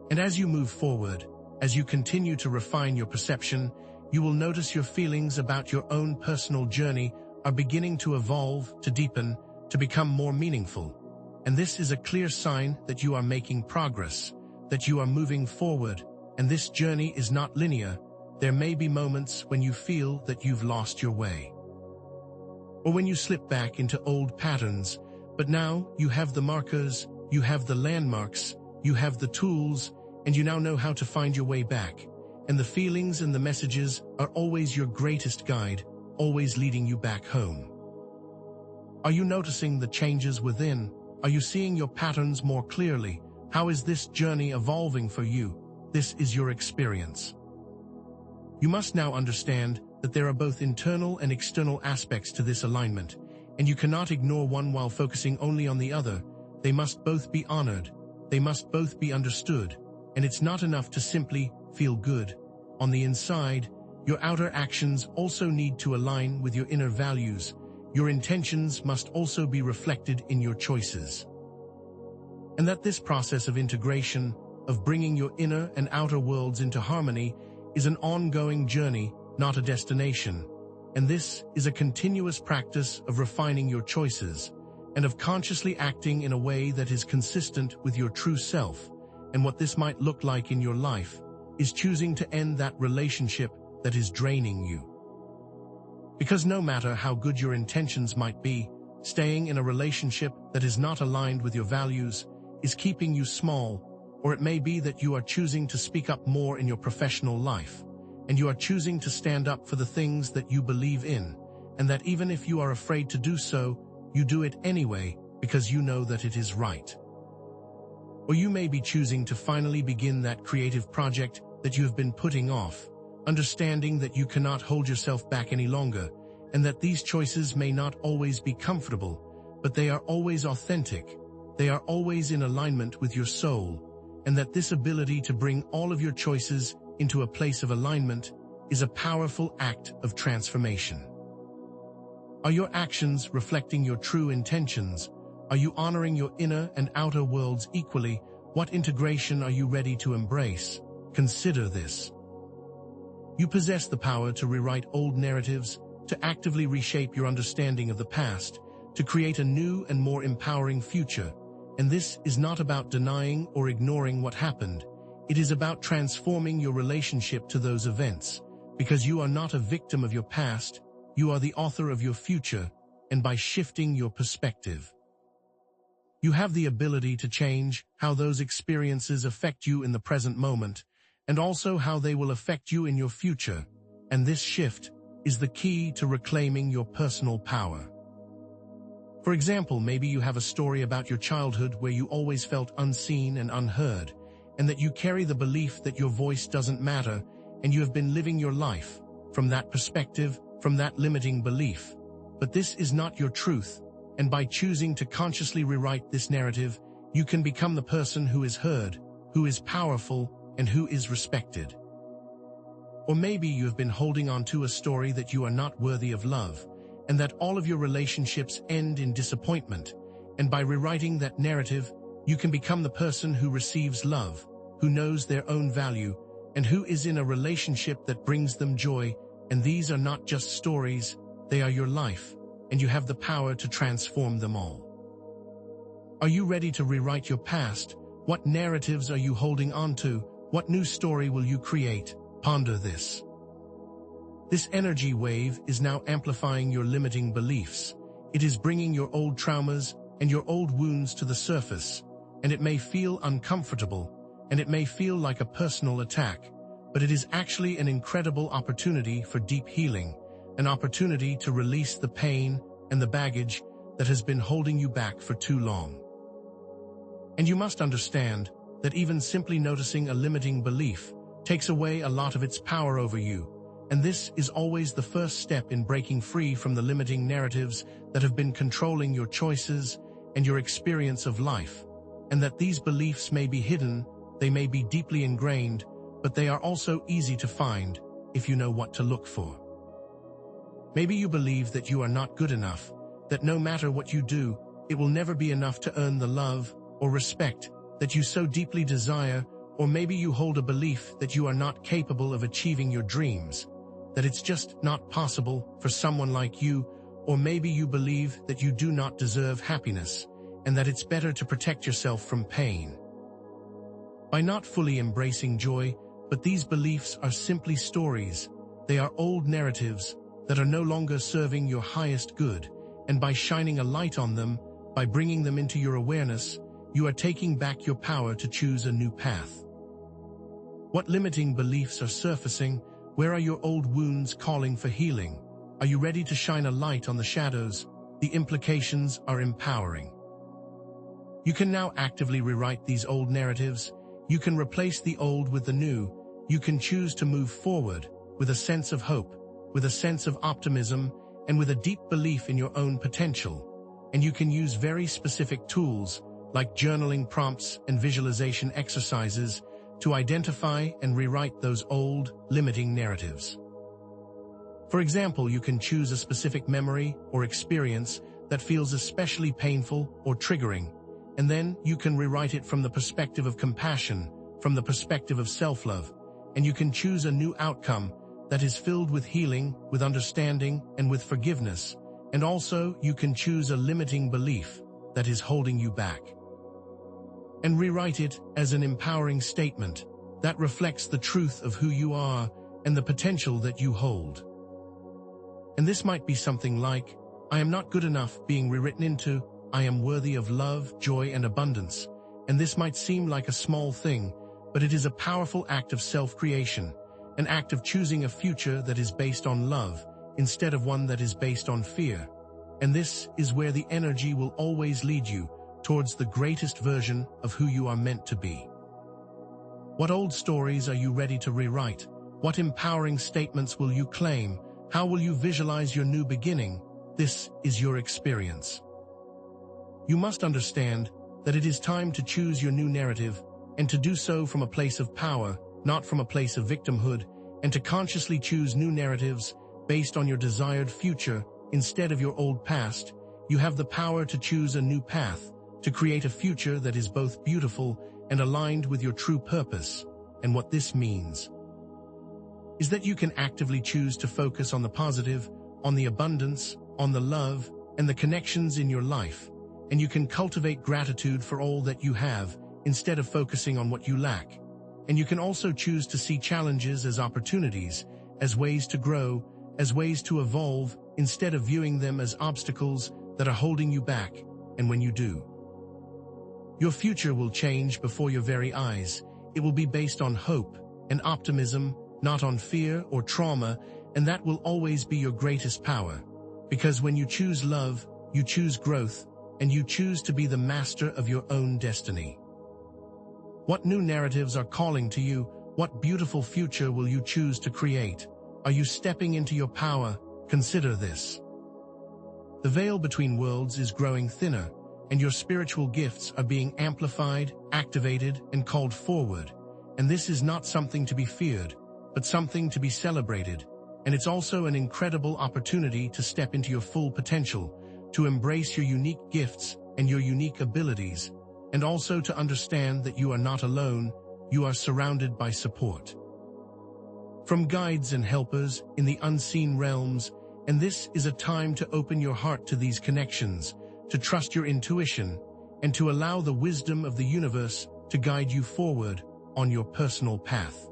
And as you move forward, as you continue to refine your perception, you will notice your feelings about your own personal journey are beginning to evolve, to deepen, to become more meaningful. And this is a clear sign that you are making progress, that you are moving forward, and this journey is not linear. There may be moments when you feel that you've lost your way, or when you slip back into old patterns, but now you have the markers, you have the landmarks, you have the tools, and you now know how to find your way back. And the feelings and the messages are always your greatest guide, always leading you back home. Are you noticing the changes within? Are you seeing your patterns more clearly? How is this journey evolving for you? This is your experience. You must now understand that there are both internal and external aspects to this alignment, and you cannot ignore one while focusing only on the other. They must both be honored. They must both be understood. And it's not enough to simply feel good on the inside. Your outer actions also need to align with your inner values. Your intentions must also be reflected in your choices. And that this process of integration, of bringing your inner and outer worlds into harmony, is an ongoing journey, not a destination. And this is a continuous practice of refining your choices, and of consciously acting in a way that is consistent with your true self. And what this might look like in your life is choosing to end that relationship that is draining you. Because no matter how good your intentions might be, staying in a relationship that is not aligned with your values is keeping you small. Or it may be that you are choosing to speak up more in your professional life, and you are choosing to stand up for the things that you believe in, and that even if you are afraid to do so, you do it anyway because you know that it is right. Or you may be choosing to finally begin that creative project that you have been putting off, understanding that you cannot hold yourself back any longer, and that these choices may not always be comfortable, but they are always authentic, they are always in alignment with your soul, and that this ability to bring all of your choices into a place of alignment is a powerful act of transformation. Are your actions reflecting your true intentions? Are you honoring your inner and outer worlds equally? What integration are you ready to embrace? Consider this. You possess the power to rewrite old narratives, to actively reshape your understanding of the past, to create a new and more empowering future. And this is not about denying or ignoring what happened. It is about transforming your relationship to those events, because you are not a victim of your past, you are the author of your future, and by shifting your perspective, you have the ability to change how those experiences affect you in the present moment, and also how they will affect you in your future. And this shift is the key to reclaiming your personal power. For example, maybe you have a story about your childhood where you always felt unseen and unheard, and that you carry the belief that your voice doesn't matter, and you have been living your life from that perspective, from that limiting belief. But this is not your truth, and by choosing to consciously rewrite this narrative, you can become the person who is heard, who is powerful, and who is respected. Or maybe you have been holding on to a story that you are not worthy of love, and that all of your relationships end in disappointment, and by rewriting that narrative, you can become the person who receives love, who knows their own value, and who is in a relationship that brings them joy. And these are not just stories, they are your life, and you have the power to transform them all. Are you ready to rewrite your past? What narratives are you holding on to? What new story will you create? Ponder this. This energy wave is now amplifying your limiting beliefs. It is bringing your old traumas and your old wounds to the surface, and it may feel uncomfortable, and it may feel like a personal attack, but it is actually an incredible opportunity for deep healing, an opportunity to release the pain and the baggage that has been holding you back for too long. And you must understand that even simply noticing a limiting belief takes away a lot of its power over you, and this is always the first step in breaking free from the limiting narratives that have been controlling your choices and your experience of life, and that these beliefs may be hidden, they may be deeply ingrained, but they are also easy to find if you know what to look for. Maybe you believe that you are not good enough, that no matter what you do, it will never be enough to earn the love or respect that you so deeply desire, or maybe you hold a belief that you are not capable of achieving your dreams, that it's just not possible for someone like you, or maybe you believe that you do not deserve happiness, and that it's better to protect yourself from pain. By not fully embracing joy, but these beliefs are simply stories, they are old narratives that are no longer serving your highest good, and by shining a light on them, by bringing them into your awareness, you are taking back your power to choose a new path. What limiting beliefs are surfacing? Where are your old wounds calling for healing? Are you ready to shine a light on the shadows? The implications are empowering. You can now actively rewrite these old narratives. You can replace the old with the new. You can choose to move forward with a sense of hope, with a sense of optimism, and with a deep belief in your own potential. And you can use very specific tools like journaling prompts and visualization exercises to identify and rewrite those old, limiting narratives. For example, you can choose a specific memory or experience that feels especially painful or triggering, and then you can rewrite it from the perspective of compassion, from the perspective of self-love, and you can choose a new outcome that is filled with healing, with understanding, and with forgiveness, and also you can choose a limiting belief that is holding you back, and rewrite it as an empowering statement that reflects the truth of who you are and the potential that you hold. And this might be something like, I am not good enough, being rewritten into, I am worthy of love, joy, and abundance. And this might seem like a small thing, but it is a powerful act of self-creation, an act of choosing a future that is based on love instead of one that is based on fear. And this is where the energy will always lead you towards the greatest version of who you are meant to be. What old stories are you ready to rewrite? What empowering statements will you claim? How will you visualize your new beginning? This is your experience. You must understand that it is time to choose your new narrative, and to do so from a place of power, not from a place of victimhood, and to consciously choose new narratives based on your desired future instead of your old past. You have the power to choose a new path, to create a future that is both beautiful and aligned with your true purpose. And what this means is that you can actively choose to focus on the positive, on the abundance, on the love, and the connections in your life. And you can cultivate gratitude for all that you have, instead of focusing on what you lack. And you can also choose to see challenges as opportunities, as ways to grow, as ways to evolve, instead of viewing them as obstacles that are holding you back. And when you do, your future will change before your very eyes. It will be based on hope and optimism, not on fear or trauma, and that will always be your greatest power. Because when you choose love, you choose growth, and you choose to be the master of your own destiny. What new narratives are calling to you? What beautiful future will you choose to create? Are you stepping into your power? Consider this. The veil between worlds is growing thinner, and your spiritual gifts are being amplified, activated, and called forward. And this is not something to be feared, but something to be celebrated. And it's also an incredible opportunity to step into your full potential, to embrace your unique gifts and your unique abilities, and also to understand that you are not alone. You are surrounded by support from guides and helpers in the unseen realms, and this is a time to open your heart to these connections, to trust your intuition, and to allow the wisdom of the universe to guide you forward on your personal path.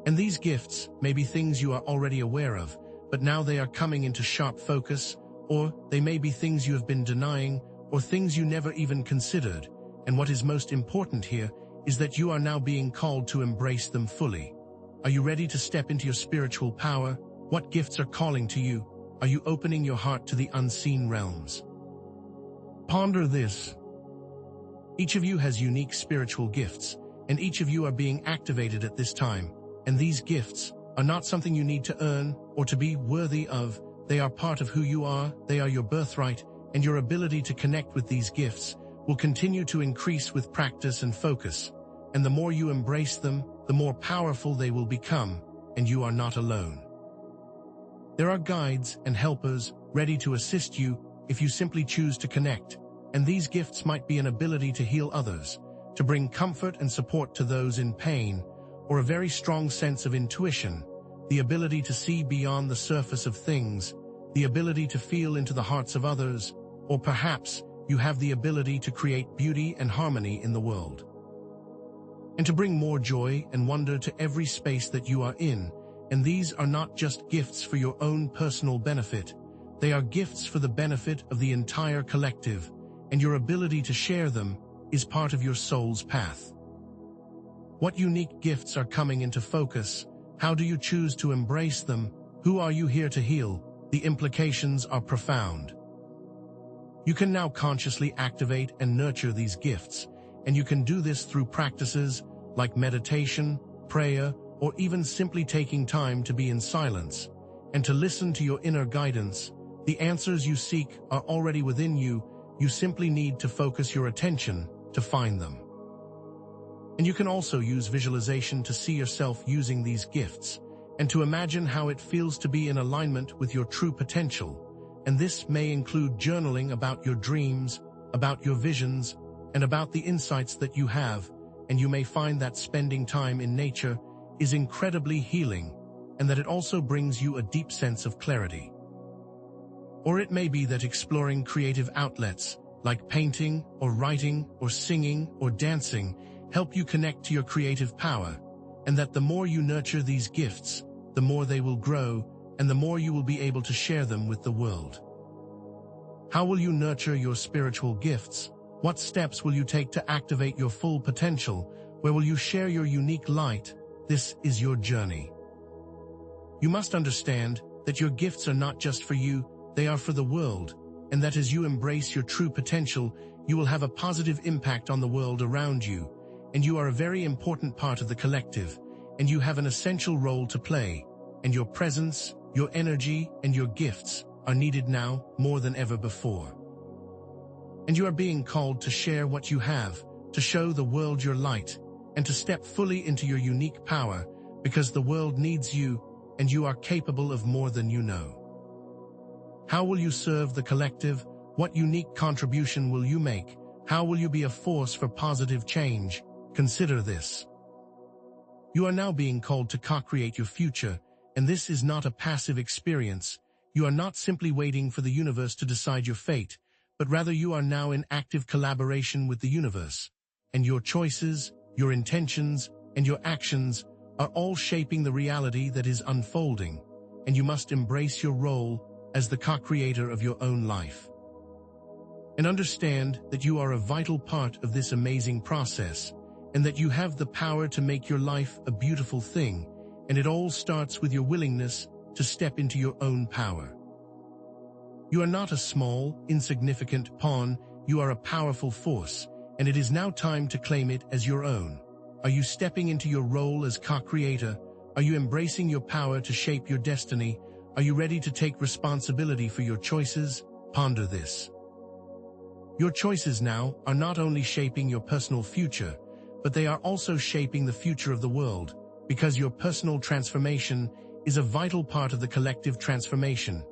And these gifts may be things you are already aware of, but now they are coming into sharp focus, or they may be things you have been denying, or things you never even considered. And what is most important here is that you are now being called to embrace them fully. Are you ready to step into your spiritual power? What gifts are calling to you? Are you opening your heart to the unseen realms? Ponder this. Each of you has unique spiritual gifts, and each of you are being activated at this time. And these gifts are not something you need to earn or to be worthy of. They are part of who you are, they are your birthright, and your ability to connect with these gifts will continue to increase with practice and focus. And the more you embrace them, the more powerful they will become, and you are not alone. There are guides and helpers ready to assist you if you simply choose to connect, and these gifts might be an ability to heal others, to bring comfort and support to those in pain, or a very strong sense of intuition, the ability to see beyond the surface of things, the ability to feel into the hearts of others, or perhaps you have the ability to create beauty and harmony in the world, and to bring more joy and wonder to every space that you are in. And these are not just gifts for your own personal benefit, they are gifts for the benefit of the entire collective, and your ability to share them is part of your soul's path. What unique gifts are coming into focus? How do you choose to embrace them? Who are you here to heal? The implications are profound. You can now consciously activate and nurture these gifts, and you can do this through practices like meditation, prayer, or even simply taking time to be in silence and to listen to your inner guidance. The answers you seek are already within you. You simply need to focus your attention to find them. And you can also use visualization to see yourself using these gifts and to imagine how it feels to be in alignment with your true potential. And this may include journaling about your dreams, about your visions, and about the insights that you have. And you may find that spending time in nature is incredibly healing, and that it also brings you a deep sense of clarity. Or it may be that exploring creative outlets like painting or writing or singing or dancing help you connect to your creative power, and that the more you nurture these gifts, the more they will grow, and the more you will be able to share them with the world. How will you nurture your spiritual gifts? What steps will you take to activate your full potential? Where will you share your unique light? This is your journey. You must understand that your gifts are not just for you, they are for the world, and that as you embrace your true potential, you will have a positive impact on the world around you, and you are a very important part of the collective, and you have an essential role to play, and your presence, your energy, and your gifts are needed now more than ever before. And you are being called to share what you have, to show the world your light, and to step fully into your unique power, because the world needs you, and you are capable of more than you know. How will you serve the collective? What unique contribution will you make? How will you be a force for positive change? Consider this. You are now being called to co-create your future, and this is not a passive experience. You are not simply waiting for the universe to decide your fate, but rather you are now in active collaboration with the universe. And your choices, your intentions, and your actions are all shaping the reality that is unfolding, and you must embrace your role as the co-creator of your own life. And understand that you are a vital part of this amazing process, and that you have the power to make your life a beautiful thing, and it all starts with your willingness to step into your own power. You are not a small, insignificant pawn, you are a powerful force, and it is now time to claim it as your own. Are you stepping into your role as co-creator? Are you embracing your power to shape your destiny? Are you ready to take responsibility for your choices? Ponder this. Your choices now are not only shaping your personal future, but they are also shaping the future of the world, because your personal transformation is a vital part of the collective transformation,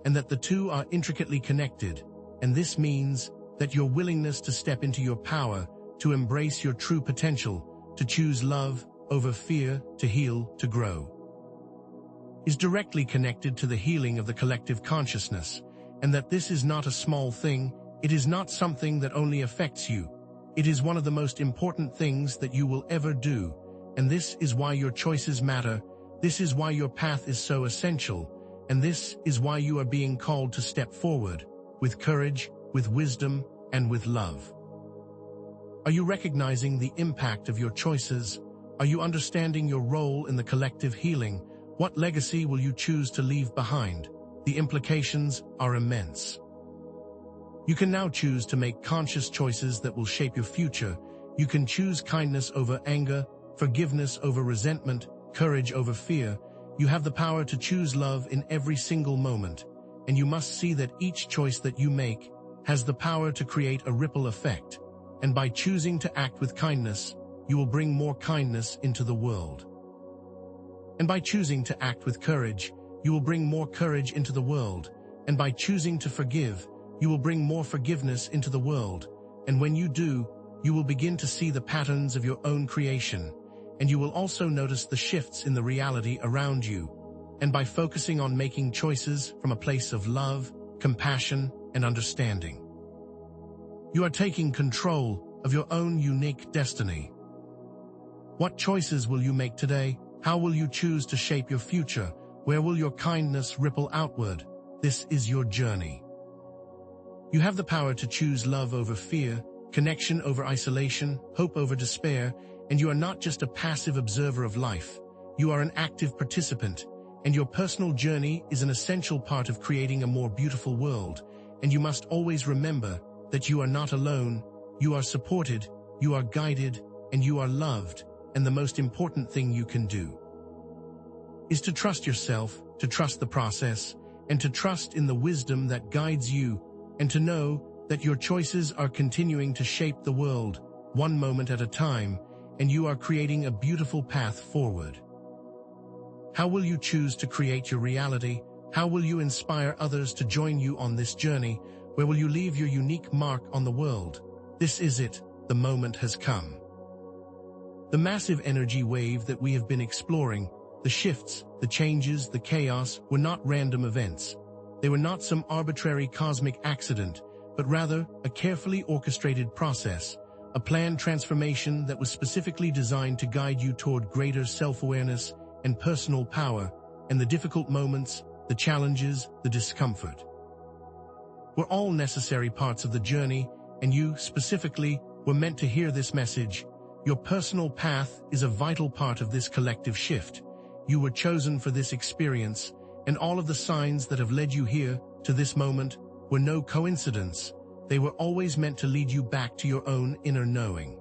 and that the two are intricately connected, and this means that your willingness to step into your power, to embrace your true potential, to choose love over fear, to heal, to grow, is directly connected to the healing of the collective consciousness, and that this is not a small thing. It is not something that only affects you. It is one of the most important things that you will ever do, and this is why your choices matter. This is why your path is so essential, and this is why you are being called to step forward, with courage, with wisdom, and with love. Are you recognizing the impact of your choices? Are you understanding your role in the collective healing? What legacy will you choose to leave behind? The implications are immense. You can now choose to make conscious choices that will shape your future. You can choose kindness over anger, forgiveness over resentment, courage over fear. You have the power to choose love in every single moment, and you must see that each choice that you make has the power to create a ripple effect. And by choosing to act with kindness, you will bring more kindness into the world. And by choosing to act with courage, you will bring more courage into the world. And by choosing to forgive, you will bring more forgiveness into the world, and when you do, you will begin to see the patterns of your own creation, and you will also notice the shifts in the reality around you. And by focusing on making choices from a place of love, compassion, and understanding, you are taking control of your own unique destiny. What choices will you make today? How will you choose to shape your future? Where will your kindness ripple outward? This is your journey. You have the power to choose love over fear, connection over isolation, hope over despair, and you are not just a passive observer of life. You are an active participant, and your personal journey is an essential part of creating a more beautiful world. And you must always remember that you are not alone, you are supported, you are guided, and you are loved, and the most important thing you can do is to trust yourself, to trust the process, and to trust in the wisdom that guides you, and to know that your choices are continuing to shape the world, one moment at a time, and you are creating a beautiful path forward. How will you choose to create your reality? How will you inspire others to join you on this journey? Where will you leave your unique mark on the world? This is it, the moment has come. The massive energy wave that we have been exploring, the shifts, the changes, the chaos, were not random events. They were not some arbitrary cosmic accident, but rather a carefully orchestrated process, a planned transformation that was specifically designed to guide you toward greater self-awareness and personal power, and the difficult moments, the challenges, the discomfort were all necessary parts of the journey, and you, specifically, were meant to hear this message. Your personal path is a vital part of this collective shift. You were chosen for this experience, and all of the signs that have led you here, to this moment, were no coincidence. They were always meant to lead you back to your own inner knowing.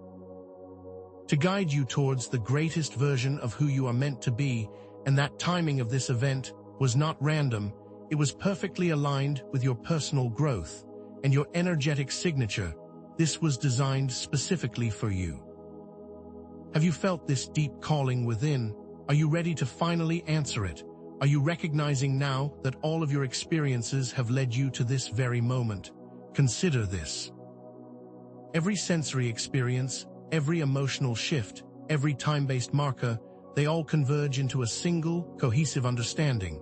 to guide you towards the greatest version of who you are meant to be, and that timing of this event was not random. It was perfectly aligned with your personal growth and your energetic signature. This was designed specifically for you. Have you felt this deep calling within? Are you ready to finally answer it? Are you recognizing now that all of your experiences have led you to this very moment? Consider this. Every sensory experience, every emotional shift, every time-based marker, they all converge into a single, cohesive understanding.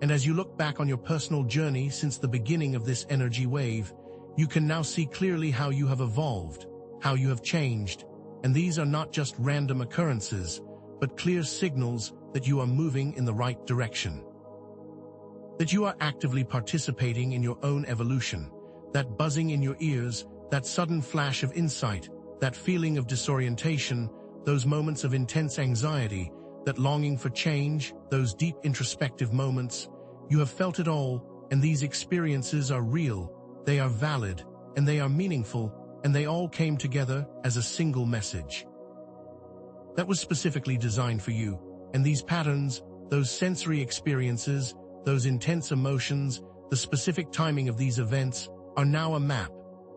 And as you look back on your personal journey since the beginning of this energy wave, you can now see clearly how you have evolved, how you have changed. And these are not just random occurrences, but clear signals that you are moving in the right direction. That you are actively participating in your own evolution. That buzzing in your ears, that sudden flash of insight, that feeling of disorientation, those moments of intense anxiety, that longing for change, those deep introspective moments, you have felt it all, and these experiences are real, they are valid, and they are meaningful, and they all came together as a single message that was specifically designed for you. And these patterns, those sensory experiences, those intense emotions, the specific timing of these events are now a map,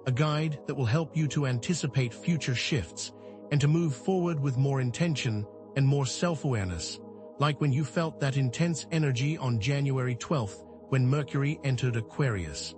a guide that will help you to anticipate future shifts and to move forward with more intention and more self-awareness, like when you felt that intense energy on January 12th when Mercury entered Aquarius.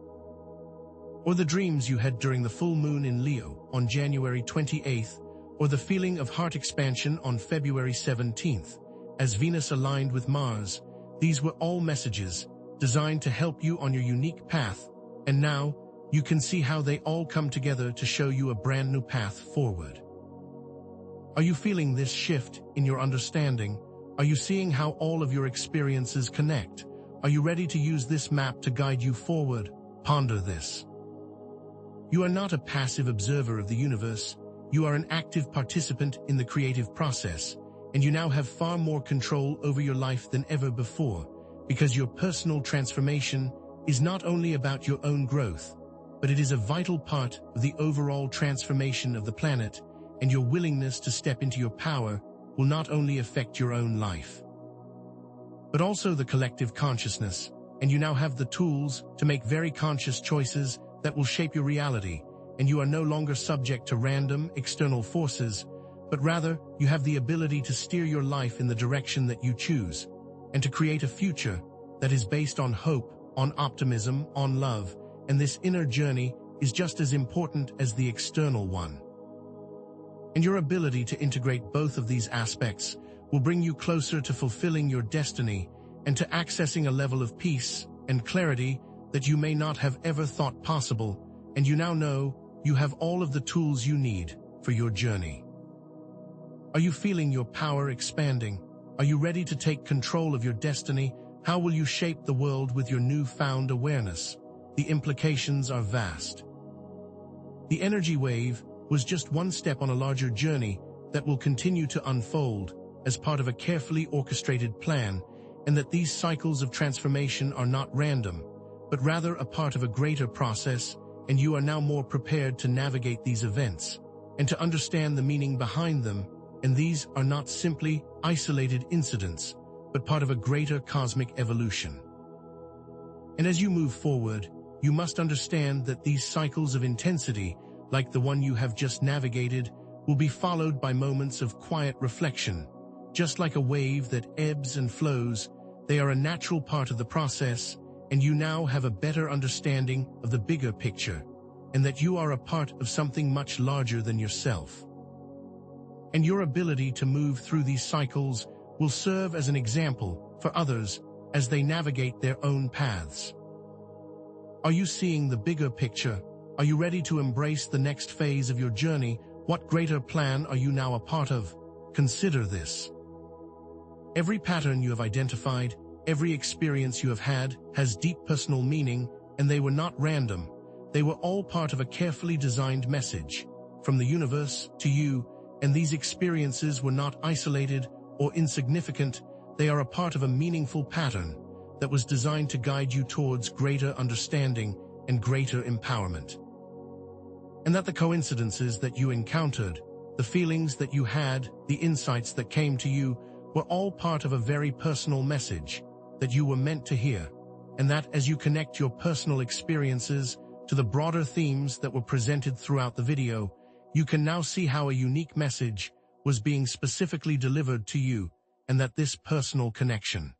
Or the dreams you had during the full moon in Leo on January 28th, or the feeling of heart expansion on February 17th, as Venus aligned with Mars. These were all messages designed to help you on your unique path, and now you can see how they all come together to show you a brand new path forward. Are you feeling this shift in your understanding? Are you seeing how all of your experiences connect? Are you ready to use this map to guide you forward? Ponder this. You are not a passive observer of the universe. You are an active participant in the creative process, and you now have far more control over your life than ever before, because your personal transformation is not only about your own growth, but it is a vital part of the overall transformation of the planet, and your willingness to step into your power will not only affect your own life, but also the collective consciousness, and you now have the tools to make very conscious choices that will shape your reality, and you are no longer subject to random external forces, but rather you have the ability to steer your life in the direction that you choose, and to create a future that is based on hope, on optimism, on love, and this inner journey is just as important as the external one. And your ability to integrate both of these aspects will bring you closer to fulfilling your destiny and to accessing a level of peace and clarity that you may not have ever thought possible, and you now know you have all of the tools you need for your journey. Are you feeling your power expanding? Are you ready to take control of your destiny? How will you shape the world with your newfound awareness? The implications are vast. The energy wave was just one step on a larger journey that will continue to unfold as part of a carefully orchestrated plan, and that these cycles of transformation are not random, but rather a part of a greater process, and you are now more prepared to navigate these events and to understand the meaning behind them, and these are not simply isolated incidents, but part of a greater cosmic evolution. And as you move forward, you must understand that these cycles of intensity, like the one you have just navigated, will be followed by moments of quiet reflection. Just like a wave that ebbs and flows, they are a natural part of the process, and you now have a better understanding of the bigger picture, and that you are a part of something much larger than yourself. And your ability to move through these cycles will serve as an example for others as they navigate their own paths. Are you seeing the bigger picture? Are you ready to embrace the next phase of your journey? What greater plan are you now a part of? Consider this. Every pattern you have identified, every experience you have had, has deep personal meaning, and they were not random. They were all part of a carefully designed message from the universe to you, and these experiences were not isolated or insignificant. They are a part of a meaningful pattern that was designed to guide you towards greater understanding and greater empowerment. And that the coincidences that you encountered, the feelings that you had, the insights that came to you, were all part of a very personal message that you were meant to hear, and that as you connect your personal experiences to the broader themes that were presented throughout the video, you can now see how a unique message was being specifically delivered to you, and that this personal connection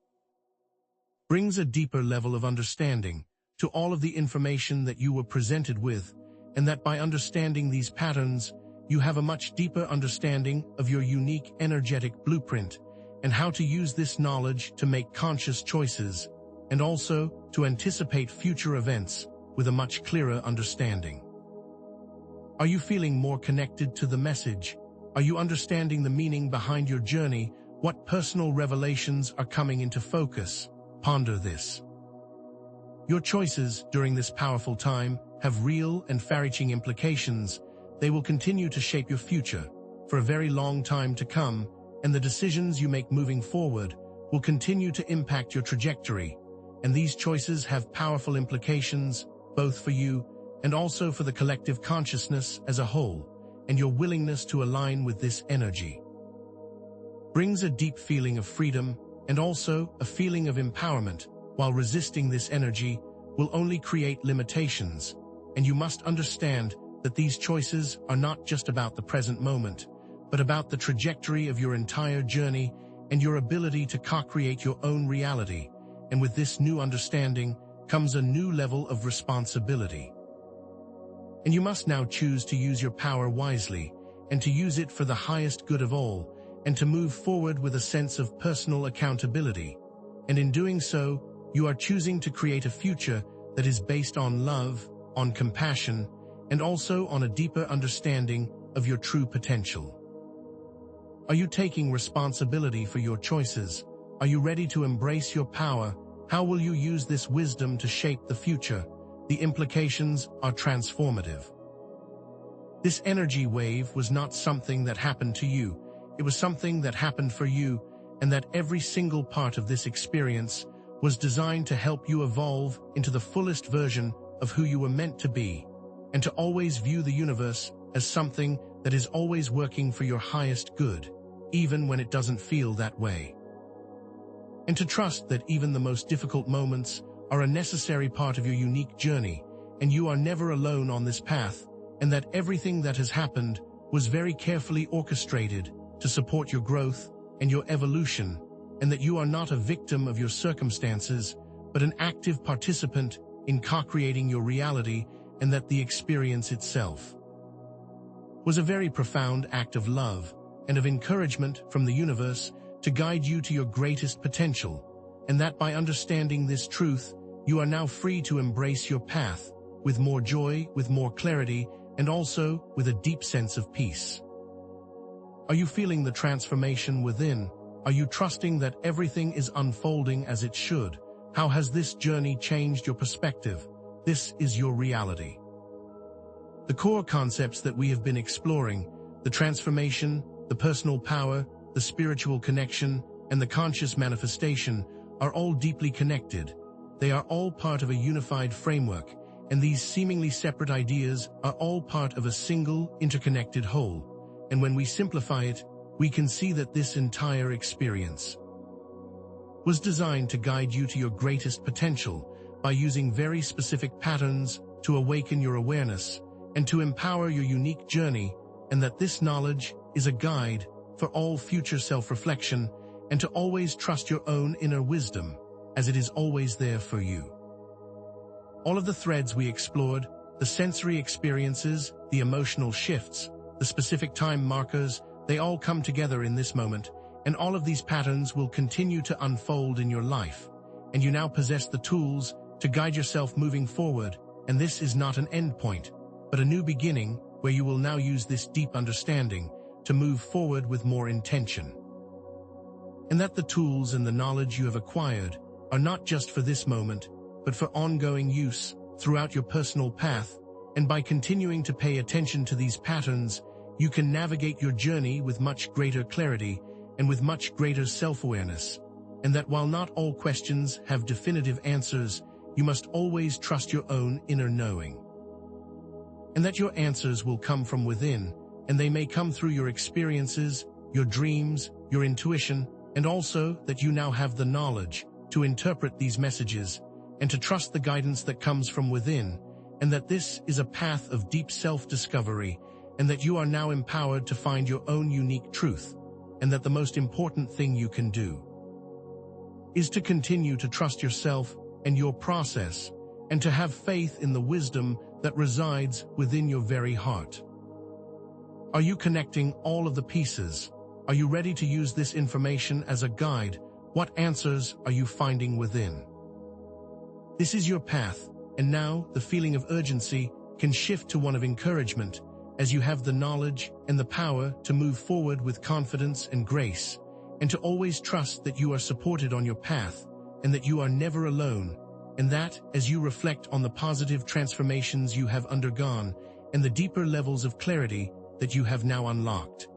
brings a deeper level of understanding to all of the information that you were presented with, and that by understanding these patterns, you have a much deeper understanding of your unique energetic blueprint and how to use this knowledge to make conscious choices and also to anticipate future events with a much clearer understanding. Are you feeling more connected to the message? Are you understanding the meaning behind your journey? What personal revelations are coming into focus? Ponder this. Your choices during this powerful time have real and far-reaching implications. They will continue to shape your future for a very long time to come, and the decisions you make moving forward will continue to impact your trajectory. And these choices have powerful implications both for you and also for the collective consciousness as a whole, and your willingness to align with this energy brings a deep feeling of freedom and also a feeling of empowerment. While resisting this energy will only create limitations, and you must understand that these choices are not just about the present moment, but about the trajectory of your entire journey and your ability to co-create your own reality. And with this new understanding comes a new level of responsibility. And you must now choose to use your power wisely and to use it for the highest good of all, and to move forward with a sense of personal accountability. And in doing so, you are choosing to create a future that is based on love, on compassion, and also on a deeper understanding of your true potential. Are you taking responsibility for your choices? Are you ready to embrace your power? How will you use this wisdom to shape the future? The implications are transformative. This energy wave was not something that happened to you. It was something that happened for you, and that every single part of this experience was designed to help you evolve into the fullest version of who you were meant to be, and to always view the universe as something that is always working for your highest good, even when it doesn't feel that way. And to trust that even the most difficult moments are a necessary part of your unique journey, and you are never alone on this path, and that everything that has happened was very carefully orchestrated to support your growth and your evolution, and that you are not a victim of your circumstances, but an active participant in co-creating your reality, and that the experience itself was a very profound act of love and of encouragement from the universe to guide you to your greatest potential, and that by understanding this truth, you are now free to embrace your path with more joy, with more clarity, and also with a deep sense of peace. Are you feeling the transformation within? Are you trusting that everything is unfolding as it should? How has this journey changed your perspective? This is your reality. The core concepts that we have been exploring, the transformation, the personal power, the spiritual connection, and the conscious manifestation, are all deeply connected. They are all part of a unified framework, and these seemingly separate ideas are all part of a single, interconnected whole. And when we simplify it, we can see that this entire experience was designed to guide you to your greatest potential by using very specific patterns to awaken your awareness and to empower your unique journey, and that this knowledge is a guide for all future self-reflection, and to always trust your own inner wisdom, as it is always there for you. All of the threads we explored, the sensory experiences, the emotional shifts, the specific time markers, they all come together in this moment, and all of these patterns will continue to unfold in your life, and you now possess the tools to guide yourself moving forward, and this is not an end point, but a new beginning where you will now use this deep understanding to move forward with more intention. And that the tools and the knowledge you have acquired are not just for this moment, but for ongoing use throughout your personal path, and by continuing to pay attention to these patterns, you can navigate your journey with much greater clarity and with much greater self-awareness, and that while not all questions have definitive answers, you must always trust your own inner knowing, and that your answers will come from within, and they may come through your experiences, your dreams, your intuition, and also that you now have the knowledge to interpret these messages and to trust the guidance that comes from within, and that this is a path of deep self-discovery, and that you are now empowered to find your own unique truth, and that the most important thing you can do is to continue to trust yourself and your process, and to have faith in the wisdom that resides within your very heart. Are you connecting all of the pieces? Are you ready to use this information as a guide? What answers are you finding within? This is your path, and now the feeling of urgency can shift to one of encouragement, as you have the knowledge and the power to move forward with confidence and grace, and to always trust that you are supported on your path, and that you are never alone, and that, as you reflect on the positive transformations you have undergone, and the deeper levels of clarity that you have now unlocked,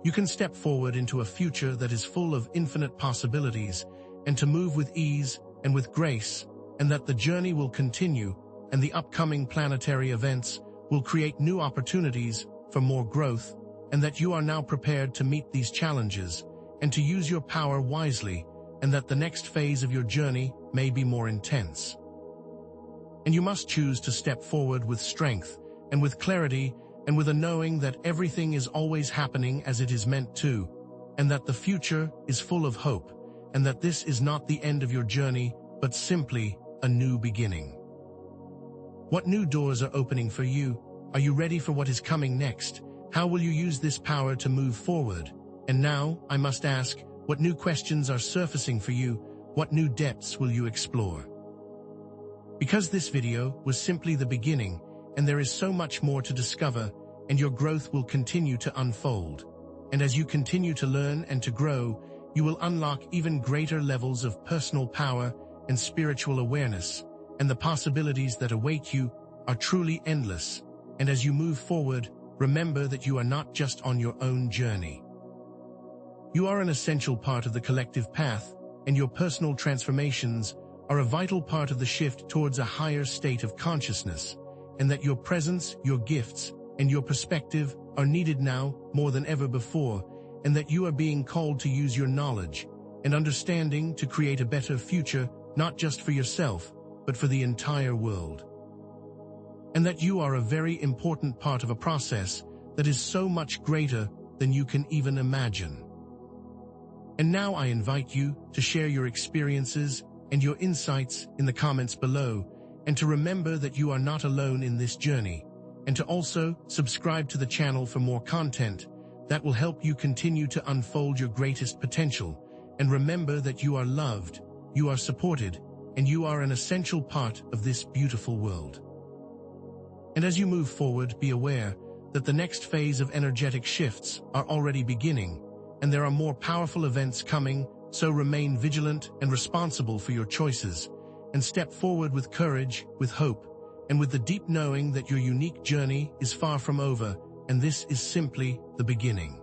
you can step forward into a future that is full of infinite possibilities, and to move with ease and with grace, and that the journey will continue, and the upcoming planetary events will create new opportunities for more growth, and that you are now prepared to meet these challenges and to use your power wisely, and that the next phase of your journey may be more intense. And you must choose to step forward with strength and with clarity and with a knowing that everything is always happening as it is meant to, and that the future is full of hope, and that this is not the end of your journey, but simply a new beginning. What new doors are opening for you? Are you ready for what is coming next? How will you use this power to move forward? And now, I must ask, what new questions are surfacing for you? What new depths will you explore? Because this video was simply the beginning, and there is so much more to discover, and your growth will continue to unfold. And as you continue to learn and to grow, you will unlock even greater levels of personal power and spiritual awareness, and the possibilities that await you are truly endless. And as you move forward, remember that you are not just on your own journey. You are an essential part of the collective path, and your personal transformations are a vital part of the shift towards a higher state of consciousness, and that your presence, your gifts, and your perspective are needed now more than ever before, and that you are being called to use your knowledge and understanding to create a better future, not just for yourself, but for the entire world. And that you are a very important part of a process that is so much greater than you can even imagine. And now I invite you to share your experiences and your insights in the comments below, and to remember that you are not alone in this journey, and to also subscribe to the channel for more content that will help you continue to unfold your greatest potential. And remember that you are loved, you are supported, and you are an essential part of this beautiful world. And as you move forward, be aware that the next phase of energetic shifts are already beginning, and there are more powerful events coming, so remain vigilant and responsible for your choices, and step forward with courage, with hope, and with the deep knowing that your unique journey is far from over, and this is simply the beginning.